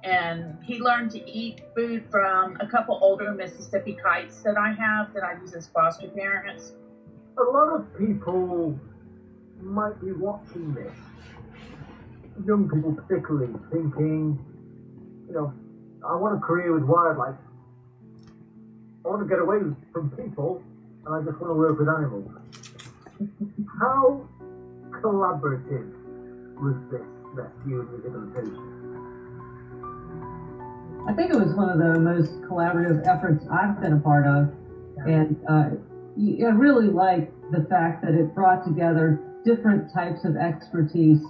And he learned to eat food from a couple older Mississippi kites that I have that I use as foster parents. A lot of people might be watching this, young people particularly, thinking, I want a career with wildlife. I want to get away from people, and I just want to work with animals. How collaborative was this rescue and rehabilitation? I think it was one of the most collaborative efforts I've been a part of. And I really like the fact that it brought together different types of expertise.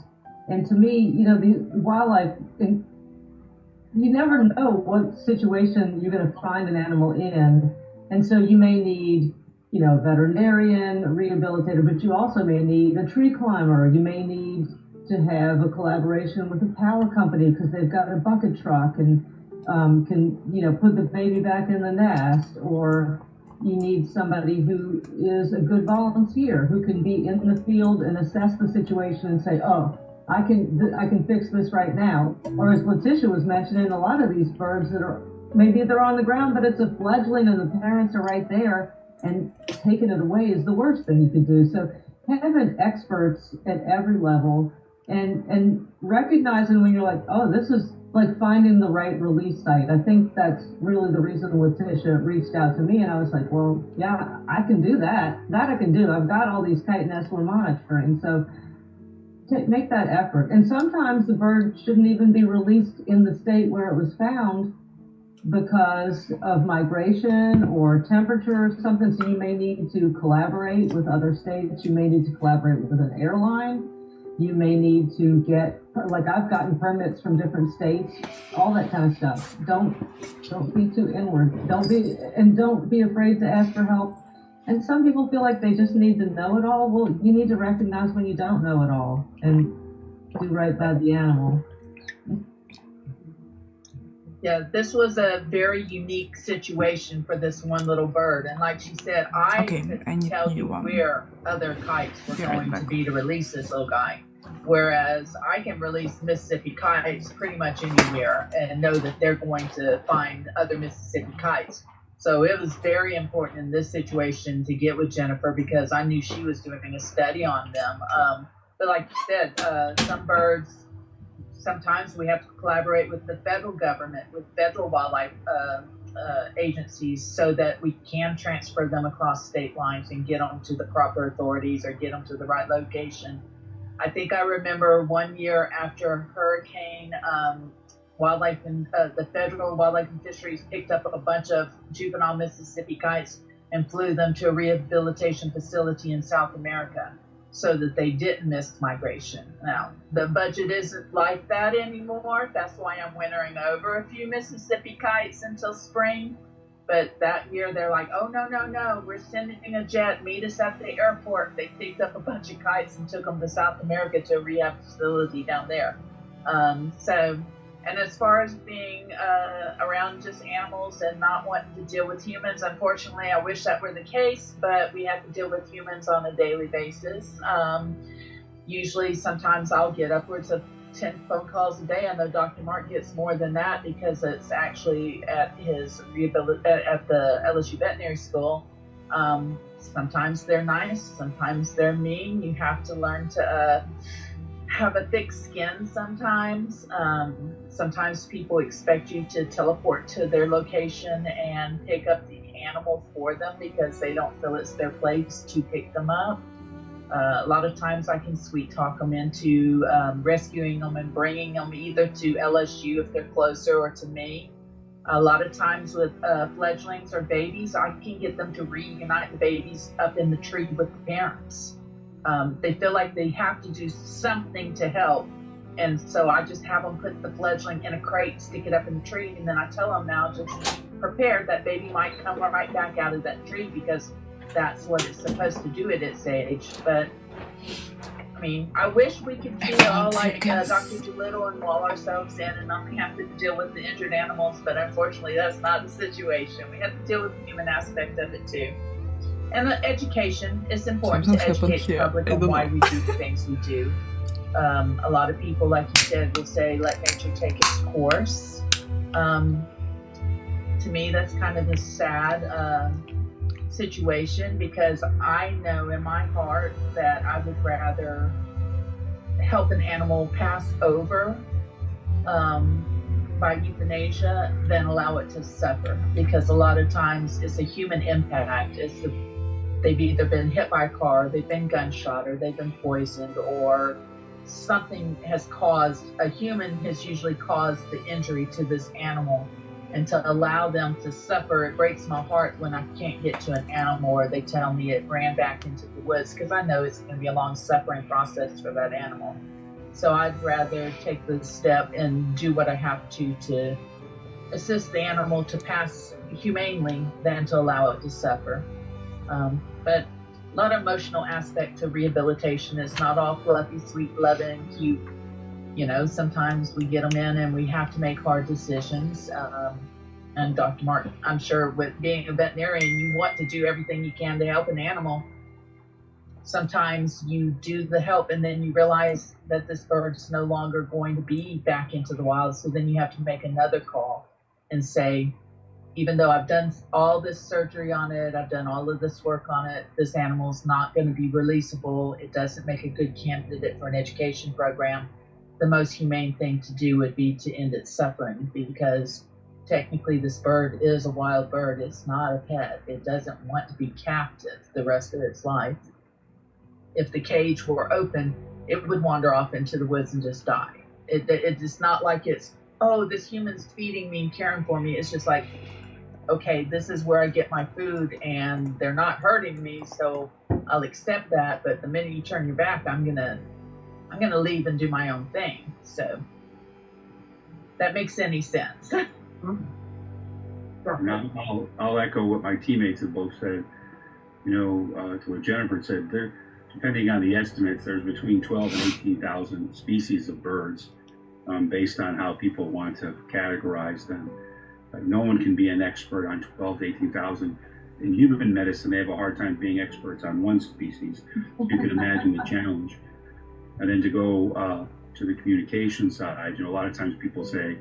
And to me, the wildlife, you never know what situation you're going to find an animal in. And so you may need, veterinarian, a rehabilitator, but you also may need a tree climber. You may need to have a collaboration with a power company because they've got a bucket truck and can put the baby back in the nest, or you need somebody who is a good volunteer who can be in the field and assess the situation and say, oh, I can fix this right now. Or as Letitia was mentioning, a lot of these birds that are, maybe they're on the ground, but it's a fledgling and the parents are right there, and taking it away is the worst thing you could do. So having experts at every level and recognizing when you're like, oh, this is like finding the right release site. I think that's really the reason Letitia reached out to me, and I was like, well, yeah, I can do that. That I can do. I've got all these kite nests we're monitoring. So make that effort. And sometimes the bird shouldn't even be released in the state where it was found because of migration or temperature or something. So you may need to collaborate with other states. You may need to collaborate with an airline. You may need to get, like I've gotten permits from different states, all that kind of stuff. Don't be too inward. Don't be afraid to ask for help. And some people feel like they just need to know it all. Well, you need to recognize when you don't know it all and do right by the animal. Yeah, this was a very unique situation for this one little bird. And like she said, I couldn't tell you where other kites were going to be to release this little guy. Whereas I can release Mississippi kites pretty much anywhere and know that they're going to find other Mississippi kites. So it was very important in this situation to get with Jennifer because I knew she was doing a study on them. But like you said, some birds, sometimes we have to collaborate with the federal government, with federal wildlife agencies so that we can transfer them across state lines and get them to the proper authorities or get them to the right location. I think I remember one year after Hurricane, the federal wildlife and fisheries picked up a bunch of juvenile Mississippi kites and flew them to a rehabilitation facility in South America so that they didn't miss migration. Now, the budget isn't like that anymore. That's why I'm wintering over a few Mississippi kites until spring. But that year, they're like, oh, no, we're sending a jet, meet us at the airport. They picked up a bunch of kites and took them to South America to a rehab facility down there. So And as far as being around just animals and not wanting to deal with humans, unfortunately, I wish that were the case, but we have to deal with humans on a daily basis. Usually, sometimes I'll get upwards of 10 phone calls a day. I know Dr. Mark gets more than that because it's actually at his at the LSU Veterinary School. Sometimes they're nice, sometimes they're mean. You have to learn to have a thick skin sometimes. Sometimes people expect you to teleport to their location and pick up the animal for them because they don't feel it's their place to pick them up. A lot of times I can sweet talk them into rescuing them and bringing them either to LSU if they're closer or to me. A lot of times with fledglings or babies, I can get them to reunite the babies up in the tree with the parents. They feel like they have to do something to help. And so I just have them put the fledgling in a crate, stick it up in the tree, and then I tell them now just prepare, that baby might come right back out of that tree because that's what it's supposed to do at its age. But I mean, I wish we could be all like Dr. Doolittle and wall ourselves in and not have to deal with the injured animals, but unfortunately that's not the situation. We have to deal with the human aspect of it too. And the education, it's important to educate the public on why we do the things we do. A lot of people, like you said, will say, let nature take its course. To me, that's kind of a sad situation because I know in my heart that I would rather help an animal pass over by euthanasia than allow it to suffer, because a lot of times it's a human impact. They've either been hit by a car, they've been gunshot, or they've been poisoned, or something has caused, a human has usually caused the injury to this animal. And to allow them to suffer, it breaks my heart when I can't get to an animal or they tell me it ran back into the woods, because I know it's going to be a long suffering process for that animal. So I'd rather take the step and do what I have to assist the animal to pass humanely than to allow it to suffer. But a lot of emotional aspect to rehabilitation. It's not all fluffy, sweet, loving, cute. You know, sometimes we get them in and we have to make hard decisions. And Dr. Mark, I'm sure with being a veterinarian, you want to do everything you can to help an animal. Sometimes you do the help and then you realize that this bird is no longer going to be back into the wild. So then you have to make another call and say, even though I've done all this surgery on it, I've done all of this work on it, this animal's not going to be releasable. It doesn't make a good candidate for an education program. The most humane thing to do would be to end its suffering, because technically this bird is a wild bird. It's not a pet. It doesn't want to be captive the rest of its life. If the cage were open, it would wander off into the woods and just die. It's not like it's, oh, this human's feeding me and caring for me. It's just like, okay, this is where I get my food and they're not hurting me, so I'll accept that. But the minute you turn your back, I'm gonna leave and do my own thing. So that makes any sense. I'll echo what my teammates have both said. You know, to what Jennifer said, depending on the estimates, there's between 12 and 18,000 species of birds, based on how people want to categorize them. No one can be an expert on 12 to 18,000. In human medicine, they have a hard time being experts on one species. So you can imagine the challenge. And then to go to the communication side, you know, a lot of times people say,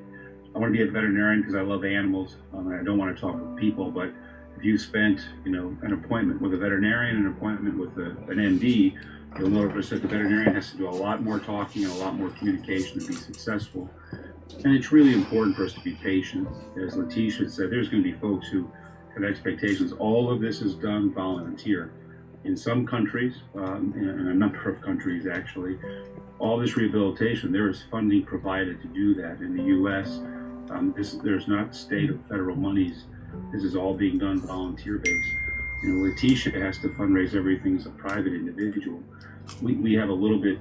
I want to be a veterinarian because I love animals, and I don't want to talk with people. But if you spent, you know, an appointment with a veterinarian, an appointment with an MD, you'll notice that the veterinarian has to do a lot more talking and a lot more communication to be successful. And it's really important for us to be patient. As Letitia said, there's going to be folks who have expectations. All of this is done volunteer. In some countries, in a number of countries actually, all this rehabilitation, there is funding provided to do that. In the U.S., there's not state or federal monies. This is all being done volunteer-based. You know, Letitia has to fundraise everything as a private individual. We have a little bit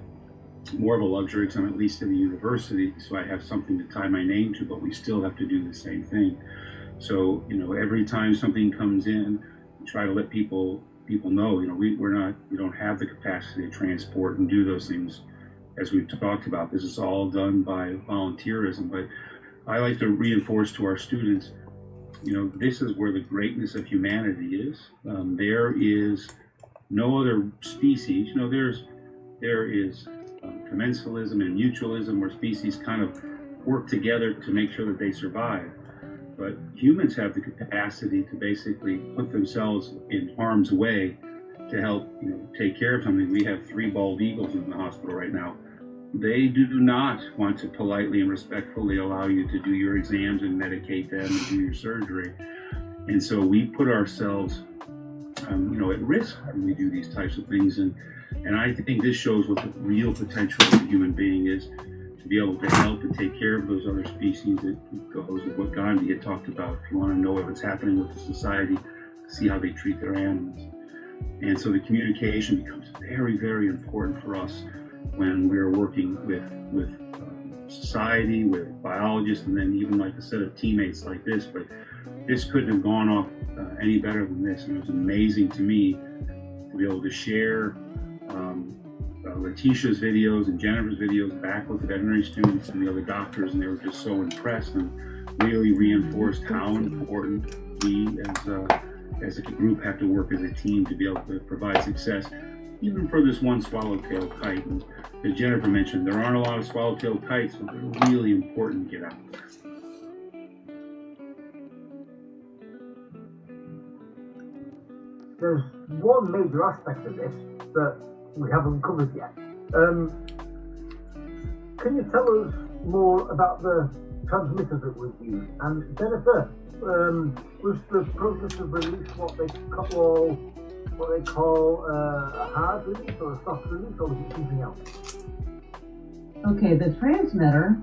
more of a luxury because I'm at least in the university, so I have something to tie my name to, but we still have to do the same thing. So, you know, every time something comes in, we try to let people know, you know, we don't have the capacity to transport and do those things as we've talked about. This is all done by volunteerism, but I like to reinforce to our students, you know, this is where the greatness of humanity is. There is no other species. You know, there is commensalism and mutualism, where species kind of work together to make sure that they survive. But humans have the capacity to basically put themselves in harm's way to help, you know, take care of something. We have 3 bald eagles in the hospital right now. They do not want to politely and respectfully allow you to do your exams and medicate them and do your surgery. And so we put ourselves, you know, at risk when we do these types of things. And I think this shows what the real potential of a human being is, to be able to help and take care of those other species. It goes with what Gandhi had talked about. If you want to know what's happening with the society, see how they treat their animals. And so the communication becomes very, very important for us when we're working with society, with biologists, and then even like a set of teammates like this. But this couldn't have gone off any better than this. And it was amazing to me to be able to share Letitia's videos and Jennifer's videos back with the veterinary students and the other doctors, and they were just so impressed and really reinforced how important we as a group have to work as a team to be able to provide success, even for this one swallowtail kite. And as Jennifer mentioned, there aren't a lot of swallowtail kites, so they're really important to get out there. There's one major aspect of this that we haven't covered yet. Can you tell us more about the transmitter that was used? And Jennifer, was the process of release what they call a hard release or a soft release, or was it something else? Okay, the transmitter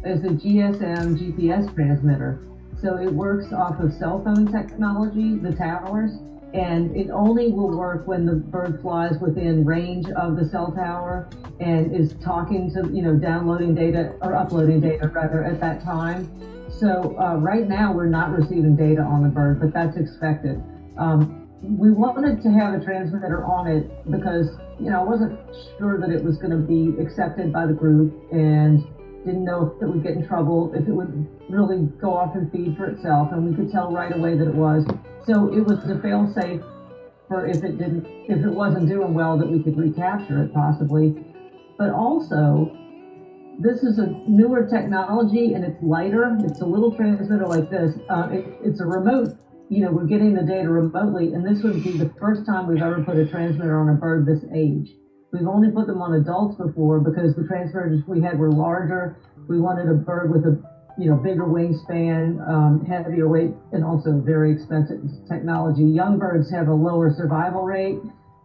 is a GSM GPS transmitter. So it works off of cell phone technology, the towers, and it only will work when the bird flies within range of the cell tower and is talking to, you know, downloading data or uploading data rather at that time. So right now we're not receiving data on the bird, but that's expected. We wanted to have a transmitter on it because, you know, I wasn't sure that it was going to be accepted by the group and didn't know if it would get in trouble, if it would really go off and feed for itself, and we could tell right away that it was. So it was a fail-safe for if it wasn't doing well, that we could recapture it possibly. But also, this is a newer technology and it's lighter. It's a little transmitter like this. It's a remote, you know, we're getting the data remotely, and this would be the first time we've ever put a transmitter on a bird this age. We've only put them on adults before because the transmitters we had were larger. We wanted a bird with a, you know, bigger wingspan, heavier weight, and also very expensive technology. Young birds have a lower survival rate.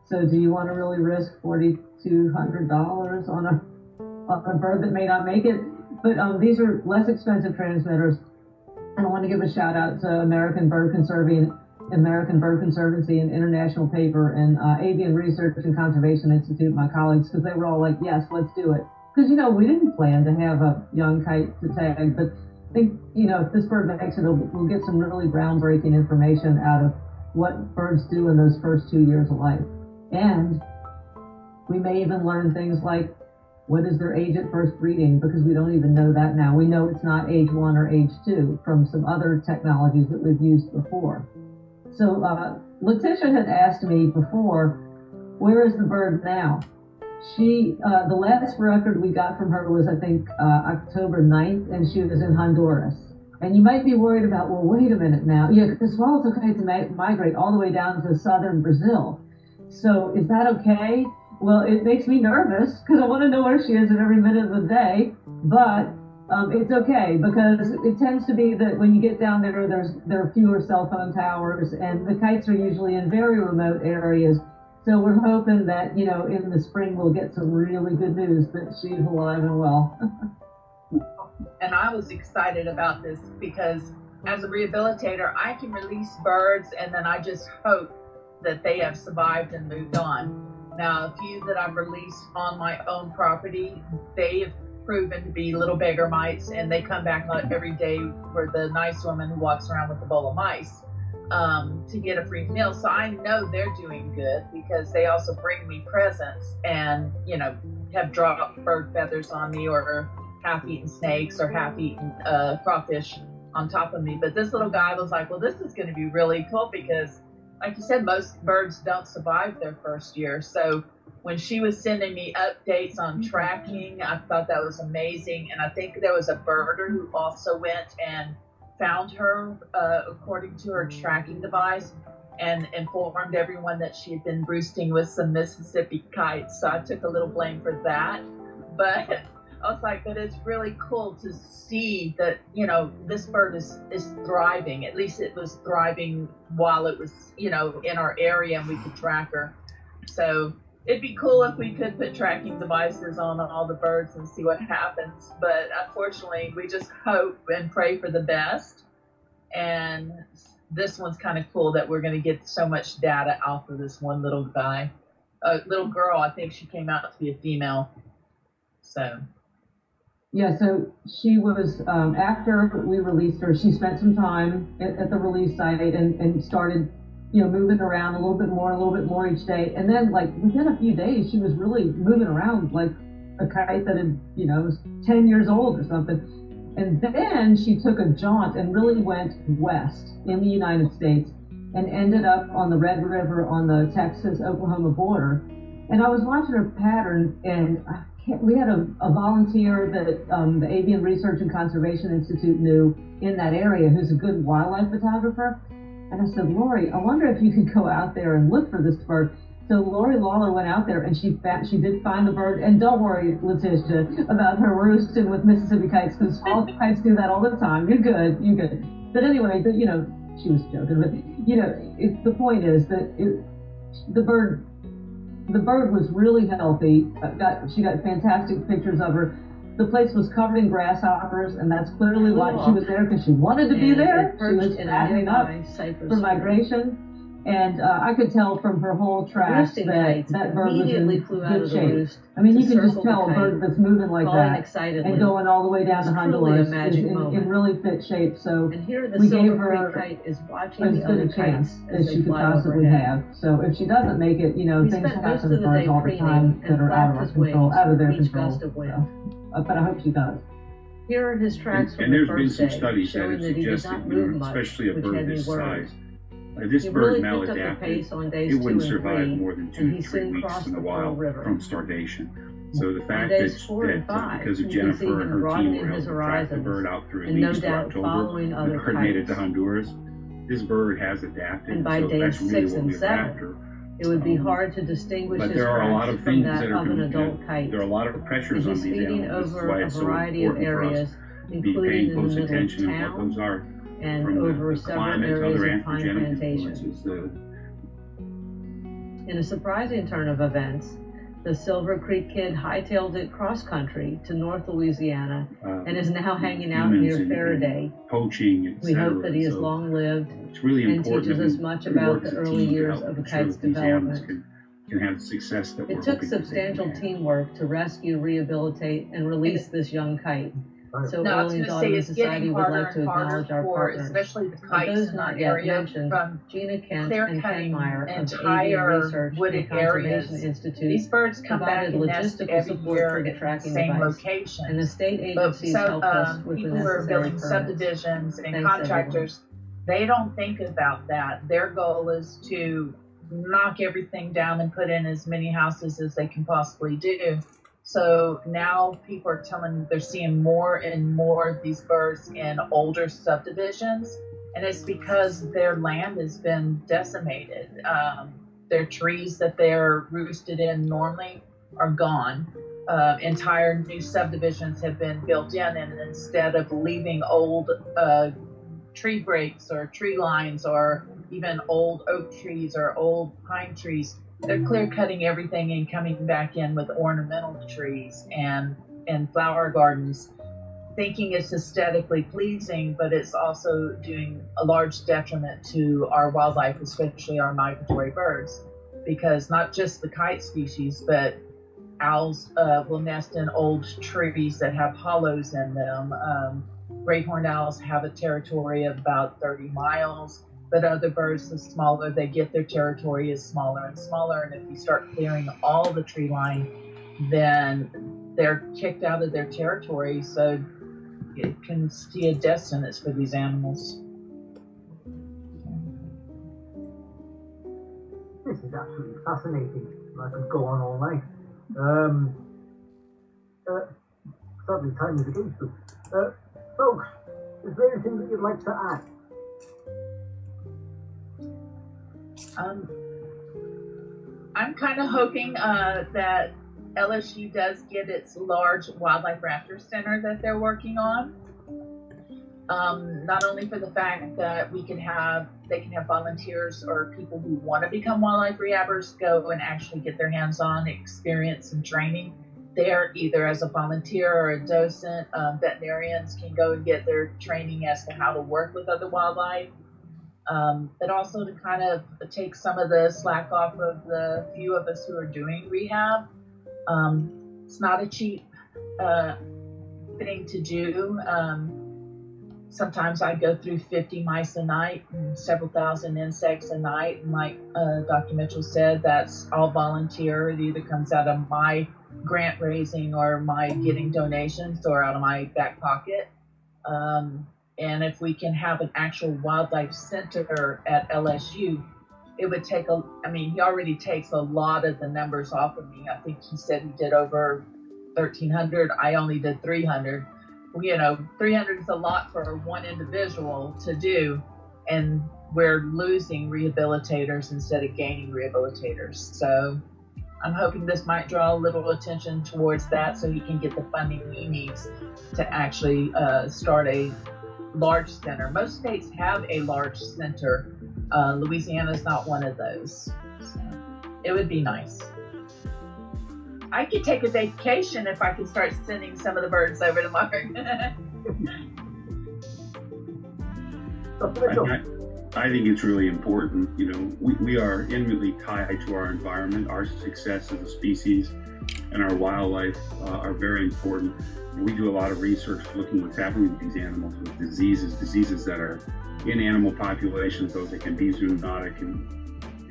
So do you want to really risk $4,200 on a bird that may not make it? But these are less expensive transmitters. And I want to give a shout out to American Bird Conservancy and International Paper and Avian Research and Conservation Institute, my colleagues, because they were all like, yes, let's do it. Because, you know, we didn't plan to have a young kite to tag, but I think, you know, if this bird makes it, we'll get some really groundbreaking information out of what birds do in those first 2 years of life. And we may even learn things like, what is their age at first breeding? Because we don't even know that now. We know it's not age 1 or age 2 from some other technologies that we've used before. So Letitia had asked me before, where is the bird now? She, the last record we got from her was, I think, October 9th, and she was in Honduras. And you might be worried about, well, wait a minute now. Yeah, because swallows okay to migrate all the way down to southern Brazil. So is that okay? Well, it makes me nervous because I want to know where she is at every minute of the day. But it's okay because it tends to be that when you get down there, there are fewer cell phone towers, and the kites are usually in very remote areas. So we're hoping that, you know, in the spring we'll get some really good news that she's alive and well. And I was excited about this because as a rehabilitator, I can release birds and then I just hope that they have survived and moved on. Now, a few that I've released on my own property, they've proven to be little beggar mites, and they come back every day for the nice woman who walks around with a bowl of mice to get a free meal. So I know they're doing good because they also bring me presents and, you know, have dropped bird feathers on me or half-eaten snakes or half-eaten crawfish on top of me. But this little guy was like, well, this is going to be really cool because, like you said, most birds don't survive their first year. So when she was sending me updates on tracking, I thought that was amazing. And I think there was a birder who also went and found her according to her tracking device and informed everyone that she had been roosting with some Mississippi kites. So I took a little blame for that. But I was like, but it's really cool to see that, you know, this bird is thriving. At least it was thriving while it was, you know, in our area and we could track her. So it'd be cool if we could put tracking devices on all the birds and see what happens. But unfortunately, we just hope and pray for the best. And this one's kind of cool that we're going to get so much data off of this one little guy. Little girl, I think she came out to be a female. So. Yeah, so she was, after we released her, she spent some time at the release site and started, you know, moving around a little bit more each day. And then, like, within a few days, she was really moving around like a kite that had, you know, was 10 years old or something. And then she took a jaunt and really went west in the United States and ended up on the Red River on the Texas-Oklahoma border. And I was watching her pattern, and we had a volunteer that the Avian Research and Conservation Institute knew in that area who's a good wildlife photographer. And I said, Lori, I wonder if you could go out there and look for this bird. So Lori Lawler went out there and she did find the bird. And don't worry, Letitia, about her roosting with Mississippi kites, because all kites do that all the time. You're good. But anyway, you know, she was joking. But, you know, the point is that the bird was really healthy. She got fantastic pictures of her. The place was covered in grasshoppers, and that's clearly why she was there, because she wanted to be there. She was fattening up for migration. And I could tell from her whole track that bird was in good shape. I mean, you can just tell a bird that's moving like that and going all the way down to Honduras is in really fit shape. So we gave her as good a chance as she could possibly have. So if she doesn't make it, you know, things happen to birds all the time that are out of our control, out of their control. So, but I hope she does. Here are his tracks from and the there's been first some day, studies that showing have that he did suggested, not you know, move much, especially a which bird had me this worried. size, if this He bird really picked up the maladapted, pace on days it 2 wouldn't and survive 3, more than 2 and to he 3 soon weeks crossed in the the Pearl wild River. from starvation. So the On fact days 4 and 5, because of you can see Jennifer and him her team broadening were able his to track the horizons, bird out through at and no least doubt October, following the other bird made it to kites. Honduras, this bird has adapted, And by so days that's really 6 what and we were 7, after. it would be hard to distinguish But his there are a lot tracks of from things that that of an are adult kite. there are a lot of pressures And on he's these feeding animals. This is over why a it's so variety of important for us areas, to be including paying in the close middle attention to what town those are, and from over the several climate to areas other of pine anthropogenic plantations. influences. In a surprising turn of events, the Silver Creek Kid hightailed it cross-country to North Louisiana and is now hanging out near humans and Faraday. Poaching, etc. We hope that he is So long-lived it's really and important teaches that us we much work about as the a early team to years help of a ensure kite's that these animals development. can have the success that we're It took hoping that they substantial can have. teamwork to rescue, rehabilitate, and release this young kite. So No, I was Early going to say Audubon it's Society getting would harder like to and harder acknowledge our for partners. especially the Of kites those in our not yet area mentioned, from Gina Kent clear and Ken cutting Meyer of the Avian entire Research wooded and Conservation areas. Institute These birds come back provided and nest logistical every support year for the in the tracking same device, location. and the state But agencies helped us with the people who are necessary building permits. subdivisions and Thanks, contractors, they don't think about that. Their goal is to knock everything down and put in as many houses as they can possibly do. So now people are telling me they're seeing more and more of these birds in older subdivisions, and it's because their land has been decimated. Their trees that they're roosted in normally are gone. Entire new subdivisions have been built in, and instead of leaving old tree breaks or tree lines or even old oak trees or old pine trees, they're clear cutting everything and coming back in with ornamental trees and flower gardens, thinking it's aesthetically pleasing, but it's also doing a large detriment to our wildlife, especially our migratory birds, because not just the kite species, but owls will nest in old trees that have hollows in them. Great horned owls have a territory of about 30 miles. But other birds, the smaller they get, their territory is smaller and smaller. And if you start clearing all the tree line, then they're kicked out of their territory, so it can be a death sentence for these animals. This is absolutely fascinating. I could go on all night. Sadly, time is against us. Folks, is there anything that you'd like to add? I'm kind of hoping that LSU does get its large wildlife raptor center that they're working on. Not only for the fact that they can have volunteers or people who want to become wildlife rehabbers go and actually get their hands-on experience and training there, either as a volunteer or a docent. Veterinarians can go and get their training as to how to work with other wildlife. But also to kind of take some of the slack off of the few of us who are doing rehab. It's not a cheap thing to do. Sometimes I go through 50 mice a night and several thousand insects a night. And like Dr. Mitchell said, that's all volunteer. It either comes out of my grant raising or my getting donations or out of my back pocket. And if we can have an actual wildlife center at LSU, it would take he already takes a lot of the numbers off of me. I think he said he did over 1,300. I only did 300. 300 is a lot for one individual to do, and we're losing rehabilitators instead of gaining rehabilitators. So I'm hoping this might draw a little attention towards that so he can get the funding he needs to actually start a large center. Most states have a large center. Louisiana's not one of those. So it would be nice. I could take a vacation if I could start sending some of the birds over to Mark. I think it's really important. We are intimately tied to our environment. Our success as a species and our wildlife are very important. And we do a lot of research looking what's happening with these animals, with diseases that are in animal populations, those that can be zoonotic, and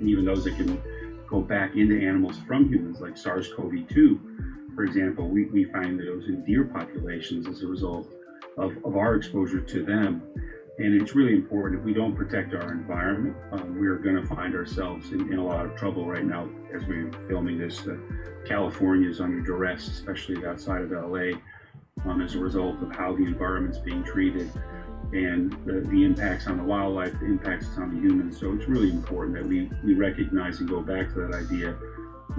even those that can go back into animals from humans, like SARS-CoV-2, for example. We find those in deer populations as a result of our exposure to them. And it's really important. If we don't protect our environment, we're going to find ourselves in a lot of trouble right now. As we're filming this, California is under duress, especially outside of LA, as a result of how the environment's being treated and the impacts on the wildlife, the impacts on the humans. So it's really important that we recognize and go back to that idea.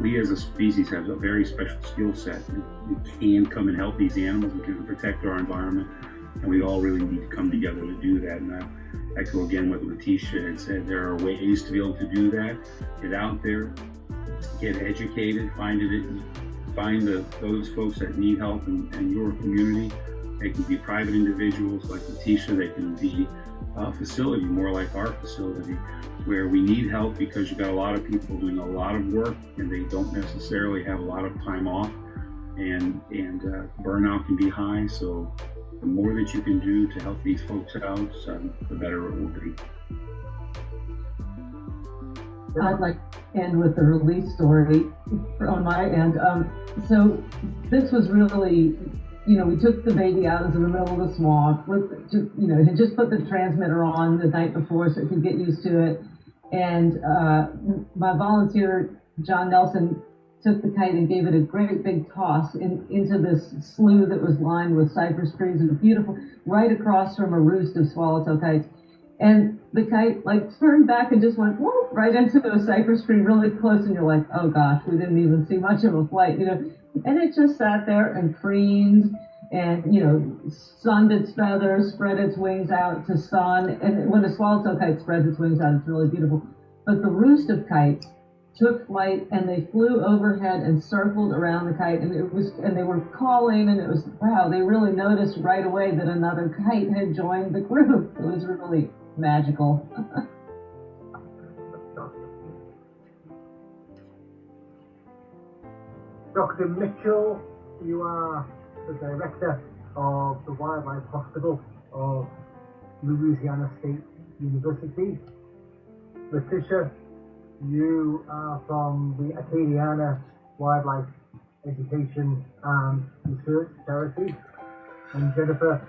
We as a species have a very special skill set. We can come and help these animals. We can protect our environment. And we all really need to come together to do that. And I echo again what Letitia had said. There are ways to be able to do that. Get out there, get educated, find those folks that need help in your community. They can be private individuals like Letitia. They can be a facility, more like our facility, where we need help because you've got a lot of people doing a lot of work and they don't necessarily have a lot of time off, and burnout can be high. So the more that you can do to help these folks out, the better it will be. I'd like to end with the release story on my end. So this was really, we took the baby out into the middle of the swamp. Had just put the transmitter on the night before so it could get used to it. And my volunteer, John Nelson, took the kite and gave it a great big toss into this slough that was lined with cypress trees. It was beautiful, right across from a roost of swallowtail kites. And the kite turned back and just went whoop, right into a cypress tree really close. And you're like, oh gosh, we didn't even see much of a flight, And it just sat there and preened and, sunned its feathers, spread its wings out to sun. And when a swallowtail kite spreads its wings out, it's really beautiful. But the roost of kites took flight and they flew overhead and circled around the kite, and they were calling, and it was, wow, they really noticed right away that another kite had joined the group. It was really magical. Dr. Mitchell, you are the director of the Wildlife Hospital of Louisiana State University. Letitia, you are from the Acadiana Wildlife education and research charity. And Jennifer,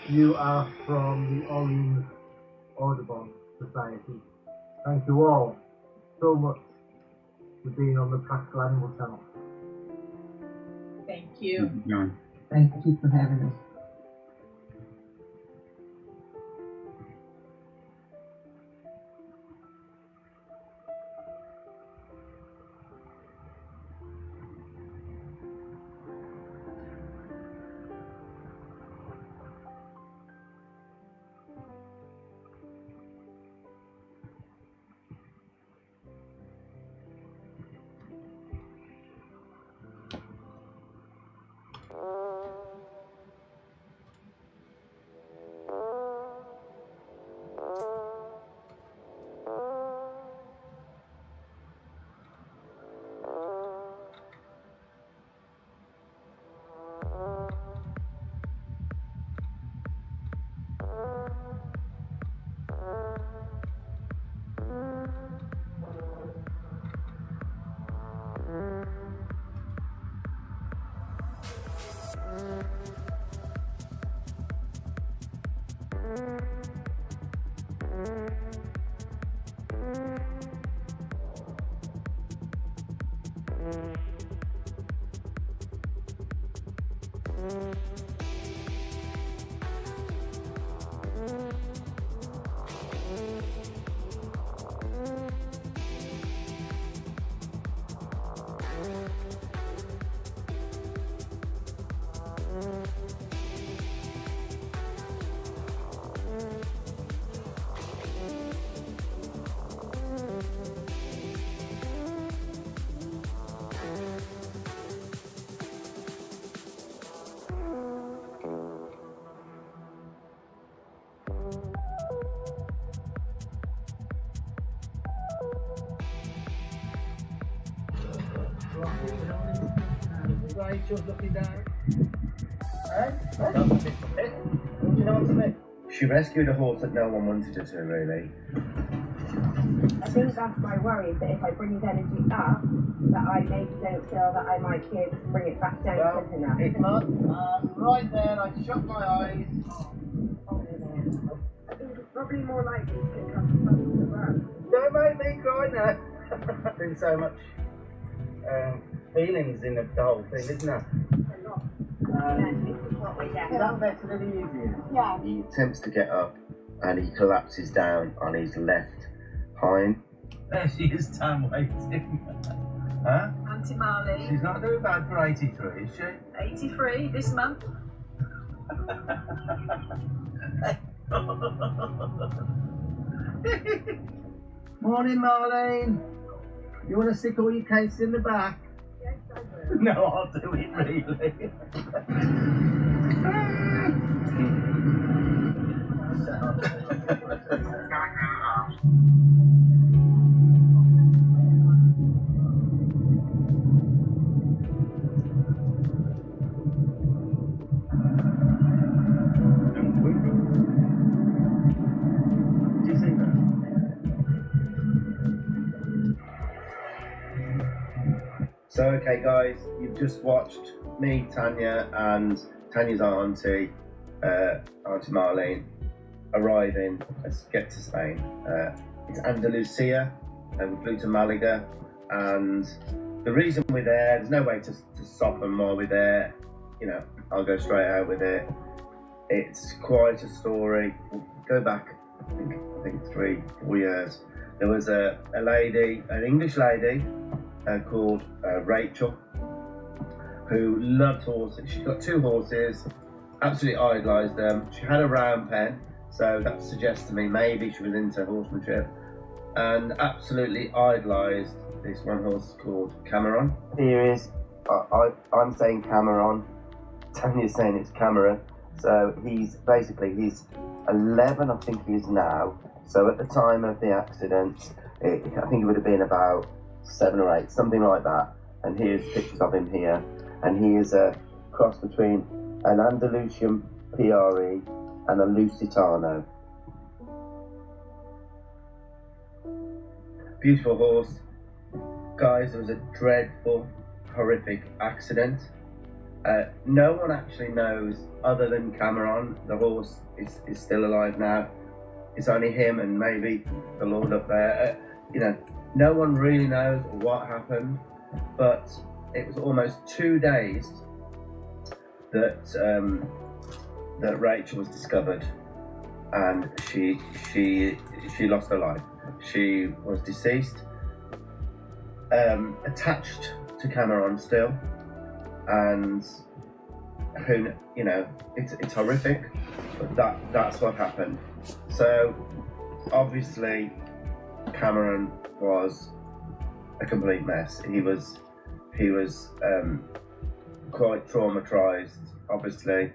you are from the Orleans Audubon Society. Thank you all so much for being on the Practical Animal Channel. Thank you. John. Thank you for having us. She rescued a horse that no one wanted her to, really. I think that's my worry, that if I bring his energy up, that I maybe don't feel that I might be able to bring it back down quick enough. It's not. Right there, I shut my eyes. I think it's probably more likely to pick up from the ground. Don't make me cry now. There's been so much feelings in the whole thing, isn't there? Is that better than he is? Yeah. He attempts to get up and he collapses down on his left hind. There she is, down waiting. Huh? Auntie Marley. She's not doing bad for 83, is she? 83 this month. Morning, Marlene. You want to stick all your case in the back? Yes, I will. No, I'll do it really. Do you think that? So, okay, guys, you've just watched me, Tanya, and Tanya's auntie, Auntie Marlene, arriving. Let's get to Spain. It's Andalusia, and we flew to Malaga, and the reason we're there's no way to soften while we're there. You know, I'll go straight out with it. It's quite a story. We'll go back, I think 3-4 years. There was a lady, an English lady, called Rachel, who loved horses. She's got 2 horses, absolutely idolised them. She had a round pen, so that suggests to me maybe she was into horsemanship, and absolutely idolised this one horse called Cameron. Here is, I'm saying Cameron, Tanya's saying it's Cameron. So he's 11, I think he is now. So at the time of the accident, I think it would have been about 7 or 8, something like that. And here's pictures of him here. And he is a cross between an Andalusian PRE and a Lusitano. Beautiful horse. Guys, there was a dreadful horrific accident. No one actually knows, other than Cameron. The horse is still alive now. It's only him and maybe the Lord up there. No one really knows what happened, but it was almost 2 days that that Rachel was discovered, and she lost her life. She was deceased, attached to Cameron still, and it's horrific, but that's what happened. So obviously Cameron was a complete mess. He was quite traumatized, obviously.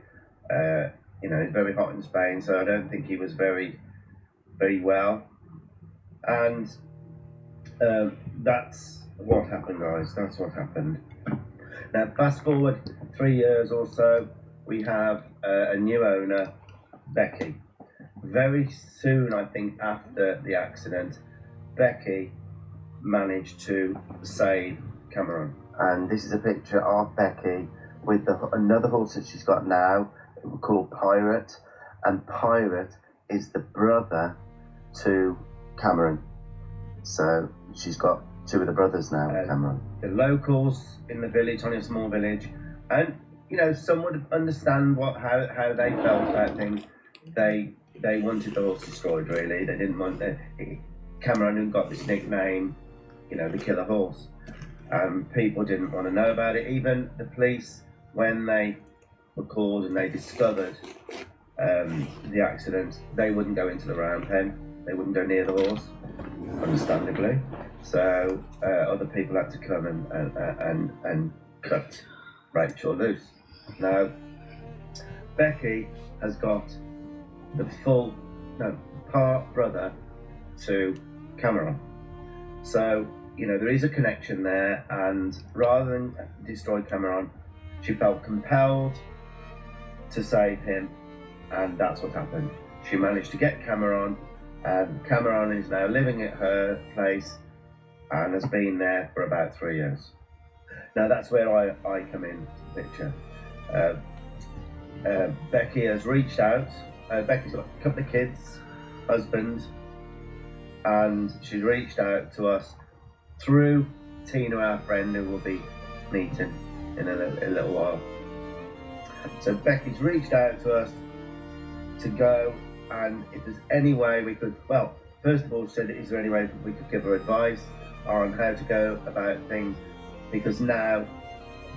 He's very hot in Spain, so I don't think he was very well. And that's what happened, guys. That's what happened. Now, fast forward 3 years or so, we have a new owner, Becky. Very soon, I think, after the accident, Becky managed to save Cameron. And this is a picture of Becky with another horse that she's got now, called Pirate. And Pirate is the brother to Cameron. So she's got two of the brothers now, Cameron. The locals in the village, only a small village, and some would understand how they felt about things. They wanted the horse destroyed, really. They didn't want Cameron, who got this nickname, the killer horse. People didn't want to know about it. Even the police, when they were called and they discovered the accident, they wouldn't go into the round pen. They wouldn't go near the horse, understandably. So other people had to come and cut Rachel loose. Now, Becky has got the part brother to Cameron. So, there is a connection there, and rather than destroy Cameron, she felt compelled to save him, and that's what happened. She managed to get Cameron, and Cameron is now living at her place and has been there for about 3 years. Now that's where I come in to the picture. Becky has reached out. Becky's got a couple of kids, husband, and she's reached out to us through Tina, our friend, who will be meeting in a little while. So Becky's reached out to us to go, and if there's any way we could, well, first of all, she said, is there any way we could give her advice on how to go about things? Because now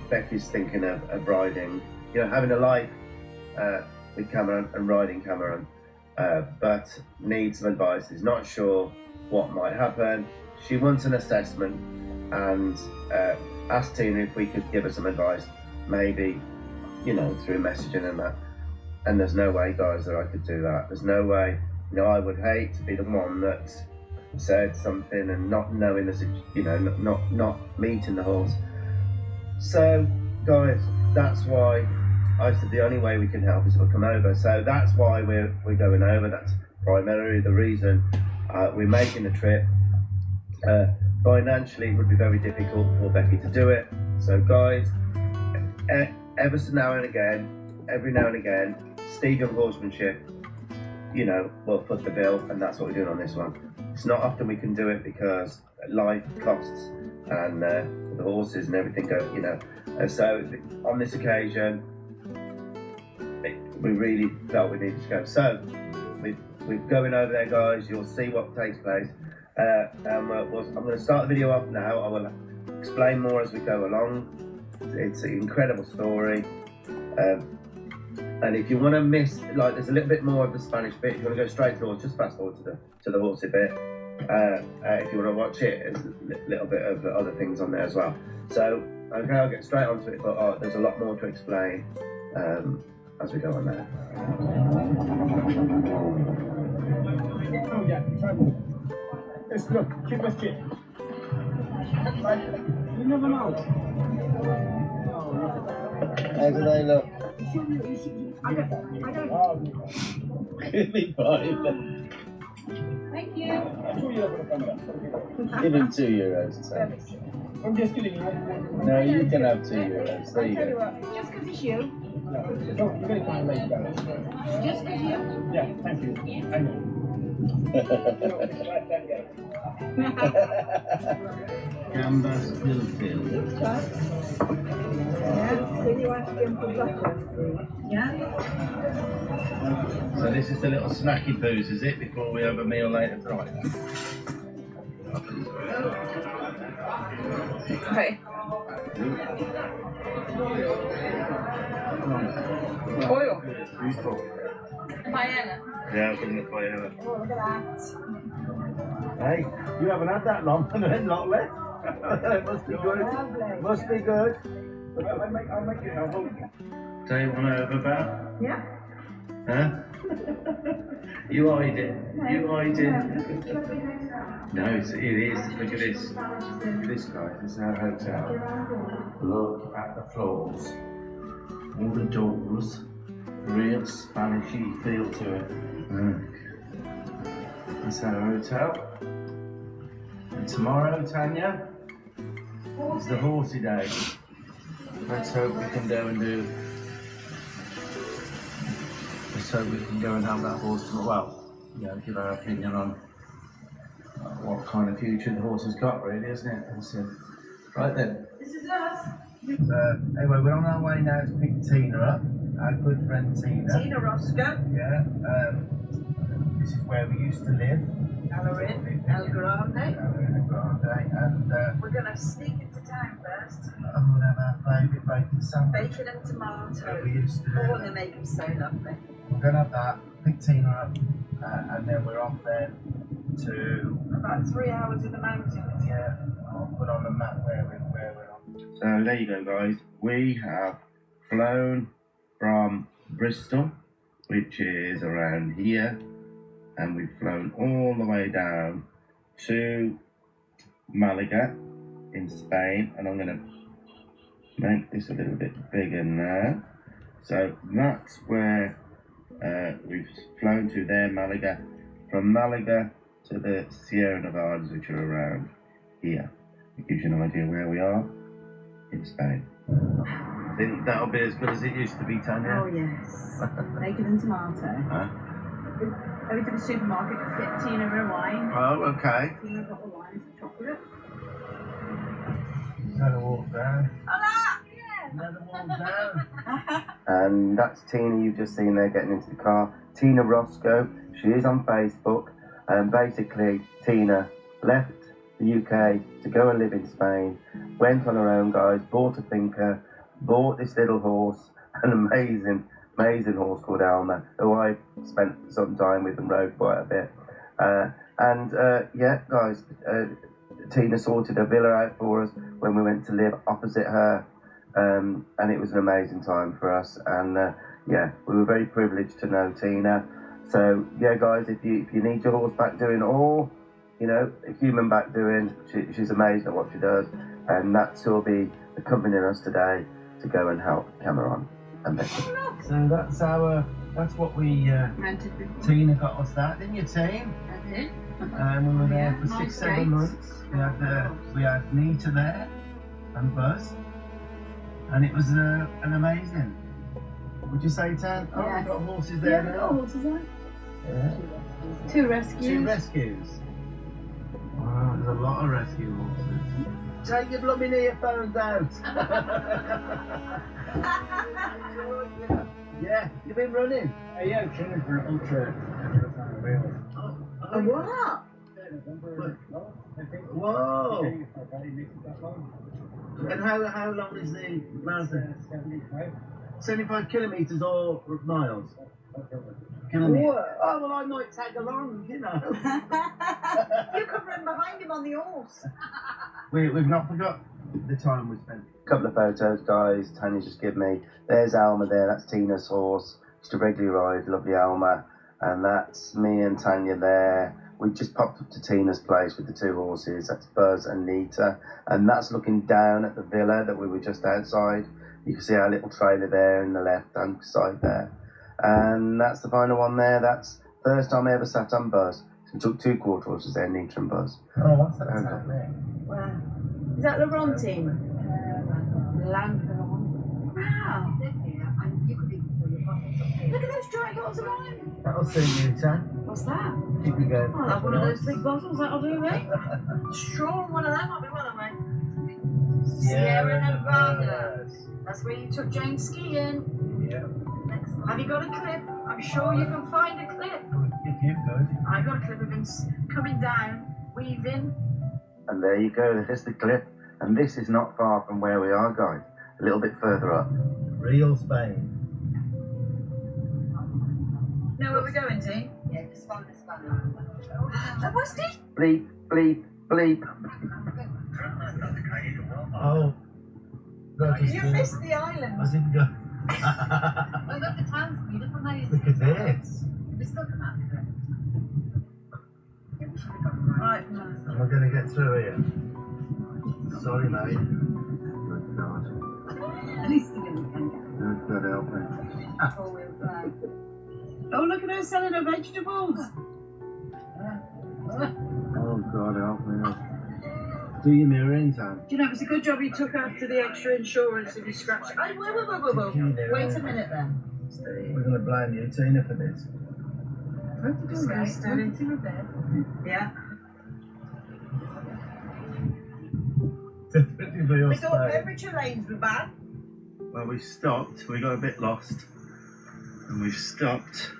Becky's thinking of riding, having a life with Cameron and riding Cameron, but needs some advice, is not sure what might happen. She wants an assessment, and asked Tina if we could give her some advice, maybe, through messaging and that. And there's no way, guys, that I could do that. There's no way. I would hate to be the one that said something and not knowing not meeting the horse. So, guys, that's why I said the only way we can help is if we come over. So that's why we're going over. That's primarily the reason we're making the trip. Financially, it would be very difficult for Becky to do it. So, guys, every now and again, Steve Young Horsemanship, will foot the bill, and that's what we're doing on this one. It's not often we can do it because life costs and the horses and everything go, so on this occasion, we really felt we needed to go. So we're going over there, guys. You'll see what takes place. I'm going to start the video off now. I will explain more as we go along. It's an incredible story. And if you want to miss, there's a little bit more of the Spanish bit. If you want to go straight to the horse, just fast forward to the horsey bit. If you want to watch it, there's a little bit of other things on there as well. So, okay, I'll get straight onto it, but there's a lot more to explain as we go on there. Oh yeah, trouble. Let's look, keep us chip. You never know. How do they look? I don't. Give me 5. Thank you. Give him €2, Tan. I'm just kidding. No, you can have €2. There you Tell you go. what, just because it's you. No, you're very kind, lady. Just because you. Yeah, thank you. I know. Gambas Billfield. Yeah, can you ask him for butter? Yeah. So this is the little snacky booze, is it? Before we have a meal later tonight. Okay. Oil. Beautiful. Paella. Yeah, bring the paella. Oh, look at that. Hey, you haven't had that long, and then lot left. Must be good. Lovely. Must be good. I'll make it. I'll hold it. Do you want to have a bath? Yeah. Huh? You hide it. You hide it. No, it is. Look at this. Look at this, guys. This is our hotel. Look at the floors. All the doors. Real Spanishy feel to it. That's our hotel. And tomorrow, Tanya, is the horsey day. Let's hope we can go and do. Let's hope we can go and have that horse tomorrow. Well, give our opinion on what kind of future the horse has got, really, isn't it? So, right then. This is us. Anyway, we're on our way now to pick Tina up. Our good friend Tina. Tina Roscoe. Yeah. This is where we used to live. Alarin. El Grande. El Grande. And We're going to sneak into town first. I'm going to have our favourite bacon sandwich. Bacon and tomato. That we used to do. Oh, they make them so lovely. We're going to have that, pick Tina up, and then we're off then to... About 3 hours in the mountains. Yeah, I'll put on the map where we're on. So there you go, guys. We have flown from Bristol, which is around here, and we've flown all the way down to Malaga in Spain, and I'm going to make this a little bit bigger now. So that's where we've flown to there, Malaga. From Malaga to the Sierra Nevadas, which are around here. It gives you an idea where we are in Spain. I think that'll be as good as it used to be, Tanya. Oh, yes. Bacon and tomato. Huh? I went to the supermarket to get Tina a wine. Oh, okay. Tina got the wine and chocolate. Another walk down. Hola! Another walk down. And that's Tina you've just seen there getting into the car. Tina Roscoe. She is on Facebook. And basically, Tina left the UK to go and live in Spain. Went on her own, guys. Bought a finca. Bought this little horse. An amazing horse called Alma, who I spent some time with and rode quite a bit. Yeah, guys, Tina sorted a villa out for us when we went to live opposite her, and it was an amazing time for us. And yeah, we were very privileged to know Tina. So yeah, guys, if you need your horse back doing, or a human back doing, she's amazing at what she does, and that's who'll be accompanying us today to go and help Cameron and Becky. So that's what we, Tina got us that, didn't you, team? I did. And we were there for 6-7 months. We had Nita there and Buzz, and it was an amazing. Would you say, Tan? Oh, Yes. we've got horses there now. horses there. Yeah. 2 rescues. 2 rescues. Wow, there's a lot of rescue horses. Take your blooming earphones out. Yeah, you've been running. Yeah, training for ultra marathon in Wales. Oh, what? Whoa! My body makes it that long. And how long is the marathon? 75. 75 kilometres or miles? Kilometres. Whoa. Oh, well, I might tag along, You're covering behind him on the horse. We've not forgot the time we spent. A couple of photos, guys. Tanya just give me. There's Alma there. That's Tina's horse. Just a regular ride. Lovely Alma. And that's me and Tanya there. We just popped up to Tina's place with the 2 horses. That's Buzz and Nita. And that's looking down at the villa that we were just outside. You can see our little trailer there in the left-hand side there. And that's the final one there. That's first time I ever sat on Buzz. So we took 2 quarter horses there, Nita and Buzz. Oh, what's that town there? Wow. Is that the Ron team? Wow. Look at those dry bottles of wine. That'll suit you, Tan. What's that? Keep you going. I'll have one of those big bottles, that'll do me. Straw one of them, I'll be one of them. Sierra Nevada. That's where you took James skiing. Yeah. Have you got a clip? I'm sure you can find a clip. If you could. I got a clip of him coming down, weaving. And there you go, this is the clip. And this is not far from where we are, guys. A little bit further up. Real Spain. Know where we're going, team? Yeah, just follow this one. What's this? Bleep, bleep, bleep. Oh. You missed the island. I didn't go. Oh, look, the town's beautiful now. Look at this. We're still coming out of it. Right. Am I going to get through here? Sorry, mate. Good God. At least they're going to Good God, help me. Oh, look at her selling her vegetables. Oh, God, help me. Do your mirror in, Tan. Do you know, it was a good job you took after the extra insurance if you scratched. Oh, whoa. Wait a minute then. We're going to blame you, Tina, for this. Yeah. Definitely real We thought Spain. temperature lanes were bad. Well, we stopped. We got a bit lost. And we've stopped.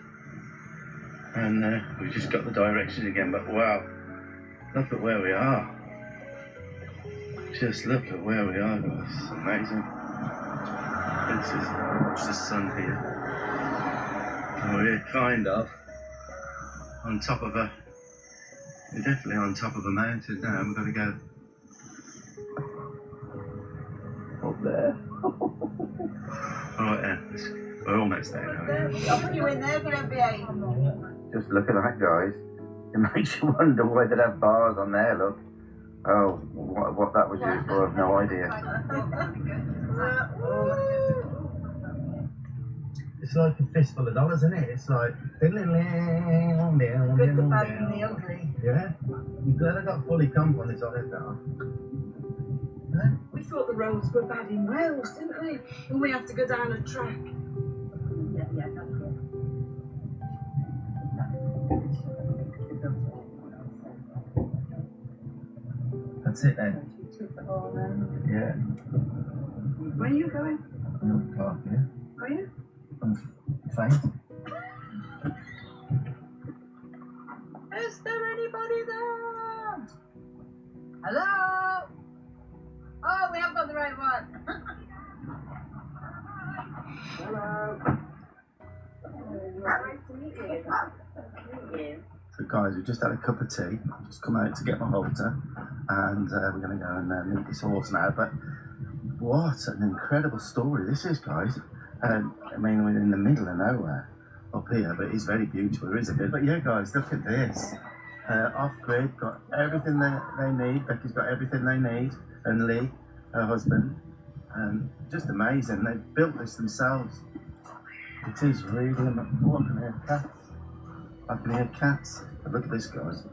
And we just got the directions again. But wow, look at where we are. Just look at where we are, guys. It's amazing. This is, watch the sun here. And we're kind of on top of a, we're definitely on top of a mountain now. We've got to go up there. Right there. We're almost there now. I'll put you in there if you don't behave. Just look at that, guys. It makes you wonder why they'd have bars on there, look. Oh, what that was used for, I've no idea. It's like a fistful of dollars, isn't it? It's like... Good, the bad, and the ugly. Yeah? I'm glad I got fully comp on this other car. We thought the roads were bad in Wales, didn't we? When we have to go down a track. Yeah, that's it. That's it then. Yeah. Where are you going? North Park, yeah. Are you? I'm faint. Is there anybody there? Hello? Oh, we have got the right one. Hello. Nice to meet you. So guys, we've just had a cup of tea. I've just come out to get my halter. And we're going to go and meet this horse now. But what an incredible story this is, guys. I mean, we're in the middle of nowhere up here, but it's very beautiful. There is a bit. But yeah, guys, look at this. Off-grid, got everything they need. Becky's got everything they need. And Lee, her husband. Just amazing. They built this themselves. It is really amazing. Oh, I can hear cats. I can hear cats. But look at this, guys.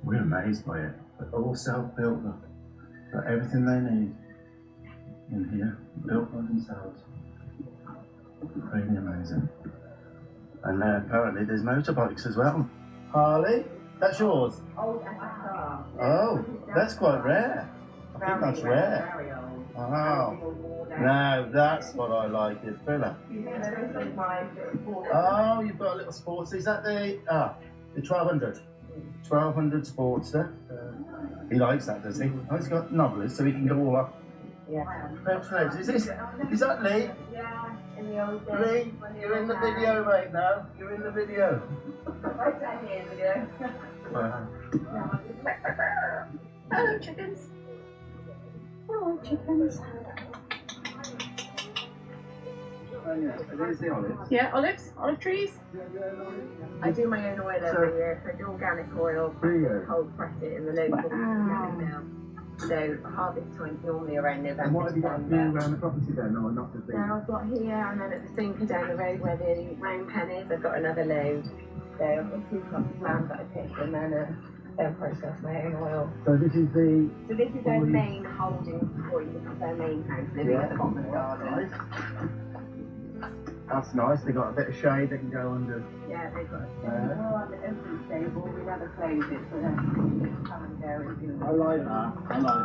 We're amazed by it. But all self-built. Look. Got everything they need in here. Built by themselves. Really amazing. And apparently there's motorbikes as well. Harley, that's yours? Oh, that's quite rare. I think that's rare. Wow. Now that's what I like, is Villa. Oh, you've got a little sports. Is that the 1200? 1200 Sportster. He likes that, does he? Oh, he's got nobblers, so he can go all up. Yeah. Is that Lee? Yeah, in the old days. Lee, you're in the video right now. You're in the video. Right down here in the video. Wow. Hello, chickens. Hello, chickens. Yeah, olive trees. I do my own oil every year, so I do organic oil, cold press it in the local organic mill. So harvest time's normally around November. And what have you got to do around the property then, or not the thing? Now I've got here, and then at the sinker down the road where the round pen is, I've got another load. So I've got 2 cups of lamb that I picked and then process my own oil. So this is the... So this is their main holding point, this is their main house, living at the bottom of the garden. That's nice. They got a bit of shade. They can go under. Yeah, they've got on the open stable. We never close it, so then come and go and do. I like that. I like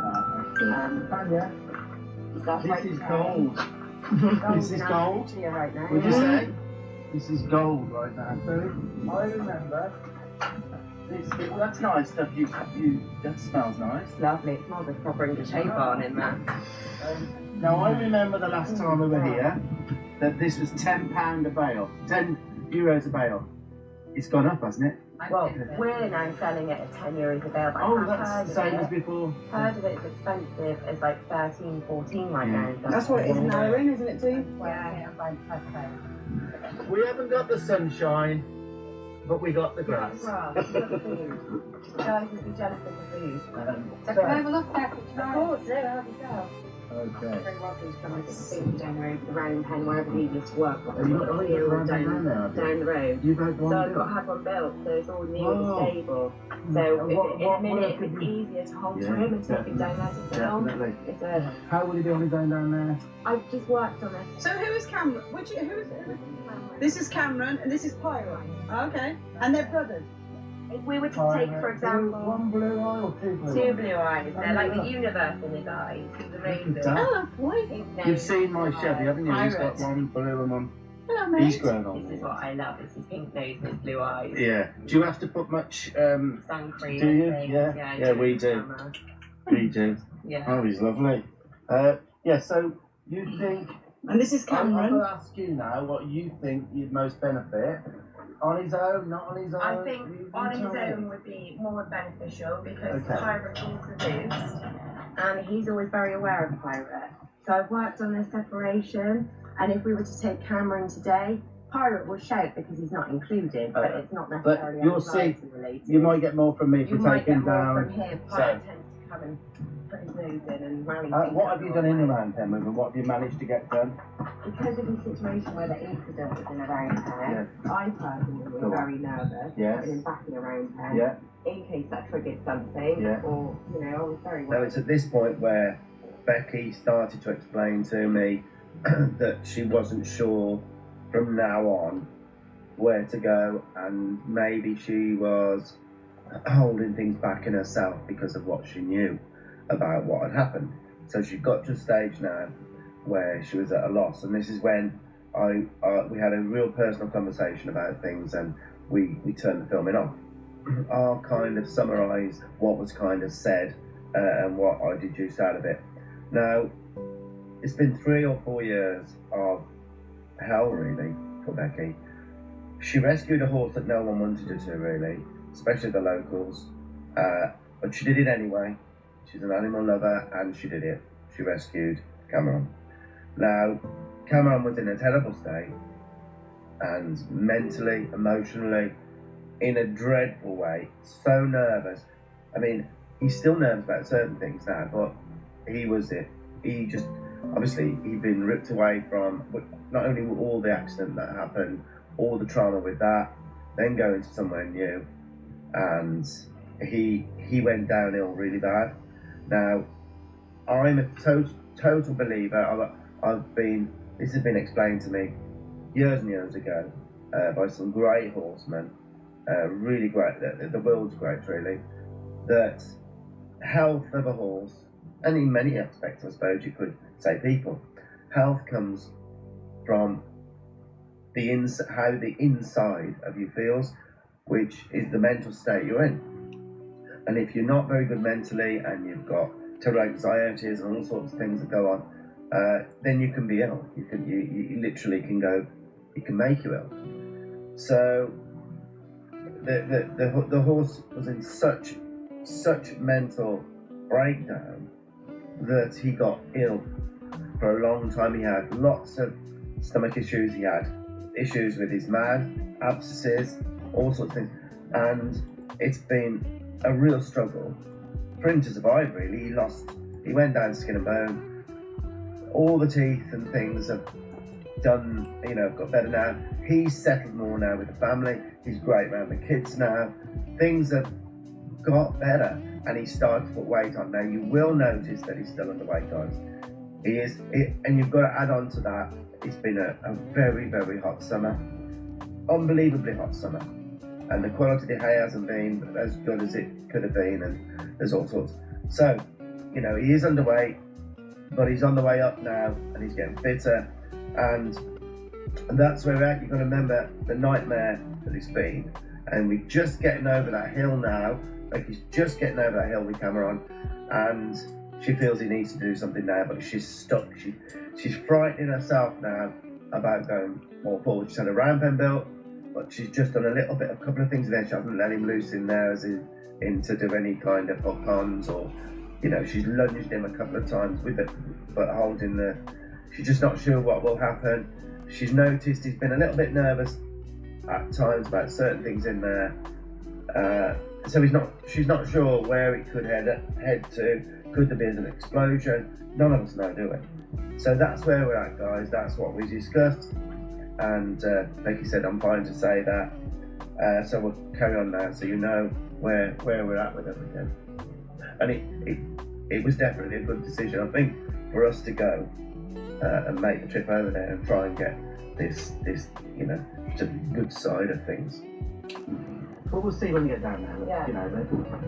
that. Tanya, this is gold. This is gold. Here right now. Would you say? This is gold right now. So I remember. Well, that's nice stuff. That smells nice. Lovely. It smells like proper English hay barn in there. Now I remember the last time we were here that this was £10 a bale, €10 a bale. It's gone up, hasn't it? Well, we're now selling it at €10 a bale. But Oh, that's the same as before. Heard of it's expensive. It's like 13, 14 right now. That's what it is now, isn't it, too? Yeah. We haven't got the sunshine, but we got the grass. Guys would be jealous of the food. So can I have a look at it? Of course, no, have yourself. Okay. Very welcome to come and think down the road, the round pen, wherever he used to work. Have you got a Field down down the road. You've had one So I've built? got to have one built, so it's all new and Oh. stable. And So what in a minute, work if have it's you- easier to hold Yeah, to him and take him down there to film. Definitely. It's a, How will he be on his own down there? I've just worked on it. So who is Cameron? This is Cameron and this is Pyro. Okay. And they're brothers. If we were to take, for example, One blue eye or two blue 2 eyes? blue eyes, they're like the universe in his eyes. He's amazing. Oh, boy. You've seen my Chevy, haven't you? He's got one blue and one. Hello, mate. He's grown on. This is what I love. It's his pink nose and his blue eyes. Yeah. Do you have to put much? Sun cream. Do you? and things. Yeah. Yeah, We do. We do. Yeah. Oh, he's lovely. Yeah. So you think? And this is I'm Cameron. going to ask you now what you think you'd most benefit. On his own, not on his own? I think on his own would be more beneficial because Okay. Pirate is the boost and he's always very aware of Pirate. So I've worked on this separation and if we were to take Cameron today, Pirate will shout because he's not included, but it's not necessarily But you'll see, anxiety related. you might get more from me You for might taking get more down. from him. So, Pirate tends to come and put his nose in and rally what have you done in the round pen with him? What have you managed to get done? Because of the situation where the incident was in a round pen, I personally was very nervous Yes. putting him back in a round pen Yeah. in case that triggered something, Yeah. or, you know, I was very Now worried. it's at this point where Becky started to explain to me that she wasn't sure from now on where to go, and maybe she was holding things back in herself because of what she knew about what had happened. So she got to a stage now where she was at a loss, and this is when we had a real personal conversation about things, and we turned the filming off. I'll kind of summarise what was kind of said and what I deduced out of it. Now, it's been 3 or 4 years of hell, really, for Becky. She rescued a horse that no one wanted her to, really, especially the locals, but she did it anyway. She's an animal lover, and she did it. She rescued Cameron. Now, Cameron was in a terrible state, and mentally, emotionally, in a dreadful way, so nervous. I mean, he's still nervous about certain things now, but he was it. He just, obviously, he'd been ripped away from not only all the accident that happened, all the trauma with that, then going to somewhere new, and he went downhill really bad. Now, I'm a total believer. This has been explained to me years and years ago by some great horsemen, really great, the world's great really, that health of a horse, and in many aspects I suppose you could say people, health comes from how the inside of you feels, which is the mental state you're in. And if you're not very good mentally and you've got terrible anxieties and all sorts of things that go on, then you can be ill. You literally can go, it can make you ill. So the horse was in such mental breakdown that he got ill for a long time. He had lots of stomach issues. He had issues with his mouth, abscesses, all sorts of things, and it's been a real struggle for him to survive. Really, he went down to skin and bone. All the teeth and things have done, you know, got better now. He's settled more now with the family. He's great around the kids now. Things have got better, and he's started to put weight on. Now you will notice that he's still underweight, guys. He is, and you've got to add on to that. It's been a very, very hot summer, unbelievably hot summer, and the quality of the hay hasn't been as good as it could have been, and there's all sorts. So, you know, he is underweight, but he's on the way up now, and he's getting fitter, and that's where we're at. You've got to remember the nightmare that it's been, and we're just getting over that hill now. Like, he's just getting over that hill with Cameron, and she feels he needs to do something now, but she's stuck. She's frightening herself now about going more forward. She's had a round pen built, but she's just done a couple of things there. She hasn't let him loose in there as in to do any kind of hook-ons, or, you know, she's lunged him a couple of times with it, but holding the, she's just not sure what will happen. She's noticed he's been a little bit nervous at times about certain things in there. So she's not sure where it could head to. Could there be an explosion? None of us know, do we? So that's where we're at, guys. That's what we discussed. And like you said, I'm fine to say that. So we'll carry on now, so you know where we're at with everything. And it was definitely a good decision, I think, for us to go and make the trip over there and try and get this you know, to the good side of things. Well, we'll see when we get down there. Yeah. You know,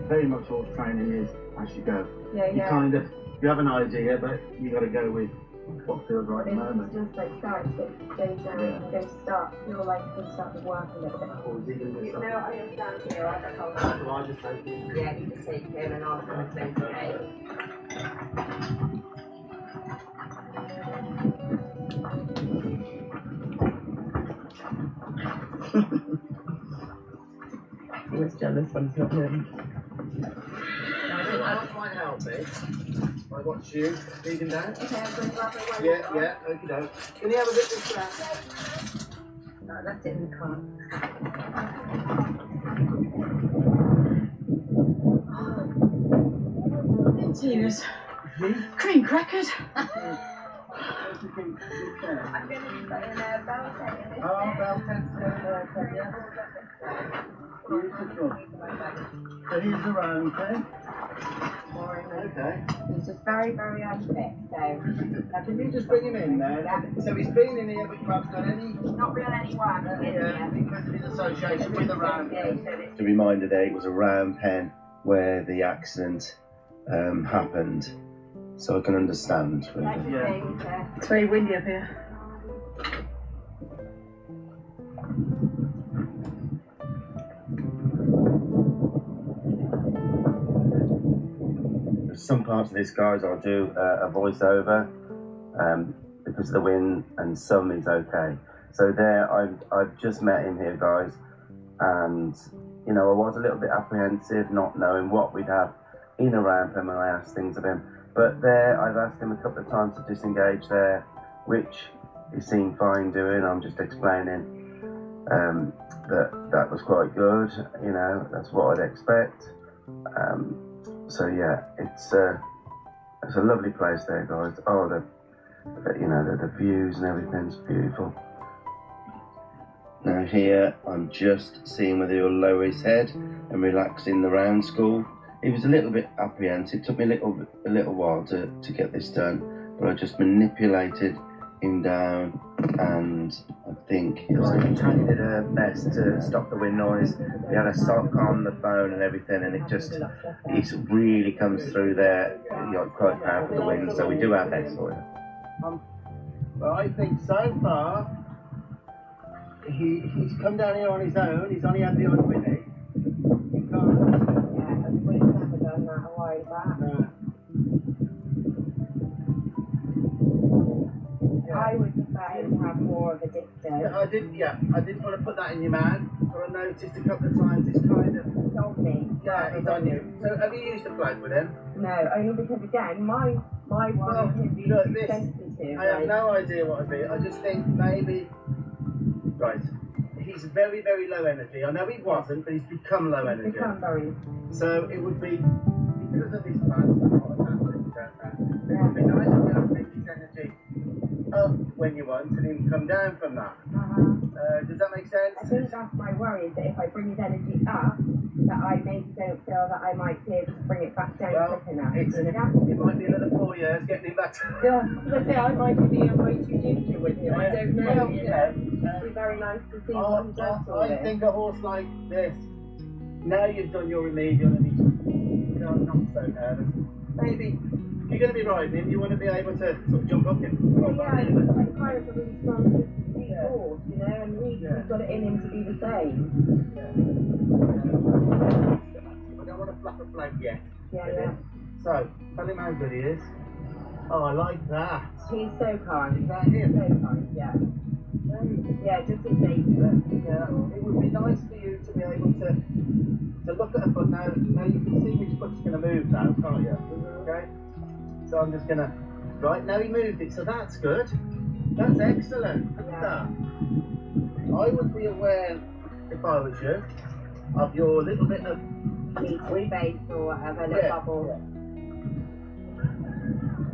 very much all training is as you go. Yeah, You you have an idea, but you got to go with what feels right at the moment. It's just like starting to go down and go to start, feel like you can start to work a little bit. Or is he going to do something? No, I understand here. I don't know. Well, I just take him. Yeah, you just take him and I'll come and say today. He was jealous when it's not him. I'll try and help me. I watch you feeding down. Okay, I'm going to grab my wife. Yeah, okie doke. Can you have a bit of this? No, I left it in the car. Tina's cream crackers. I'm going to be putting a bell set in this. Oh, bell tent. Beautiful. So he's the round pen. Okay. He's just very, very unfit, so... Can you just bring him in there? Yeah. So he's been in here, but you haven't done any... Not really any work in here. Because of his association with the round pen. The reminder there, it was a round pen where the accident happened, so I can understand. Really. It's very windy up here. Some parts of this, guys, I'll do a voiceover because of the wind, and some is okay. So there, I've just met him here, guys, and you know, I was a little bit apprehensive, not knowing what we'd have in around him when I asked things of him. But there, I've asked him a couple of times to disengage there, which he seemed fine doing. I'm just explaining that was quite good. You know, that's what I'd expect. So yeah, it's a lovely place there, guys. Oh, the views and everything's beautiful. Now here, I'm just seeing whether he'll lower his head and relax in the round school. He was a little bit apprehensive. It took me a little while to get this done, but I just manipulated him down, and I think Tanya did her best to stop the wind noise. We had a sock on the phone and everything, and it really comes through there. You're quite powerful, the wind, so we do our best for you. Well, I think so far he's come down here on his own. He's only had the odd Winnie. You can't. Yeah, we've never done that. I worry about that. I would prefer him to have more of a distance. Yeah, I didn't want to put that in your man, but I noticed a couple of times it's kind of... It's on me. Yeah, it's on you. So have you used a flag with him? No, only because, again, my one can be too sensitive. I have no idea what it'd be. I just think maybe... Right. He's very, very low energy. I know he wasn't, but he's become low energy. He's become very... So it would be, because of his flags, that's what happened. It would be nice to be able to make his energy up when you want and then come down from that. Does that make sense? I think that's my worry, is that if I bring his energy up, that I maybe don't feel that I might be able to bring it back down quick enough. It might be another 4 years getting him back to... Yeah, let's say I might be a way too gentle with him. I don't know. Well, You know, it'd be very nice to see what he does for I it. think a horse like this, now you've done your remedial and he's not so nervous. Maybe if you're going to be riding him, you want to be able to sort of jump up him. Yeah, I think like Pirate's a really strong horse, you know, and he's got it in him to be the same. I don't want to flap a flag yet. Yeah. So, tell him how good he is. Oh, I like that. He's so kind. Is that him? So kind, yeah. Yeah, just his nature. Yeah, it would be nice for you to be able to look at a foot now. Now you can see which foot's going to move now, can't you? Okay. So I'm just going to. Right now he moved it, so that's good. That's excellent. Look at that. I would be aware, if I was you, of your little bit of weak base or whatever, little bubble.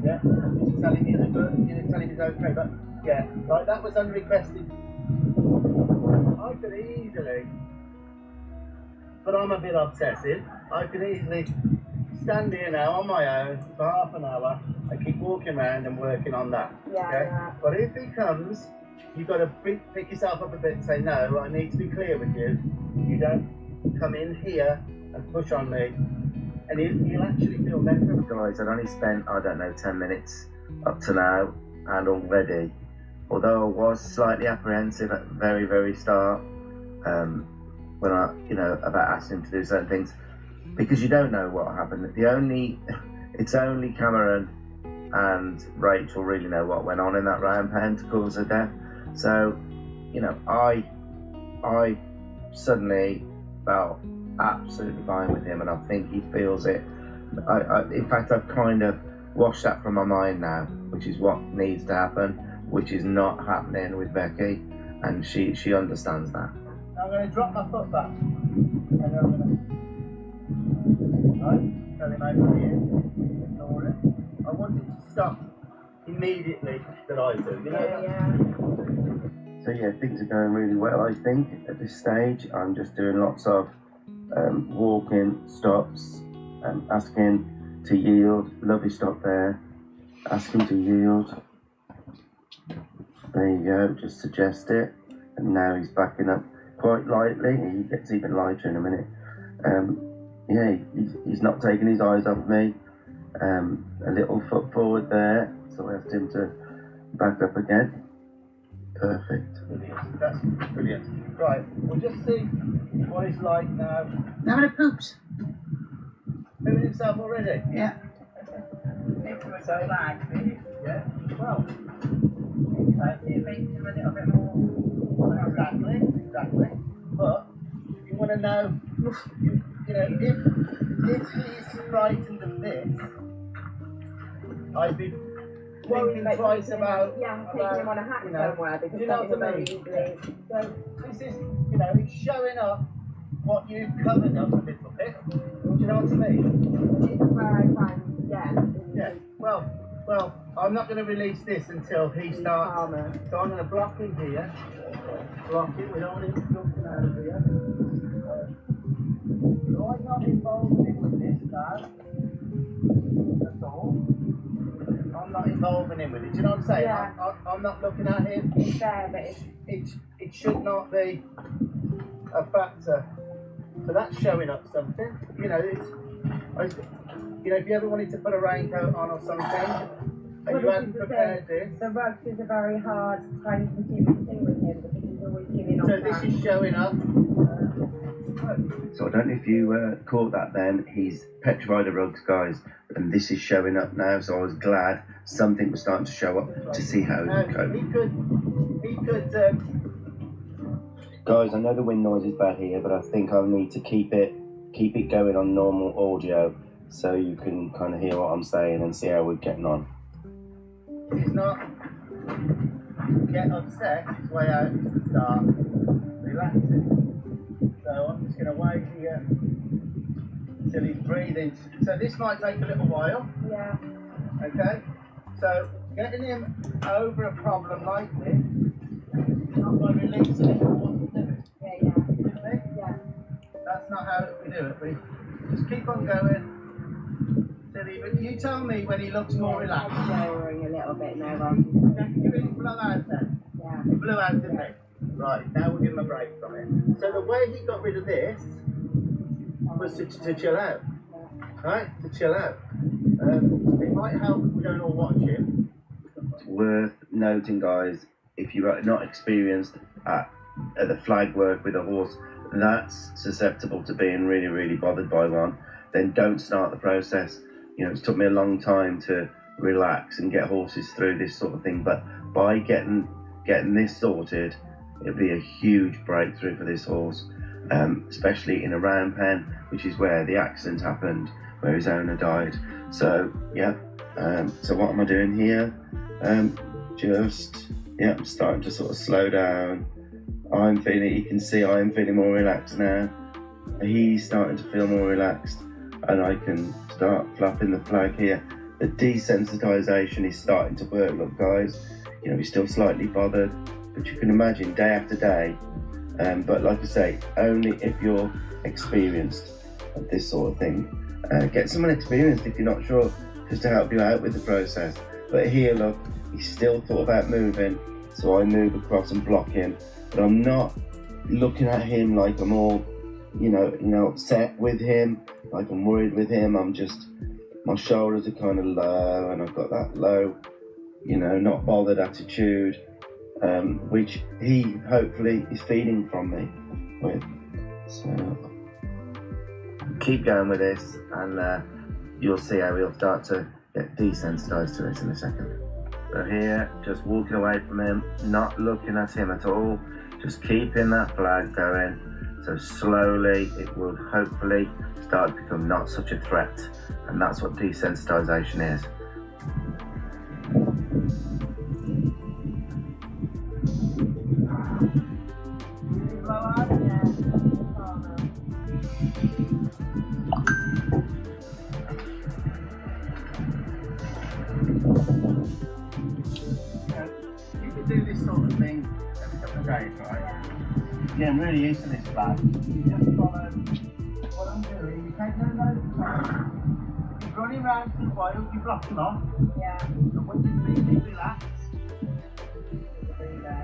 Yeah, just telling you that good, telling him he's okay, but yeah, right, that was unrequested. I could easily, but I'm a bit obsessive, I could easily stand here now on my own for half an hour and keep walking around and working on that. Yeah. But if he comes, you've got to pick yourself up a bit and say, no, I need to be clear with you. You don't come in here and push on me, and you'll actually feel better. Guys, I'd only spent, I don't know, 10 minutes up to now, and already, although I was slightly apprehensive at the very, very start, when I, about asking him to do certain things, because you don't know what happened. It's only Cameron and Rachel really know what went on in that round, Pentacles of Death. So, I suddenly felt absolutely fine with him, and I think he feels it. In fact, I've kind of washed that from my mind now, which is what needs to happen, which is not happening with Vickey, and she understands that. I'm going to drop my foot back, and then I'm going to tell him over here, ignore it. I want him to stop immediately that I do, So yeah, things are going really well, I think, at this stage. I'm just doing lots of walking, stops, asking to yield. Lovely stop there. Ask him to yield. There you go, just suggest it. And now he's backing up quite lightly. He gets even lighter in a minute. He's not taking his eyes off me. A little foot forward there, so I asked him to back up again. Perfect. Brilliant. That's brilliant. Right, we'll just see what it's like now. Having a poops. Moving himself already? Yeah. So, yeah. Well, it makes him a little bit more. Exactly. But you want to know, if he's frightened of this, I'd be thinking twice about taking him on a hack somewhere, because what I mean? So this is, it's showing up what you've covered up a little bit. Do you know what I mean? This is where I find, Yeah. Well, I'm not going to release this until he starts. So I'm going to block him here. Block him. We don't want him jumping out of here. So I'm not involved with this now. That's all. I'm not involving him with it. Do you know what I'm saying? Yeah. I'm not looking at him. It's there, but it should not be a factor. So that's showing up something. If you ever wanted to put a raincoat on or something, and you hadn't prepared this. The rugs is a very hard, time-consuming thing with him, because he's always giving on. So this is showing up. So I don't know if you caught that then. He's petrified of rugs, guys, and this is showing up now, so I was glad something was starting to show up to see how he would cope. He could. Guys, I know the wind noise is bad here, but I think I'll need to keep it going on normal audio, so you can kind of hear what I'm saying and see how we're getting on. He's not get upset, his way out is to start relaxing. So I'm just going to wait here he's breathing. So this might take a little while. Yeah. Okay. So getting him over a problem like this, not by releasing him or what to do it. Yeah. With me? Yeah. That's not how we do it. We just keep on going. You tell me when he looks more relaxed. Lowering a little bit now. You really blow out then? Yeah. He blew out, didn't he? Right, now we'll give him a break from it. So the way he got rid of this was to chill out. Right? To chill out. It might help if we don't all watch him. It's worth noting, guys, if you're not experienced at the flag work with a horse that's susceptible to being really, really bothered by one, then don't start the process. You know, it's took me a long time to relax and get horses through this sort of thing, but by getting this sorted, it'll be a huge breakthrough for this horse, especially in a round pen, which is where the accident happened, where his owner died. So yeah, so what am I doing here? I'm starting to sort of slow down. You can see I'm feeling more relaxed now. He's starting to feel more relaxed, and I can start flapping the flag here. The desensitization is starting to work. Look, guys, you know, he's still slightly bothered, but you can imagine day after day. But like I say, only if you're experienced at this sort of thing. Get someone experienced if you're not sure, just to help you out with the process. But here, look, he's still thought about moving, so I move across and block him. But I'm not looking at him like I'm all, you know, upset with him, like I'm worried with him. I'm just, my shoulders are kind of low, and I've got that low, you know, not bothered attitude, which he hopefully is feeding from me with. So keep going with this, and you'll see how he'll start to get desensitized to it in a second. So here, just walking away from him, not looking at him at all, just keeping that flag going. So slowly it will hopefully start to become not such a threat, and that's what desensitization is. You can do this sort of thing every couple of days, right? Yeah, I'm really used to this flag. You just follow what I'm doing. You take no notice. You're running around for a while, you block them off. Yeah. And when you really relax,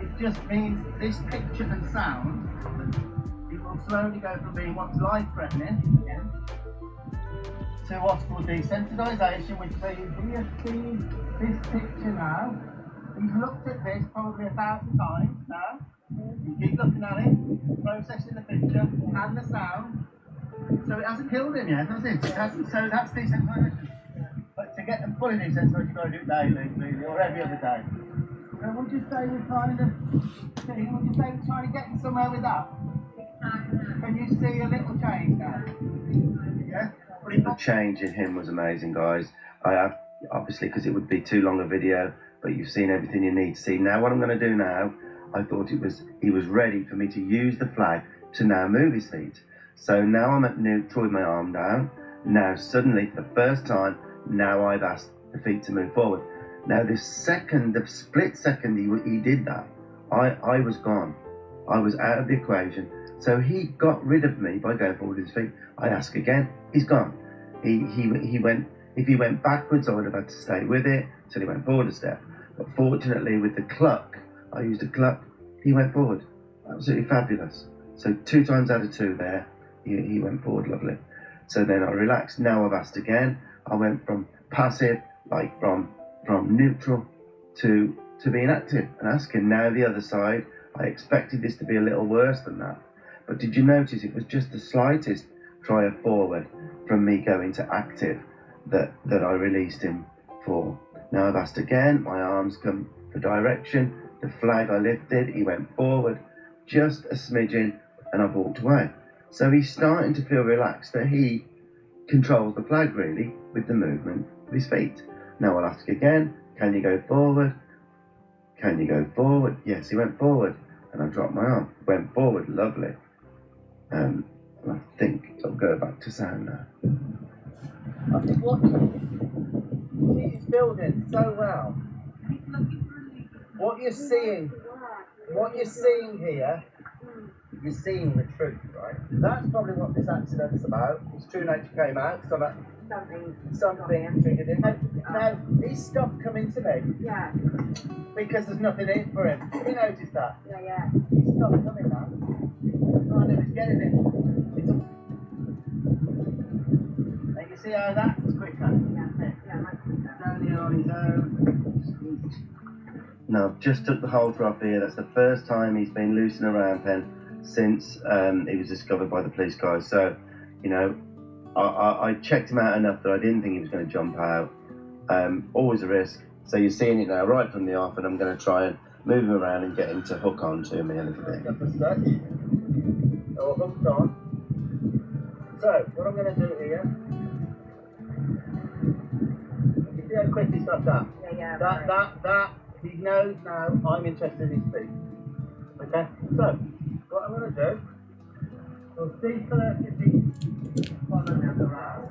it just means this picture and sound, it will slowly go from being what's life-threatening to what's called desensitization, which means you see this picture now. You've looked at this probably 1,000 times now. You keep looking at it, processing the picture and the sound. So it hasn't killed him yet, has it? It hasn't, so that's desensitization. But to get them fully desensitized, you've got to do it daily, really, or every other day. So would you say we're trying to get somewhere with that? Can you see a little change now? Yeah? The change in him was amazing, guys. I have, obviously, because it would be too long a video, but you've seen everything you need to see. Now what I'm going to do now, I thought he was ready for me to use the flag to now move his feet. So now I'm at neutral with my arm down. Now suddenly, for the first time, now I've asked the feet to move forward. Now the split second he did that, I was gone. I was out of the equation. So he got rid of me by going forward with his feet. I ask again, he's gone. He went, if he went backwards, I would have had to stay with it till he went forward a step. But fortunately with the cluck, I used a cluck, he went forward. Absolutely fabulous. So 2 times out of 2 there, he went forward lovely. So then I relaxed. Now I've asked again. I went from passive, like from neutral to being active and asking. Now the other side, I expected this to be a little worse than that. But did you notice it was just the slightest try of forward from me going to active that I released him for. Now I've asked again, my arms come for direction, the flag I lifted, he went forward, just a smidgen, and I've walked away. So he's starting to feel relaxed that he controls the flag really with the movement of his feet. Now I'll ask again, can you go forward? Can you go forward? Yes, he went forward, and I dropped my arm, went forward, lovely. And I think I'll go back to sound now. I think watching, he's building so well. What you're seeing here, you're seeing the truth, right? That's probably what this accident's about. His true nature came out, so that something triggered him. Now, he stopped coming to me. Yeah. Because there's nothing in it for him. Have you noticed that? Yeah. He stopped coming now. And he was getting it. And you see how that was quicker? Only on his own. No, just took the halter off here. That's the first time he's been loose in a round pen since he was discovered by the police guys. So, you know, I checked him out enough that I didn't think he was going to jump out. Always a risk. So you're seeing it now right from the off, and I'm going to try and move him around and get him to hook on to me a little bit. Or hooked on. So, what I'm going to do here, you see how quick he stopped that? Yeah. That, he knows now I'm interested in his feet. Okay? So, what I'm going to do, we'll see first if he follows me around.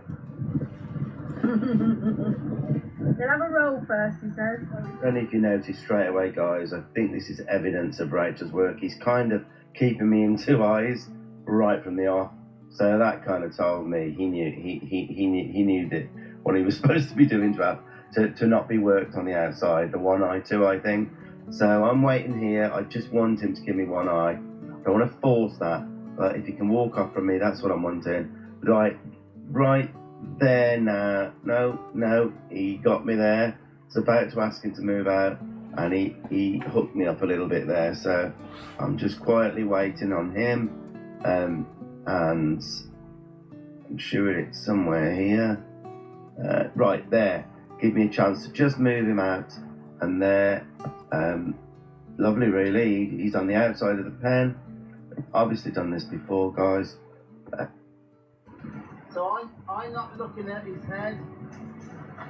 They'll have a roll first, he says. And if you notice straight away, guys, I think this is evidence of Rachel's work. He's kind of keeping me in two eyes right from the off. So that kind of told me he knew that what he was supposed to be doing to not be worked on the outside, the one eye, two eye thing. So I'm waiting here. I just want him to give me one eye. I don't want to force that, but if he can walk off from me, that's what I'm wanting. Right there now. No, he got me there. It's about to ask him to move out, and he hooked me up a little bit there. So I'm just quietly waiting on him, and I'm sure it's somewhere here. Right there. Give me a chance to just move him out, and there. Lovely, really. He's on the outside of the pen. Obviously done this before, guys. So I'm not looking at his head.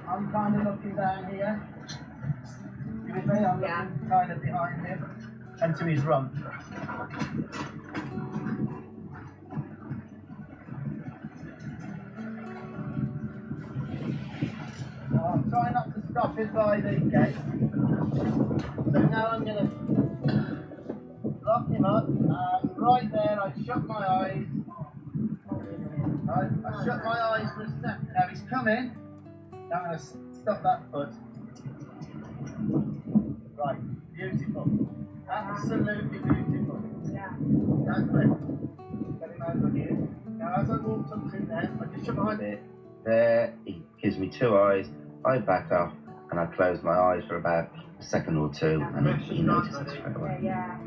I'm kind of looking down here. You with me? I'm looking kind of behind him and to his rump. I'm trying not to stop it by the gate. So now I'm going to lock him up, and right there I shut my eyes. I shut my eyes for a second. Now he's coming. Now I'm going to stop that foot. Right, beautiful. Absolutely beautiful. Yeah. That's it. Get him over here. Now as I walked up to him then, I just shut my eyes. There, he gives me two eyes. I back off and I close my eyes for about a second or two, and he notices it straight away. Yeah.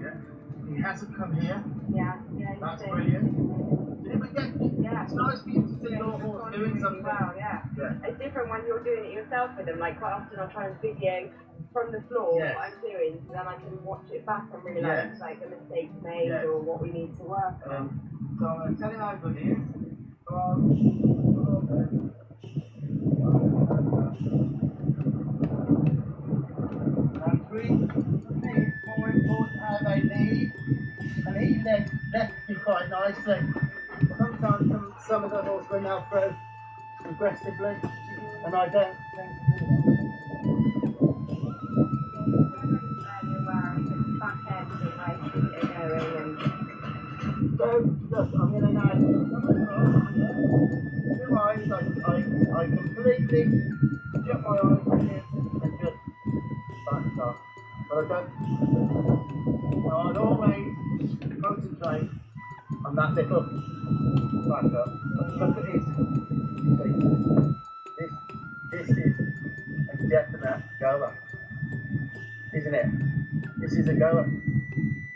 He hasn't come here. Yeah. That's brilliant. Did we get? Yeah. It's nice for you to see your horse doing something. Wow, yeah. It's different when you're doing it yourself with them. Like quite often I'll try and video from the floor what I'm doing, so then I can watch it back and realise like a mistake made or what we need to work on. So I'm going to tell him how good he is. It's more important how they lead, and he left me quite nicely. Sometimes some of the horsemen now throw aggressively, and I don't think to do that. So, look, I'm going to now two eyes, I completely shut my eyes and just back off. But I don't, I'd always concentrate on that little back up. Look at this is a definite goer, isn't it? This is a goer.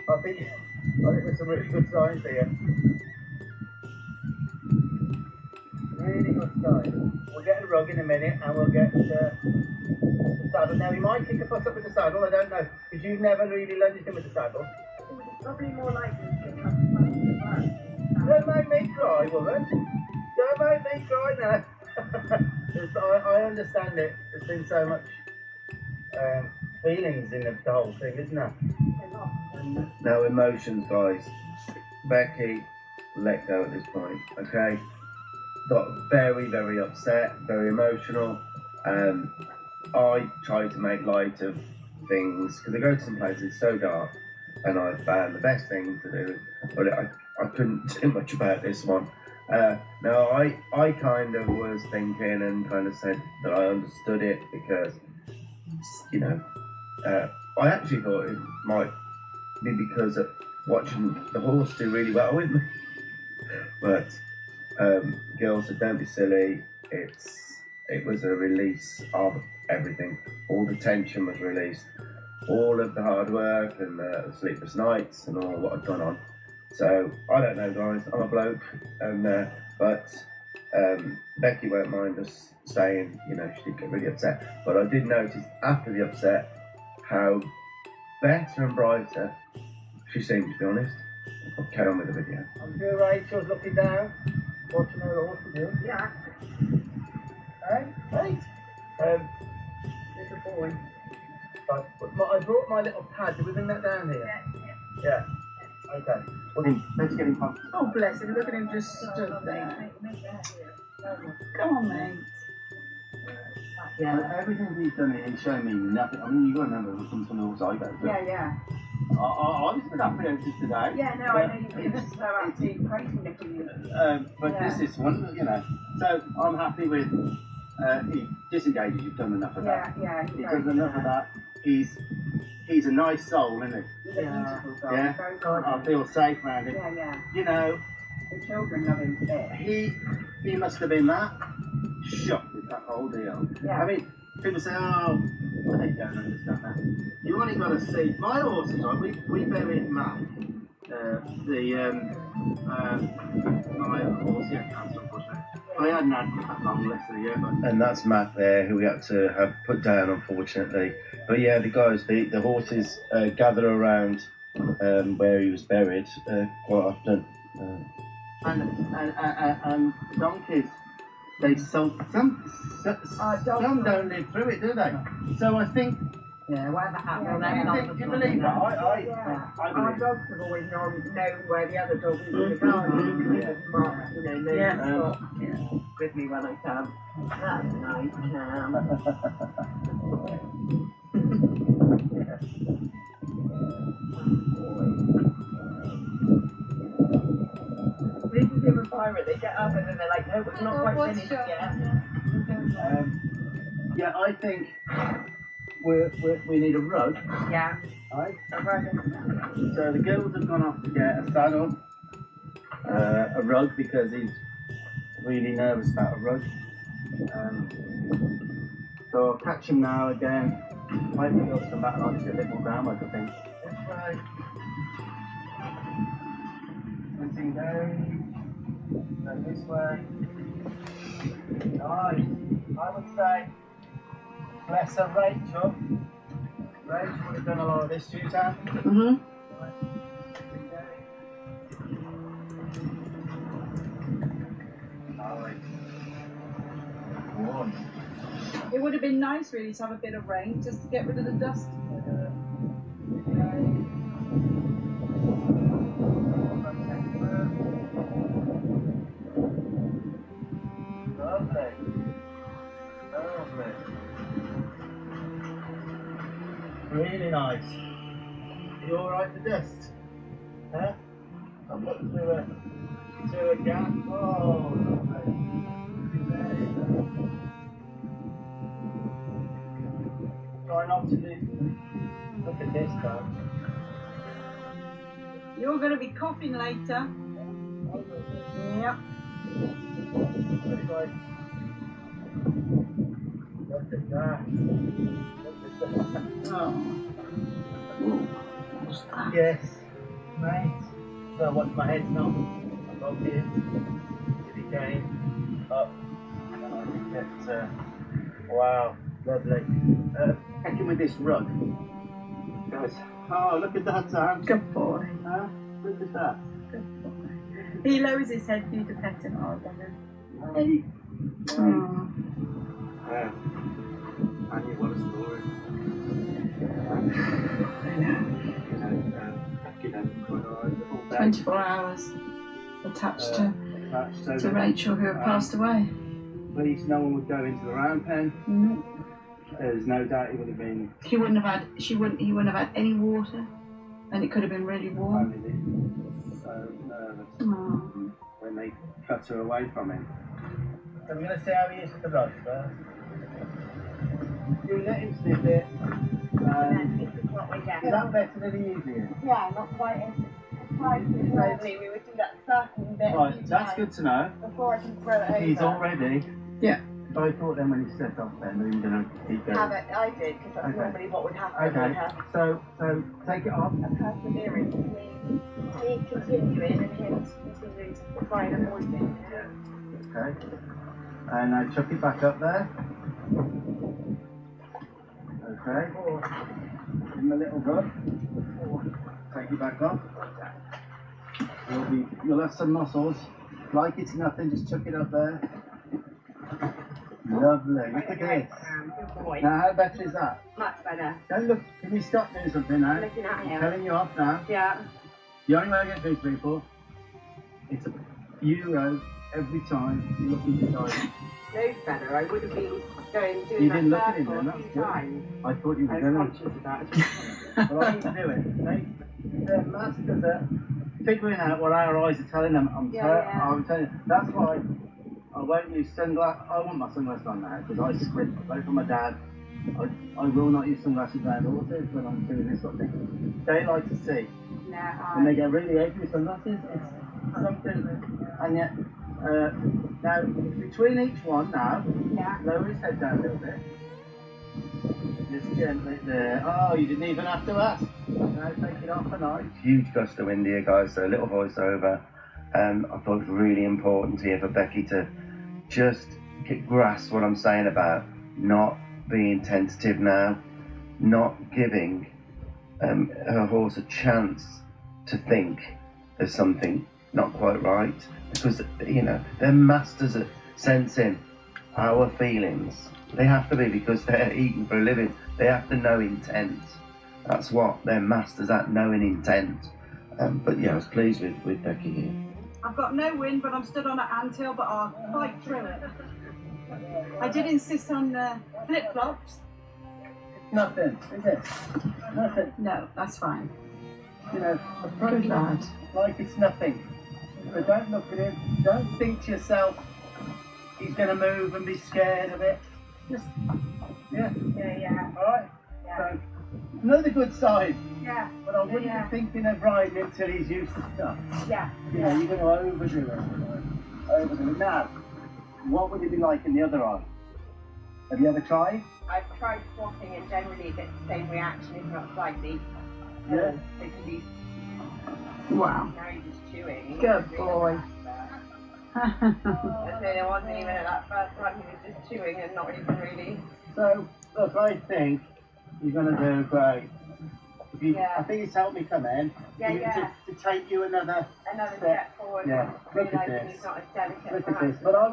I think there's some really good signs here. Really good signs. We'll get a rug in a minute and we'll get the saddle. Now, he might kick a fuss up with the saddle, I don't know, because you've never really lunged him with the saddle. It's probably more likely to pick up the Don't make me cry, woman. Don't make me cry now. I understand it. There's been so much feelings in the whole thing, isn't there? No emotions, guys. Becky let go at this point, okay? Got very, very upset, very emotional. I tried to make light of things, because I go to some places so dark, and I found the best thing to do, but I couldn't do much about this one. No, I kind of was thinking and kind of said that I understood it because, you know, I actually thought it might be because of watching the horse do really well with me. But girls said, don't be silly. It was a release of everything. All the tension was released. All of the hard work and the sleepless nights and all what had gone on. So I don't know, guys. I'm a bloke, and but Becky won't mind us saying, you know, she did get really upset. But I did notice after the upset how better and brighter she seemed, to be honest. I'll carry on with the video. I'm sure Rachel's looking down, watching her horse to do. Yeah. Right. Little boy. I brought my little pad. Did we bring that down here? Yeah. Okay. Well, let's get him home. Oh, bless him. Look at him just stood there. Come on, mate. Yeah, everything he's done here, he's shown me nothing. I mean, you've got to remember, it comes from the horse I go to. Yeah. I was a bit apprehensive today. Yeah, no, I know you've been so absolutely crazy looking. But Yeah. this is one, you know. So I'm happy with. He disengages. You've done enough of that. Yeah. He does enough of that. He's a nice soul, isn't he? Yeah. Yeah. Very good. I feel safe around him. Yeah. You know, The children love him fit. he must have been that shocked with that whole deal. Yeah. I mean, people say, oh, they don't understand that. You only got to see my horses, right? We buried Matt. My horse, he had cancer, unfortunately. I hadn't had that long, less than a year, but And that's Matt there, who we had to have put down, unfortunately. But yeah, the guys, the horses gather around where he was buried quite often. And donkeys, they some don't live through it, do they? So I think. Yeah, whatever happened, Do you believe that? I Our believe. dogs have always known where the other dog is in the garden. Yeah. Mark, you know, Yeah. with me when I come. That's nice, This is him and Pirate. They get up and then they're like, no, we're not quite finished yet. Yeah, I think we need a rug. Yeah. Right? So the girls have gone off to get a saddle, a rug, because he's really nervous about a rug. So I'll catch him now again. Might be able to come back and I'll just get a bit more groundwork, I think. That's right. Looking down. And this way. Nice. I would say, bless her, Rachel. Rachel would have done a lot of this, Susan. Mm-hmm. It would have been nice, really, to have a bit of rain just to get rid of the dust. Lovely. Lovely. Really nice. You alright with dust? Huh? I'm looking through a gap. Oh, lovely. Try not to do. Look at this though. You're going to be coughing later. Yep. Look at that. Oh. Yes, mate. So what's my head now? I got this. It came up. And I think that, wow, lovely. Catching with this rug. Guys, oh, look at that, Sam. Good boy. Look at that. Good boy. He lowers his head for you to pet him. Oh, Hey. oh. Yeah. I knew what a story. You know, quite alright. 24 hours attached to Rachel, who had passed away. Please, no one would go into the round pen. Mm-hmm. There's no doubt he would have been. He wouldn't have had. He wouldn't have had any water, and it could have been really warm. Family was so nervous Oh. when they cut her away from him. So we're going to see how he is with the rod first. You let him sniff it. This is what we get. Is that better than he usually is? Yeah, not quite as spicy. Normally we would do that circling bit. Right, that's good to know. Before I can throw it over. He's already. Yeah. I thought then when he set off then that he was going to keep going. Have it. I did because that's Okay. normally what would happen. Okay, so take it off. Perseverance. Me continuing and him continuing to try and avoid it. Okay. And I chuck it back up there. Okay. Give him a little rub. Take it back off. You'll have some muscles. Like it's nothing, just chuck it up there. Lovely. Look at this. Good boy. Now, how better is that? Much better. Don't look. Can you stop doing something now? I'm looking at I'm him. telling you off now. Yeah. The only way I get these people, it's €1 every time you look inside. Loads better. I would have been doing You that didn't look at him circle then, a that's few good. times. I thought you were I going was to. conscious of that. But I need to do it. They're masters at figuring out what our eyes are telling them. I'm telling you. That's why I won't use sunglasses. I want my sunglasses on now because I squint. Like from my dad, I will not use sunglasses around horses when I'm doing this sort of thing. They like to see. And they get really angry with sunglasses. It's something. And yet, now between each one now, lower his head down a little bit. Just gently there. Oh, you didn't even have to ask. Now take it off a notch. Huge gust of wind here, guys, so a little voiceover. I thought it was really important here for Becky to just grasp what I'm saying about not being tentative now, not giving her horse a chance to think there's something not quite right, because, you know, they're masters at sensing our feelings. They have to be, because they're eating for a living. They have to know intent. That's what they're masters at, knowing intent. But yeah, I was pleased with Becky here. I've got no wind, but I'm stood on an anthill, but I'll fight through it. I did insist on flip-flops. Nothing, is it? Nothing. No, that's fine. You know, Good lad. like it's nothing. But don't look at him. Don't think to yourself he's going to move and be scared of it. Just, yeah. Yeah. All right. So, another good sign. Yeah. But I wouldn't be thinking of riding him till he's used to stuff. Yeah. You know, you're going to overdo it. Overdo it. Now, what would it be like in the other eye? Have you ever tried? I've tried swapping and generally it gets the same reaction, if not slightly. Yeah. Because he's Wow. now he's just chewing. Good boy. It wasn't even at that first one, he was just chewing and not even really. So, look, I think you're going to do great. If you, I think it's helped me come in. Yeah. To take you another step forward. Yeah, look at Realising this. he's not as delicate. Look at this. But I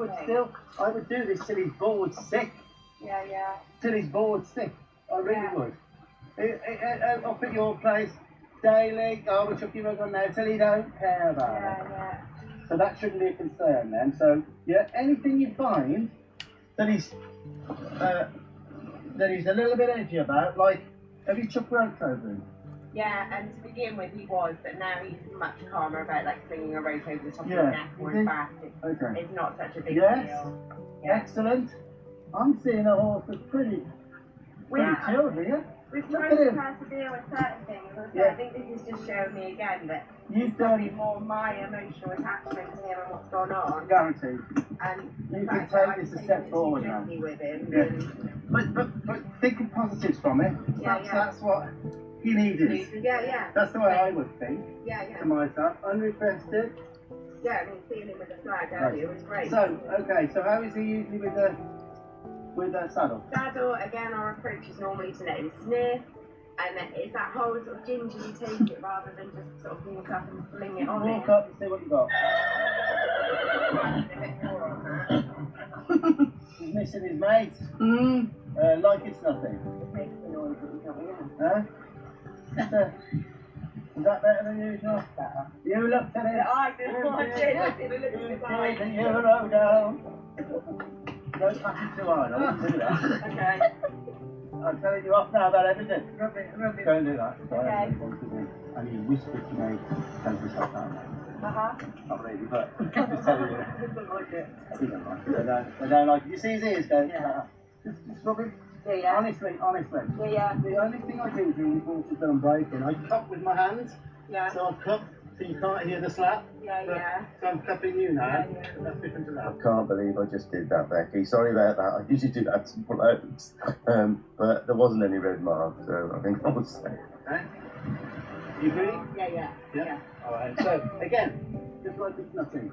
would do this till he's bored sick. Yeah. Till he's bored sick. I really would. Up at your place, daily, we're chucking rug on now, till he don't care about it. Yeah. So that shouldn't be a concern then. So, yeah, anything you find that he's a little bit edgy about, like, have you chucked ropes over him? Yeah, and to begin with he was, but now he's much calmer about like slinging a rope over the top of his Yeah. neck or his back. It's not such a big deal. Excellent. I'm seeing a horse that's pretty chilled here. We've Look tried at to him. persevere with certain things, and so Yeah. I think this is just showing me again that You've it's probably more my emotional attachment to him and what's going on. Guaranteed. And You the can fact that take I'm this a taking step it forward too now. gently with him. Yeah. And But think of positives from it. That's what he needed. Yeah. That's the way I would think. Yeah. To myself, unrequested. Yeah, I mean, seeing him with the flag earlier was great. So, okay, so how is he usually with the saddle? Saddle, again, our approach is normally to let him sniff, and then it's that whole sort of gingerly take it rather than just sort of walk up and fling it on Walk him. up and see what you got. He's missing his mate. Like it's nothing. Huh? Is that better than usual? You looked at it. I did. I did a little bit like Taking euro down. Don't pass it too hard, I won't do that. Okay. I'm telling you off now about everything. Rub it. Don't do that. Okay. And he whispered to me, "Don't be so down." Not really, but just telling you. He doesn't like it. He don't like it. They don't like it. You see his ears go? Yeah. Just rub it. Yeah. Honestly. Yeah. The only thing I do during water's done breaking, I cup with my hands. Yeah. So I cup so you can't hear the slap. Yeah. So I'm cupping you now. Yeah. That's different to I that. can't believe I just did that, Becky. Sorry about that. I usually do that to blokes. But there wasn't any red mark, so I think I was safe. Okay. You agree? Yeah. Alright, so again, just like it's nothing.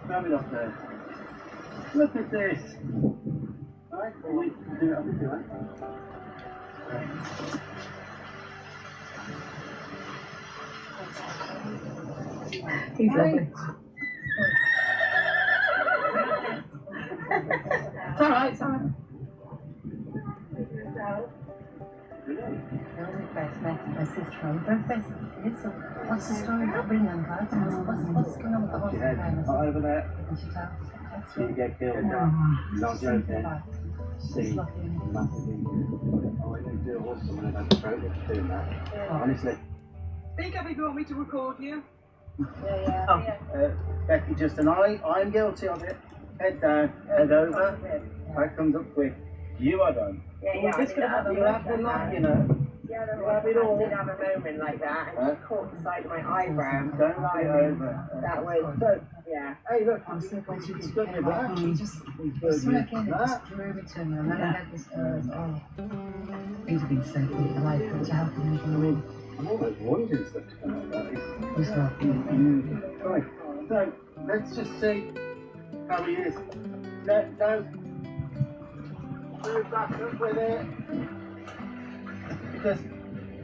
Throw it up there. Look at this. Alright, we can do it up to it. He's lovely. It's alright. First met my sister on breakfast. What's the story about bringing them back? What's going on with the horse? Not over there. Can she tell? You get killed. Not joking. See, massive injury. I didn't do a horse when I had to throw it doing that. Honestly. Speak up if you want me to record you. Becky, just an eye. I'm guilty of it. Head down, head over. That comes up quick. You are done. Yeah. Just gonna have you have the luck, you know. Yeah, You have it all. I did have a moment like that, and she caught the side of my eyebrow. Don't lie over. That was so. Yeah. Hey, look, I'm so glad you he's could got get your it back. back. He just snuck in and just drew it to me, and then I had this. He'd have been so good, like, to help him. I'm always wanting stuff to come out of that. He's lovely. Right, so let's just see how he is. Don't move back up with it. Because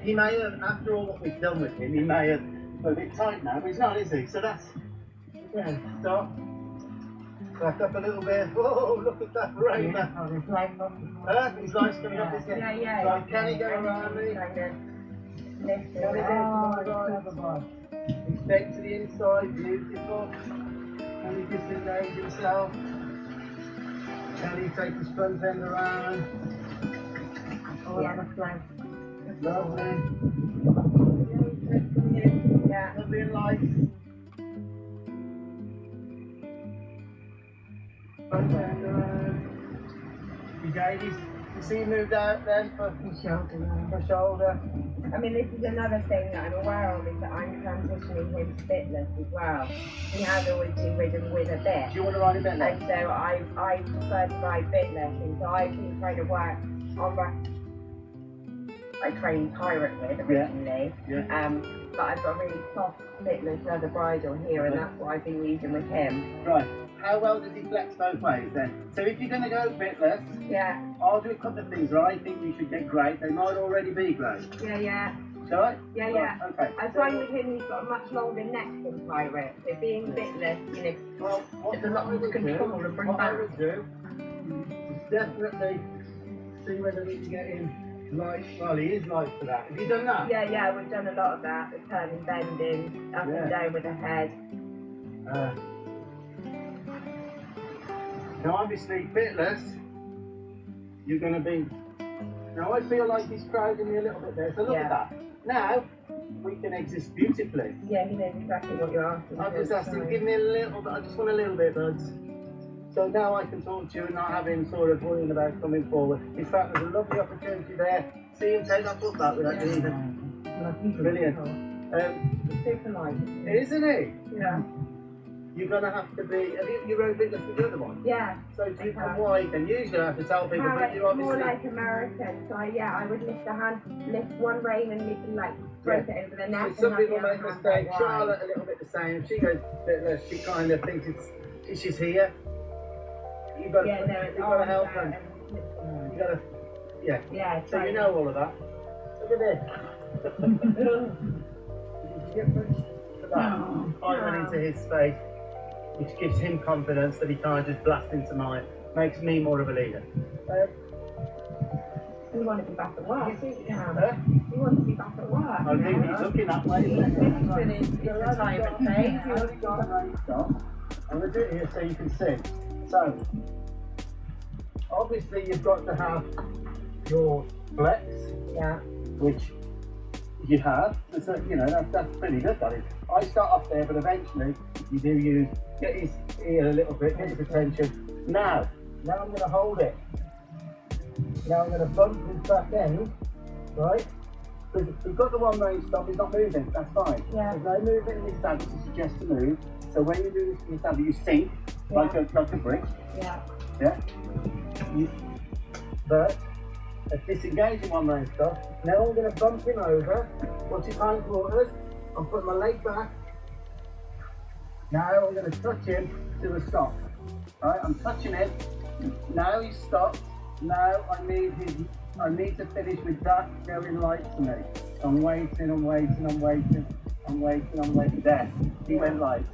he may have, after all what we've done with him, he may have got a bit tight now, but he's not, is he? So that's, yeah, stop. Back up a little bit. Whoa, look at that rainbow. His life's coming up, isn't it? Yeah. So can he go around me? Can he go to the side? Expect to the inside, beautiful. Can he disengage himself? Can he take his front end around? All on the flank. Lovely. Yeah. Lovely and light. Front end around. You gave his, you see he moved out then for shoulder. I mean, this is another thing that I'm aware of, is that I'm transitioning him to bitless as well. He has always been ridden with a bit. Do you want to ride a bitless? And so I prefer to ride bitless, and so I've been trying to work on I trained Pirate with originally, but I've got a really soft bitless leather bridle here, and that's what I've been using with him. Right. How well does he flex both ways then? So if you're going to go bitless, I'll do a couple of things that I think you should get great. They might already be great. Yeah. Shall I? Yeah. Okay. I find with him he's got a much longer neck than Pirate, so being bitless, you know, it's a lot more control to bring back. What I would do is definitely see whether we can get him light. Well, he is light for that. Have you done that? Yeah, we've done a lot of that, the turning, bending, up and down with the head. Now obviously bitless, you're going to be, now I feel like he's crowding me a little bit there, so look at that. Now, we can exist beautifully. Yeah, he knows exactly what you're asking. I just asked him, give me a little bit, I just want a little bit, buds. So now I can talk to you and not have him sort of worrying about coming forward. In fact, there's a lovely opportunity there. See him take that foot back without leaving. Brilliant. Super light. Isn't he? Yeah. You're going to have to be, have you rode bitless with the other one? Yeah. So do you come wide, and usually I have to tell people, but you obviously... more like American, so I would lift the hand, lift one rein and like break it over the neck. Some people make mistakes. Charlotte a little bit the same. She goes bitless, she kind of thinks she's here. You've got to help her. You've got to, yeah. So you know all of that. Look at this. I went into his space, which gives him confidence that he can't just blast into mine. Makes me more of a leader. You want to be back at work. You want to be back at work. I think he's looking that way. He's finished his retirement phase. I'm going to do it here so you can see. So, obviously you've got to have your flex, Yeah. which you have, so, you know, that's pretty good, that is. I start off there, but eventually you do use, get his ear a little bit, get his attention. Now I'm going to hold it. Now I'm going to bump his back end, right? Because we've got the one range stop, he's not moving, that's fine. Yeah. There's no movement in this stand to suggest to move. So when you do this in the stand, you sink like a brick. Yeah. Yeah. But at disengaging one range stop, now I'm going to bump him over, watch his hind quarters, I'll put my leg back. Now I'm going to touch him to a stop. Alright, I'm touching him. Now he's stopped. Now I need to finish with that going light to me. I'm waiting. There. He went light.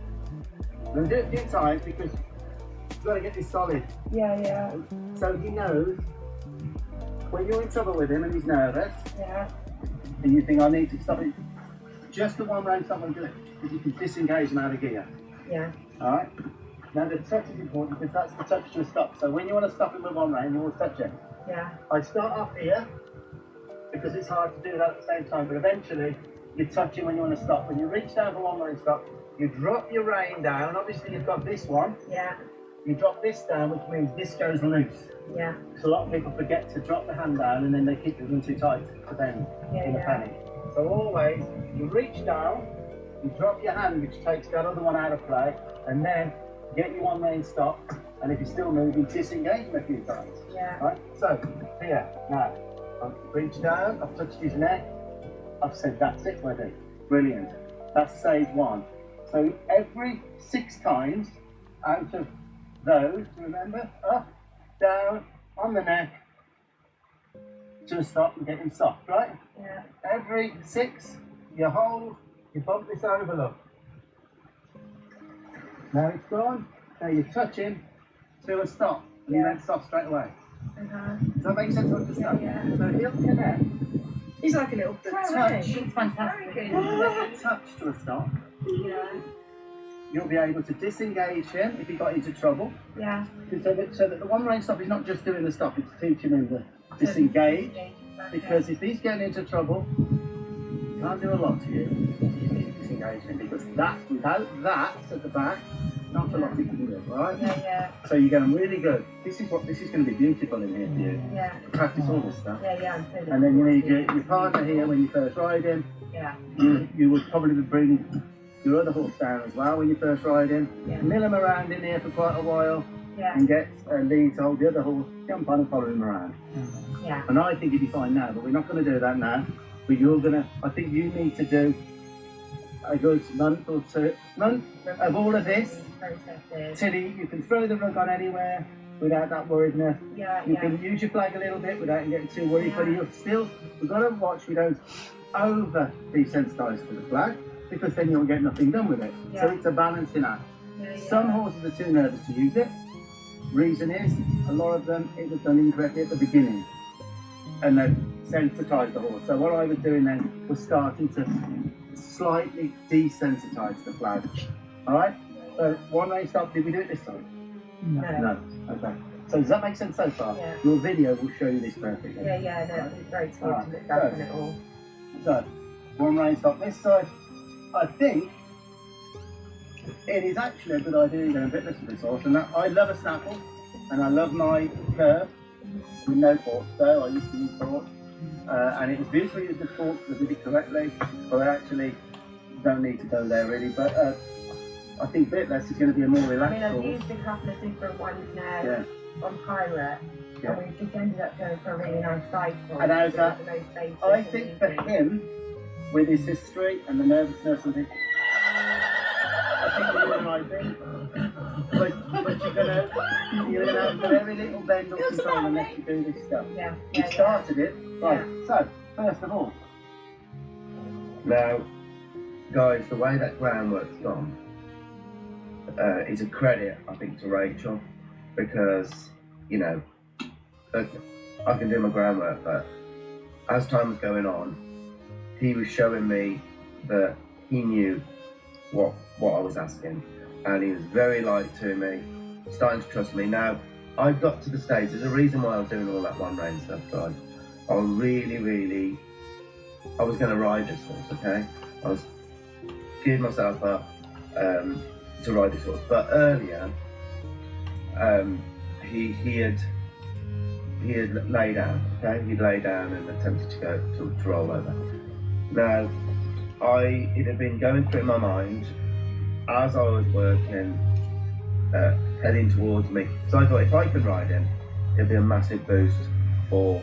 I'm going to do it a few times because you've got to get this solid. Yeah. So he knows when you're in trouble with him and he's nervous, Yeah. and you think I need to stop it, just the one round stop and do it, because you can disengage him out of gear. Yeah. Alright? Now the touch is important because that's the touch to a stop. So when you want to stop him with one round, you want to touch him. Yeah. I start off here because it's hard to do that at the same time, but eventually you touch him when you want to stop. When you reach down for one round stop, you drop your rein down. Obviously you've got this one. Yeah. You drop this down, which means this goes loose. Yeah. So a lot of people forget to drop the hand down and then they keep them too tight for them in the panic. So always, you reach down, you drop your hand, which takes that other one out of play, and then get your one lane stop, and if you're still moving, disengage him a few times. Yeah. Right? So, here, now, I've reached down, I've touched his neck, I've said that's it, we're done. Brilliant. That's stage one. So every 6 times out of those, remember, up, down, on the neck, to a stop and get him soft, right? Yeah. Every 6, you hold, you bump this over, look. Now it's gone, now you touch him to a stop, and you then stop straight away. Does that make sense what just done? Yeah. So he'll connect. He's like a little The pro, touch, isn't he? He's fantastic. the touch to a stop. Yeah. You'll be able to disengage him if he got into trouble. Yeah. So that the one range stop is not just doing the stop, it's teaching him to disengage. Because if he's getting into trouble, he can't do a lot to you if you disengage him. Because that, without that at the back, not a lot you can do, right? Yeah. So you're getting really good. This is going to be beautiful in here for you. Yeah. Practice all this stuff. Yeah. And then you need your partner here when you first ride him. Yeah. You would probably be bringing your other horse down as well when you first ride him. Yeah. Mill him around in here for quite a while. Yeah. And get a lead to hold the other horse, jump on and follow him around. Yeah. And I think you'd be fine now, but we're not going to do that now. But I think you need to do a good month or 2 of all of this till you can throw the rug on anywhere without that worriedness. You can use your flag a little bit without getting too worried, but we've got to watch we don't over desensitise to the flag, because then you'll get nothing done with it. So it's a balancing act. Some horses are too nervous to use it. Reason is, a lot of them, it was done incorrectly at the beginning, and they've sensitised the horse. So what I was doing then was starting to slightly desensitise the flag. Alright? So one race stop, did we do it this time? No. Okay. So does that make sense so far? Yeah. Your video will show you this perfectly. No, it's very good to look back on it all. So, one race stop this side. I think it is actually a good idea going a bit less of this horse, and that I love a snaffle, and I love my curve with no forks though. I used to use forks, and it was beautiful using the forks, I did it correctly, but I actually don't need to go there really, but I think bitless is going to be a more relaxed I've horse. used a couple of different ones now on Pirate, and we've just ended up going for a really nice cycle. And how's that? I think for him, with his history and the nervousness and things, I think you're doing the right thing. But you're gonna have very little bend or control unless you do this stuff. You started it. Right. So, first of all. Now, guys, the way that groundwork's gone is a credit, I think, to Rachel, because, you know, look, I can do my groundwork, but as time was going on, he was showing me that he knew what I was asking, and he was very light to me, starting to trust me. Now, I've got to the stage, there's a reason why I was doing all that one range stuff, guys. I was going to ride this horse, okay? I was geared myself up to ride this horse, but earlier he had lay down, okay? He'd lay down and attempted to go to roll over. Now, it had been going through my mind as I was working, heading towards me. So I thought, if I could ride him, it'd be a massive boost for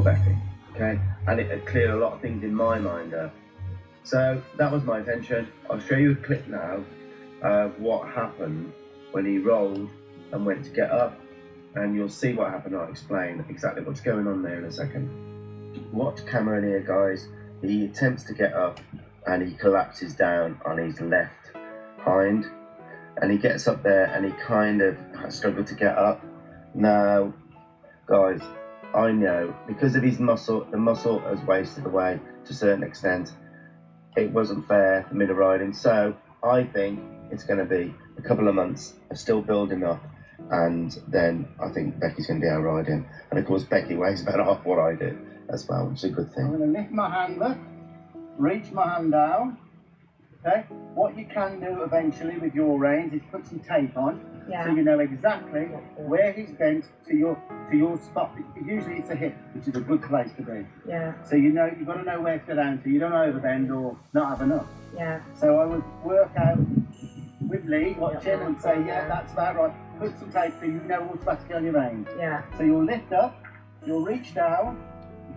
Becky, okay? And it'd clear a lot of things in my mind up. So that was my intention. I'll show you a clip now of what happened when he rolled and went to get up, and you'll see what happened. I'll explain exactly what's going on there in a second. Watch Cameron here, guys. He attempts to get up and he collapses down on his left hind, and he gets up there and he kind of struggled to get up. Now, guys, I know because of his muscle, the muscle has wasted away to a certain extent. It wasn't fair for me to ride him, so I think it's going to be a couple of months of still building up, and then I think Becky's going to be able to ride him. And of course, Becky weighs about half what I do as well, which is a good thing. I'm going to lift my hand up, reach my hand down. Okay. What you can do eventually with your reins is put some tape on, so you know exactly where he's bent to your spot. Usually it's a hip, which is a good place to be. Yeah. So you know you've got to know where to go down to. You don't overbend or not have enough. Yeah. So I would work out with Lee, watching, and say, yeah, that's about right. Put some tape so you know automatically on your reins. Yeah. So you'll lift up, you'll reach down.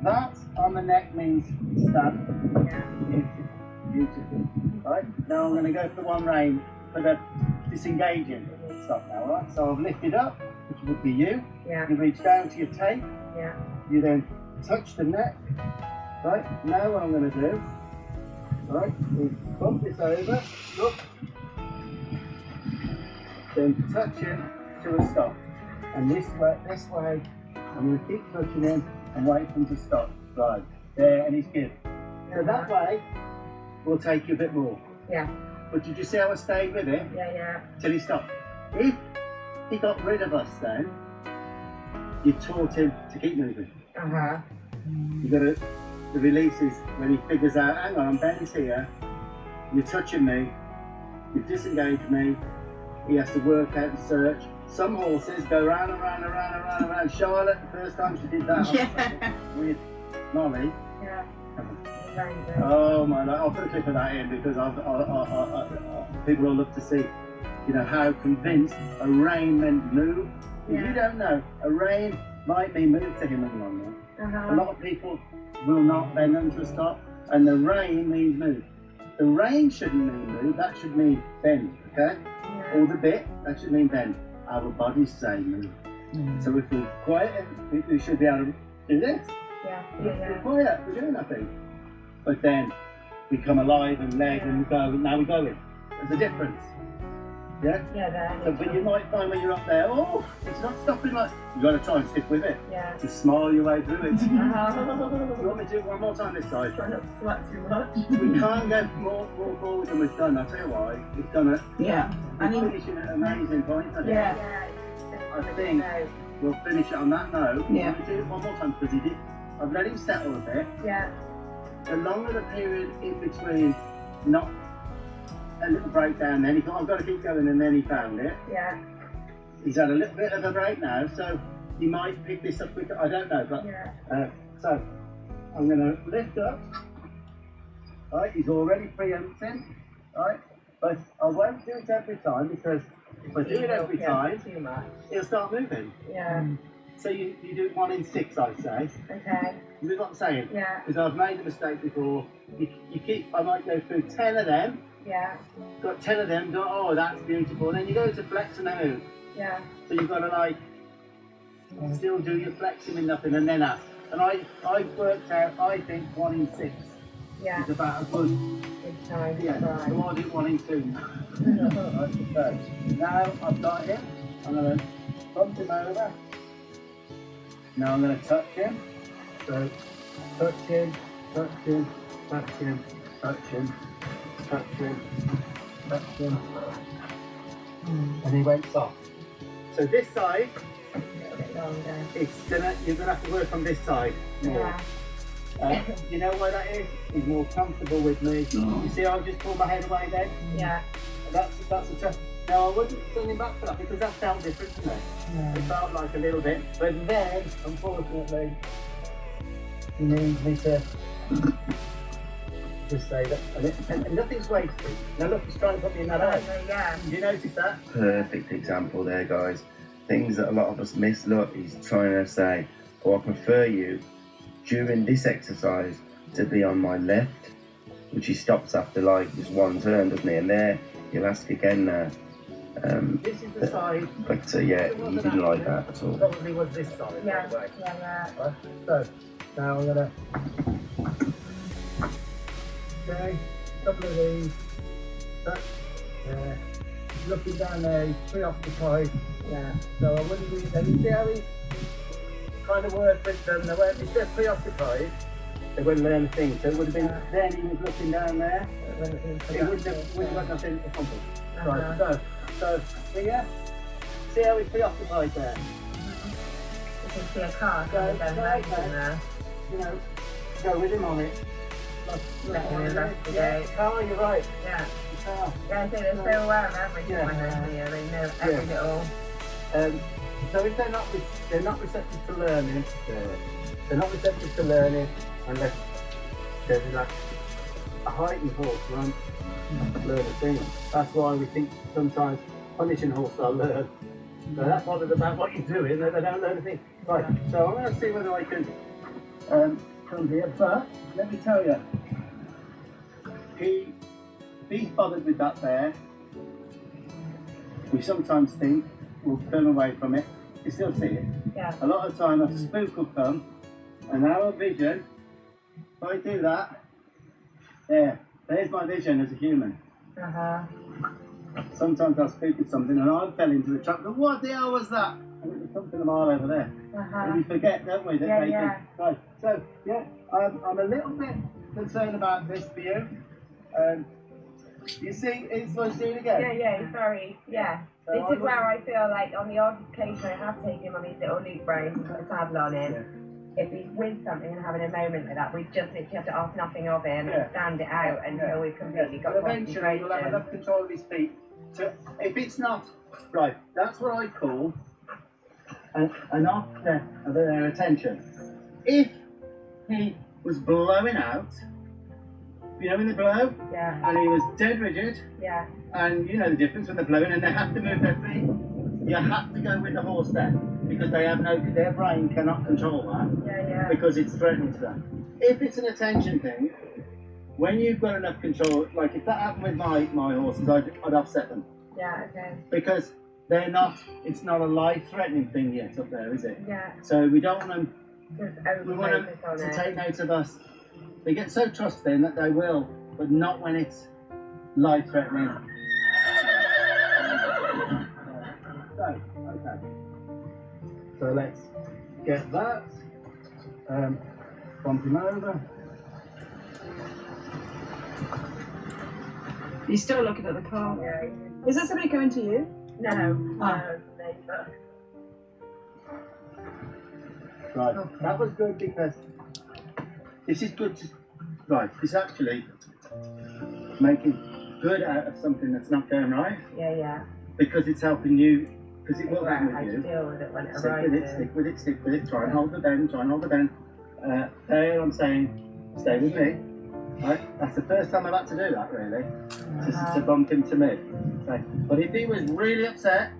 That on the neck means stand. Yeah. Beautiful. Beautiful. Right, now I'm going to go for the one rein for the disengaging. Stop now, right? So I've lifted up, which would be you. Yeah. You reach down to your tape. Yeah. You then touch the neck. Right, now what I'm going to do, right, is bump this over, look, then touch him to a stop. And this way, I'm going to keep touching him and wait for him to stop. Right, there, and he's good. So that way, we'll take you a bit more. Yeah. But did you see how I stayed with it? Yeah. Till he stopped. If he got rid of us then, you taught him to keep moving. Uh-huh. You got to, the release is when he figures out, hang on, Ben's here, you're touching me, you've disengaged me, he has to work out and search. Some horses go round and round and round and round and round. Charlotte, the first time she did that, with Molly. Yeah. Oh my God, I'll put a clip of that in because people will look to see, you know, how convinced a rein meant move. If you don't know, a rein might mean move to him in the long run. A lot of people will not bend them to a stop, and the rein means move. The rein shouldn't mean move, that should mean bend, okay? Or the bit, that should mean bend. Our bodies say move. So if we're quiet, we should be able to do this. We're quiet, we're doing nothing. But then we come alive and leg and we go, now we're going. There's a difference. Yeah? So, but you might find when you're up there, oh, it's not stopping like, you got to try and stick with it. Just smile your way through it. You want me to do it one more time this side? Try not to sweat too much. We can't go more forward than we've done. I'll tell you why. We've done it. Yeah. We're finishing at an amazing point, I think. I think we'll finish it on that note. Yeah. We'll do it one more time because he did. I've let him settle a bit. Yeah. The longer the period in between, not a little breakdown, then he thought, I've got to keep going, and then he found it. Yeah. He's had a little bit of a break now, so he might pick this up quicker. I don't know, but so I'm going to lift up. Right, he's already preempting. Right, but I won't do it every time because if I do it every time, he'll start moving. Yeah. So you do 1 in 6, I say. Okay. You know what I'm saying? Yeah. Because I've made a mistake before. You keep, I might go through 10 of them. Yeah. Got 10 of them, go, oh, that's beautiful. And then you go to flex and then move. Yeah. So you've got to like, still do your flexing and nothing and then up. And I've worked out, I think 1 in 6 is about a good time. Yeah, so I'll do 1 in 2 now. Okay. Now I've got him, I'm going to bump him over. Now I'm going to touch him. So touch him, touch him, touch him, touch him, touch him, touch him. And he went soft. So this side, a bit longer. You're gonna have to work on this side more. Yeah. You know why that is? He's more comfortable with me. You see, I'll just pull my head away then. Yeah. That's a tough. No, I wouldn't send him back for that because that felt different to me. It felt like a little bit, but then, unfortunately, he needs me to just say that, and nothing's wasted. Now look, he's trying to put me in that eye. Yeah. Did you notice that? Perfect example there, guys. Things that a lot of us miss. Look, he's trying to say, oh, I prefer you during this exercise to be on my left, which he stops after like just one turn, doesn't he? And there, he'll ask again now. This is the side. But yeah, he didn't like that at all. Probably was this side. Yeah. Right? Yeah. Right. So now I'm gonna. Okay, a couple of these. Looking down there, he's preoccupied. Yeah. So I wouldn't be. And you see how he's trying to work with them. If they're preoccupied, they wouldn't learn a thing. So it would have been. Then he was looking down there. It wouldn't have got nothing to accomplish. Right. So here. See how he's preoccupied there. You can see a car going down there. You know, go with him on it. Let him investigate. Oh, you're right. Yeah. Oh. Yeah, I think they're so aware of everything when they're here. They know every little. So if they're not receptive to learning, they're not receptive to learning unless there's like a heightened horse won't learn a thing. That's why we think sometimes punishing horse they'll learn. They're that bothered about what you're doing that they don't learn a thing. Right, so I'm going to see whether I can come here, but let me tell you, he's bothered with that there. We sometimes think we'll turn away from it. You still see it. Yeah. A lot of time a spook will come, and our vision, if I do that, there's my vision as a human. Sometimes I'll speak with something and I fell into the trap. But what the hell was that? And it was something a mile over there. And we forget, don't we? That they do. Right. So I'm a little bit concerned about this view. You see, it's supposed to do it again. Yeah, he's very, So this is where I feel like on the odd occasion I have taken him on these little loop brains and put a saddle on him. If he's with something and having a moment like that, we just literally have to ask nothing of him and stand it out until we've completely got eventually concentration. we'll have enough control of his feet. So if it's not, right, that's what I call an off their attention. If he was blowing out, you know when they blow? Yeah. And he was dead rigid. Yeah. And you know the difference when they're blowing and they have to move their feet. You have to go with the horse then, because their brain cannot control that. Because it's threatening to them. If it's an attention thing, when you've got enough control, like if that happened with my horses, I'd offset them. Yeah, okay. Because it's not a life-threatening thing yet up there, is it? Yeah. So we don't want them, we want them on to it. take note of us. They get so trusting that they will, but not when it's life-threatening. Okay. So let's get that. Bump him over. He's still looking at the car. Yeah. Is there somebody coming to you? No. Oh. Neighbour. Right, that was good because this is good to, right, it's actually making good out of something that's not going right. Yeah. Because it's helping you, because it will happen with you. Deal with it when it Stick with it, stick with it, try and hold the bend, there I'm saying, stay with me. Right? That's the first time I've had to do that really, to bump him to me. Okay. But if he was really upset,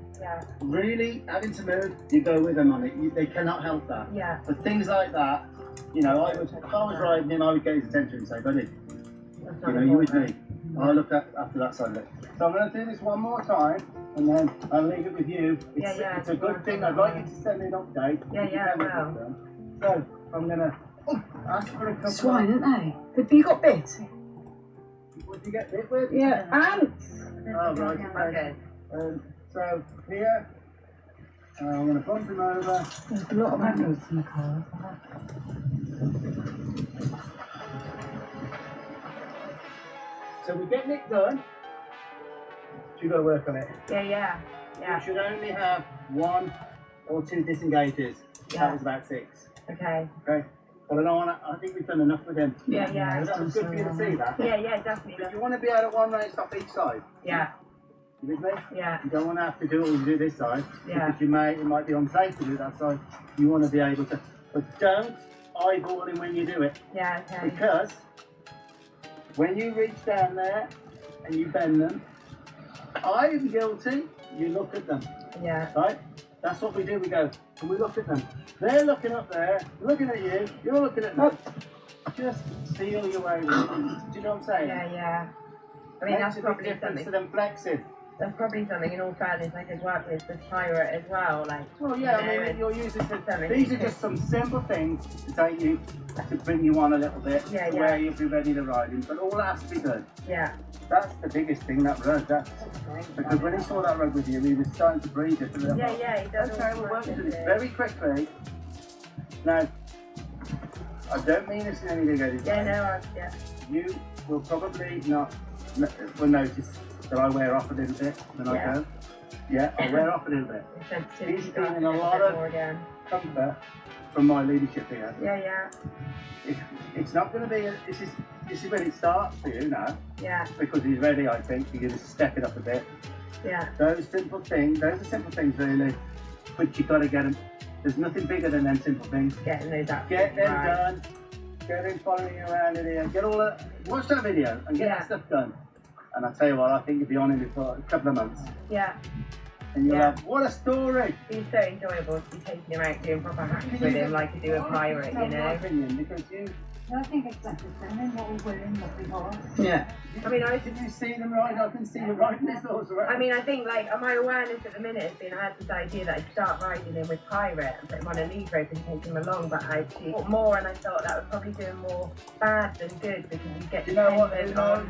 really having to move, you go with him on it. They cannot help that. Yeah. But things like that, if I was riding him, I would get his attention and say, buddy, you with me. I'll look after that side of it. So I'm going to do this one more time, and then I'll leave it with you. It's a good thing. I'd like you to send me an update. Yeah, I will. So I'm going to ask for a couple Swine, aren't they? Have you got bit? What did you get bit with? Yeah, ants. Oh, right. Okay. So here, I'm going to bump him over. There's a lot of maggots in the car. So we're getting it done. You've got to work on it. Yeah. You should only have one or 2 disengages. Yeah. That was about 6. Okay. Okay. But I think we've done enough with him. Yeah, yeah. That was good for you to see that. Yeah, yeah, definitely. If you want to be out at 1 race stop each side. Yeah. You with me? Yeah. You don't want to have to do it when you do this side. Yeah. Because it might be unsafe to do that side. You want to be able to. But don't eyeball him when you do it. Yeah, okay. Because when you reach down there and you bend them, I'm guilty, you look at them. Yeah. Right? That's what we do. We go, and we look at them. They're looking up there, looking at you, you're looking at them. Just feel your way with it. Do you know what I'm saying? Yeah, yeah. I mean, that's probably difference something. to them flexing. That's probably something, in all fairness, I could work with the pirate as well. Like, well, yeah, you know, I mean, you're using something. these are just some simple things to take you, to bring you on a little bit, Yeah, to yeah. where you'll be ready to ride in. But all that has to be good. Yeah. That's the biggest thing, that rug. Because when he saw that rug with you, he was starting to breathe it. Yeah, yeah, he does. Okay, we'll work into this very quickly. Now, I don't mean this in any big Yeah, no, yeah. You will probably will notice that I wear off a little bit when I go. Yeah, I wear off a little bit. He's feeling a lot of comfort from my leadership here. Yeah, yeah. It's not going to be, this is when it starts for you now. Yeah. Because he's ready, I think. You're going to step it up a bit. Yeah. Those are simple things really, but you've got to get them. There's nothing bigger than them simple things. Getting those up. Get them done. Get him following you around in here. Get all that. Watch that video and get that stuff done. And I tell you what, I think you'll be on him for a couple of months. Yeah. And you'll have, what a story! He's so enjoyable to be taking him out doing proper hacks with him like you do a pirate, you know? Opinion, because you... I think it's like the same in what we're wearing, what we are. Yeah. I mean, Did you see them ride? I can see you riding this horse around. I mean, I think, like, my awareness at the minute has been, I had this idea that I'd start riding him with pirate and put him on a lead rope and take him along, but I thought more, and I thought that would probably do more bad than good because you get dependent on...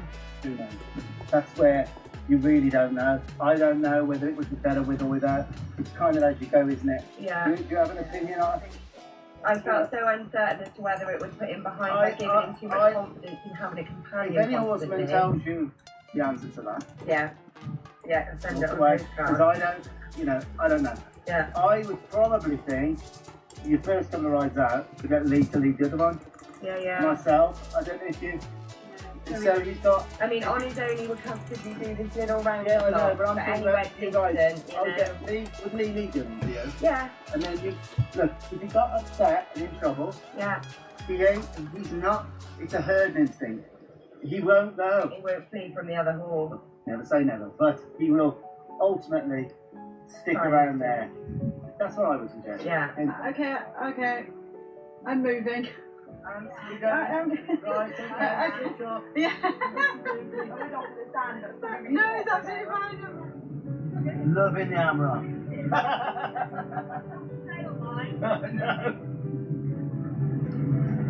That's where you really don't know. I don't know whether it would be better with or without. It's kind of as you go, isn't it? Yeah. Do you have an opinion on it? I felt so uncertain as to whether it would put him behind by giving him too much confidence in having a companion. If any horseman tells you the answer to that, yeah, send it on because I don't, I don't know. Yeah. I would probably think your first couple of rides out to get lead to lead the other one. Yeah, yeah. Myself, I don't know if you. So he's got. I mean, on his own, he would comfortably do this little round. Yeah, I know, but I'm talking about you guys. you I'll know. get Lee, would Lee lead you in the video? Yeah. And then you look, if he got upset and in trouble, yeah, he's not. It's a herd instinct. He won't go. He won't flee from the other horse. Never say never, but he will ultimately stick around there. That's what I would suggest. Yeah. Okay. I'm moving. You go. Right. Yeah. No, it's absolutely fine. Loving the camera.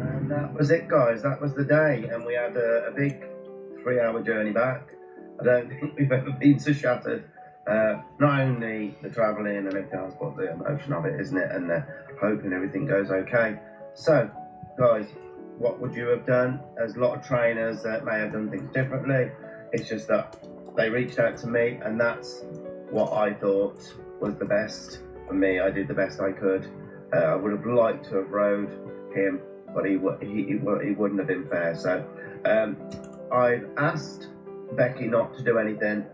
And that was it, guys. That was the day, and we had a big 3-hour journey back. I don't think we've ever been so shattered. Not only the travelling and everything else, but the emotion of it, isn't it? And hoping everything goes okay. So, guys, what would you have done? There's a lot of trainers that may have done things differently. It's just that they reached out to me, and that's what I thought was the best for me. I did the best I could. I would have liked to have rode him, but he wouldn't have been fair. So I've asked Becky not to do anything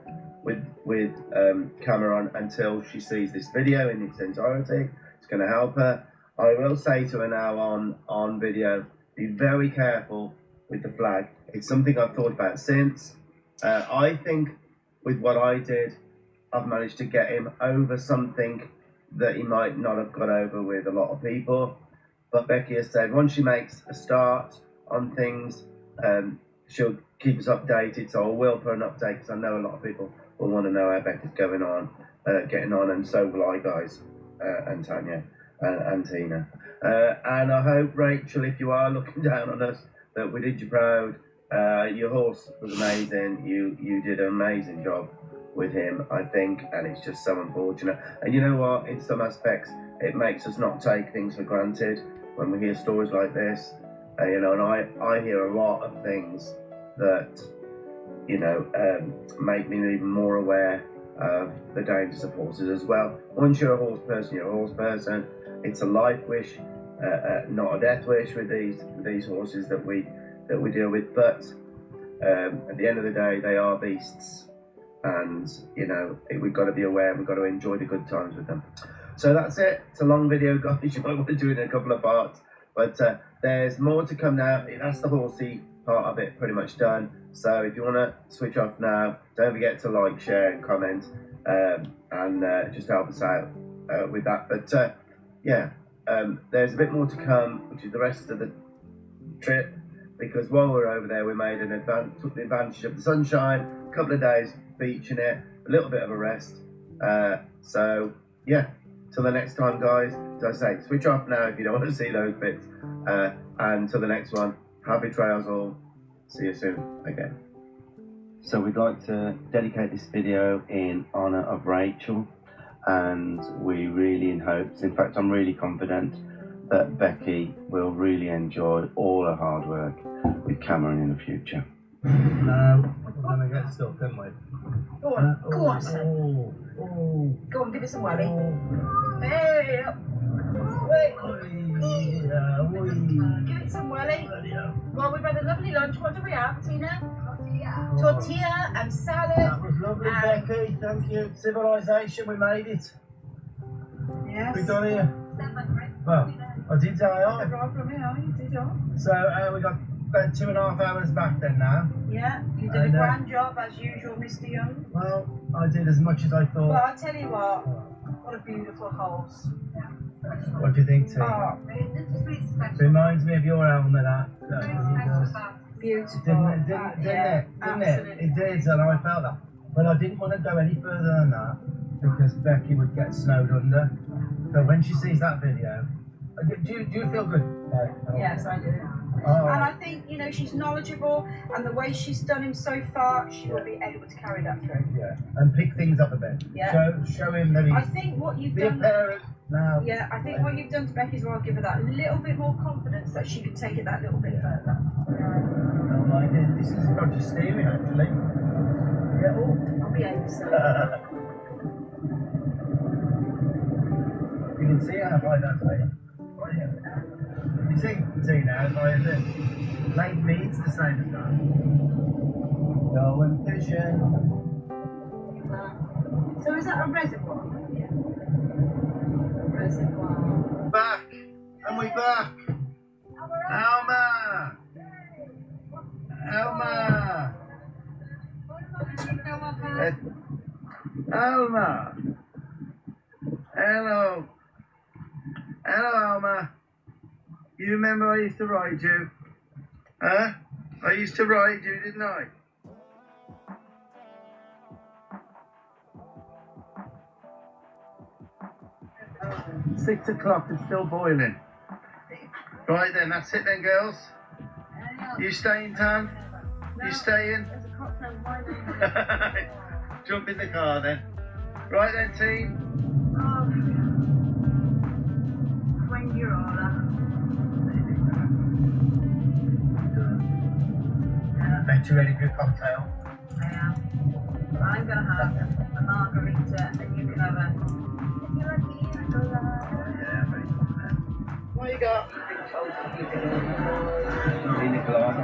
with Cameron until she sees this video in its entirety. It's going to help her. I will say to her now on video, be very careful with the flag. It's something I've thought about since. I think with what I did, I've managed to get him over something that he might not have got over with a lot of people. But Becky has said once she makes a start on things, she'll keep us updated. So I will put an update because I know a lot of people will want to know how Becky's getting on, and so will I, guys, and Tanya and Tina. And I hope, Rachel, if you are looking down on us, that we did you proud. Your horse was amazing. You did an amazing job with him, I think, and it's just so unfortunate. And you know what? In some aspects, it makes us not take things for granted when we hear stories like this. And I hear a lot of things that make me even more aware of the dangers of horses as well. Once you're a horse person, you're a horse person. It's a life wish, not a death wish with these horses that we deal with. But at the end of the day, they are beasts, and you know we've got to be aware. We've got to enjoy the good times with them. So that's it. It's a long video, guys. You might want to do it in a couple of parts, but there's more to come now. That's the horsey part of it pretty much done. So if you want to switch off now, don't forget to like, share and comment, and just help us out with that. But yeah, there's a bit more to come, which is the rest of the trip, because while we're over there we made took the advantage of the sunshine, a couple of days beaching it, a little bit of a rest. So yeah, till the next time, guys, as I say, switch off now if you don't want to see those bits, and till the next one, happy trails all. See you soon again. So we'd like to dedicate this video in honour of Rachel, and we really in hopes, in fact I'm really confident that Becky will really enjoy all her hard work with Cameron in the future. No, we're going to get stuck, aren't we? Go on, go on, son. Go on, give it some welly. Hey, up. Wait. Give it some welly. Well, we've had a lovely lunch. What do we have, Tina? Tortilla and salad. That was lovely, Becky. Thank you. Civilization, we made it. Yes. We done here. Well, I did say I. Right from here, you did on. So we got about 2.5 hours back then now. Yeah, you did a grand job as usual, Mr. Young. Well, I did as much as I thought. Well, I'll tell you what a beautiful horse. What do you think, T? Oh, Reminds me of your helmet, that. Beautiful. Didn't it? It did, and I felt that. But I didn't want to go any further than that because Becky would get snowed under. So when she sees that video, do you feel good? Yes, I do. Oh. And I think, you know, she's knowledgeable, and the way she's done him so far, she will be able to carry that through. Yeah, and pick things up a bit. Yeah. Show him that he's... I think what you've be done... a parent now. Yeah, I think what you've done to Becky as well, give her that little bit more confidence that she could take it that little bit further. Oh my God, this is dodgy steering, actually. Yeah, oh. I'll be able to. You can see how high that's made. Oh, yeah. You see now, by the Lake Mead's the same as that. Going fishing. So is that a reservoir? Yeah. Reservoir. Back! And we back! Alma! Alma! Alma! Hello! Hello, Alma! You remember I used to ride you? Huh? I used to ride you, didn't I? Six o'clock, it's still boiling. Right then, that's it then, girls. You staying, Tan? You staying? Jump in the car then. Right then, team. When you're older. Bet you ready for your cocktail? I am. I'm going to have a margarita, and you can have a... What you got? Pina colada.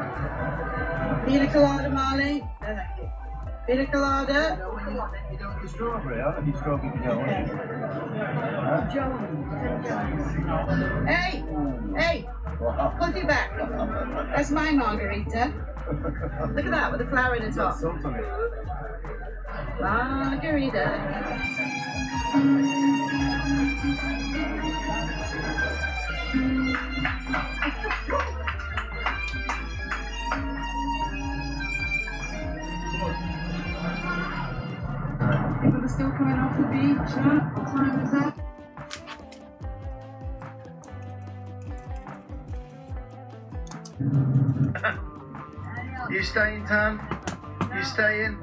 Pina colada, Marley. Thank you. Pina colada. You don't do strawberry. I'll have you strawberry if you don't want it. Hey! Put it back. That's my margarita. Look at that with the flower in the top. Salt on it. Margarita. People are still coming off the beach, huh? What time is that? You staying, Tan? You staying?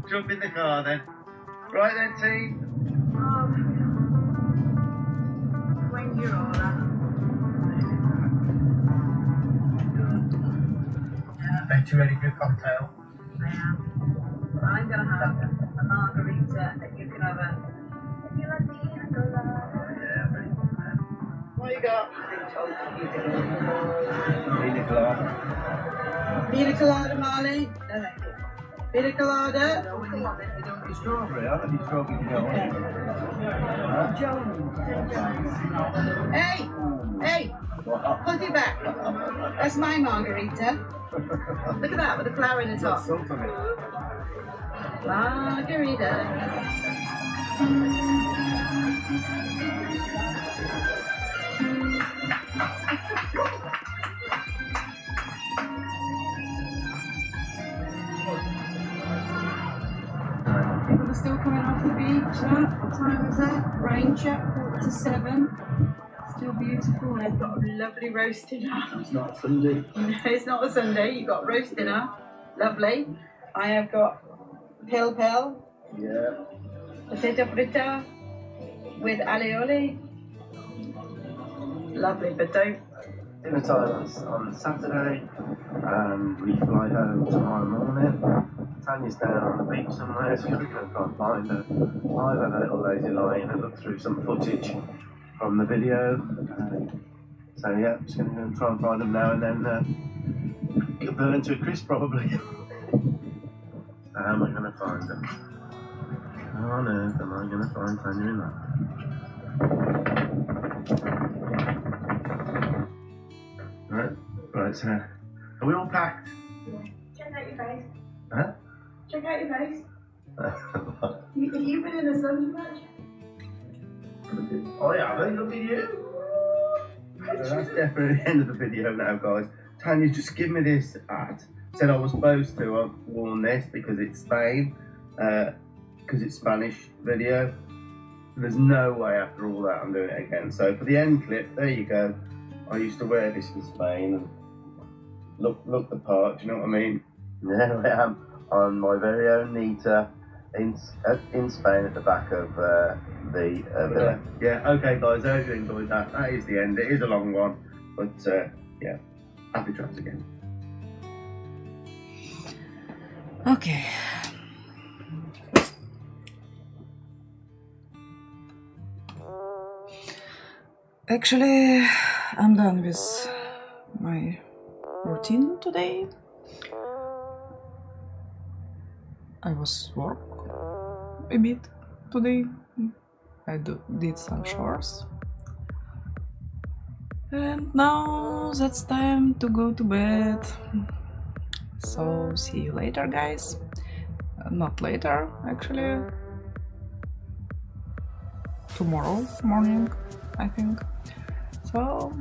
Jump in the car then. Right then, team. When you're older. Bet you ready for your cocktail? I am. I'm gonna have a margarita, and you can have a. What you got? Pina colada. Pina colada, Marley. Pina colada. You don't get strawberry. I don't need strawberry to go on. Hey, put it back. That's my margarita. Look at that with the flower in the top. Salt on it. Margarita. People are still coming off the beach. What time is that? Rain check, 7:15. Still beautiful. And I've got a lovely roast dinner. It's not Sunday. No, it's not a Sunday. You've got roast dinner. Lovely. I have got pill. Yeah. Potato fritta with alioli. Lovely, but don't. Dinner time on Saturday, and we fly home tomorrow morning. Tanya's down on the beach somewhere, so we're going to try and find her. I've had a little lazy line and look through some footage from the video. So yeah, just going to go and try and find them now and then get burned to a crisp probably. How am I going to find them? How on earth am I going to find Tanya in that? Right, so are we all packed? Check out your face. Huh? Check out your face. You've been in the sun too much. Oh yeah, look at you. So that's definitely the end of the video now, guys. Tanya just give me this ad. Said I was supposed to have worn this because it's Spain, because it's Spanish video. There's no way after all that I'm doing it again. So for the end clip, there you go. I used to wear this in Spain and look the part, do you know what I mean? There I am on my very own Nita in Spain at the back of the villa. Yeah, okay guys, I hope you enjoyed that. That is the end. It is a long one, but yeah, happy travels again. Okay. Actually, I'm done with my routine today. I was work a bit today. I did some chores. And now that's time to go to bed. So see you later, guys. Not later, actually. Tomorrow morning, I think. So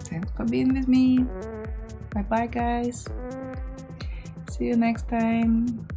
thanks for being with me. Bye bye, guys. See you next time.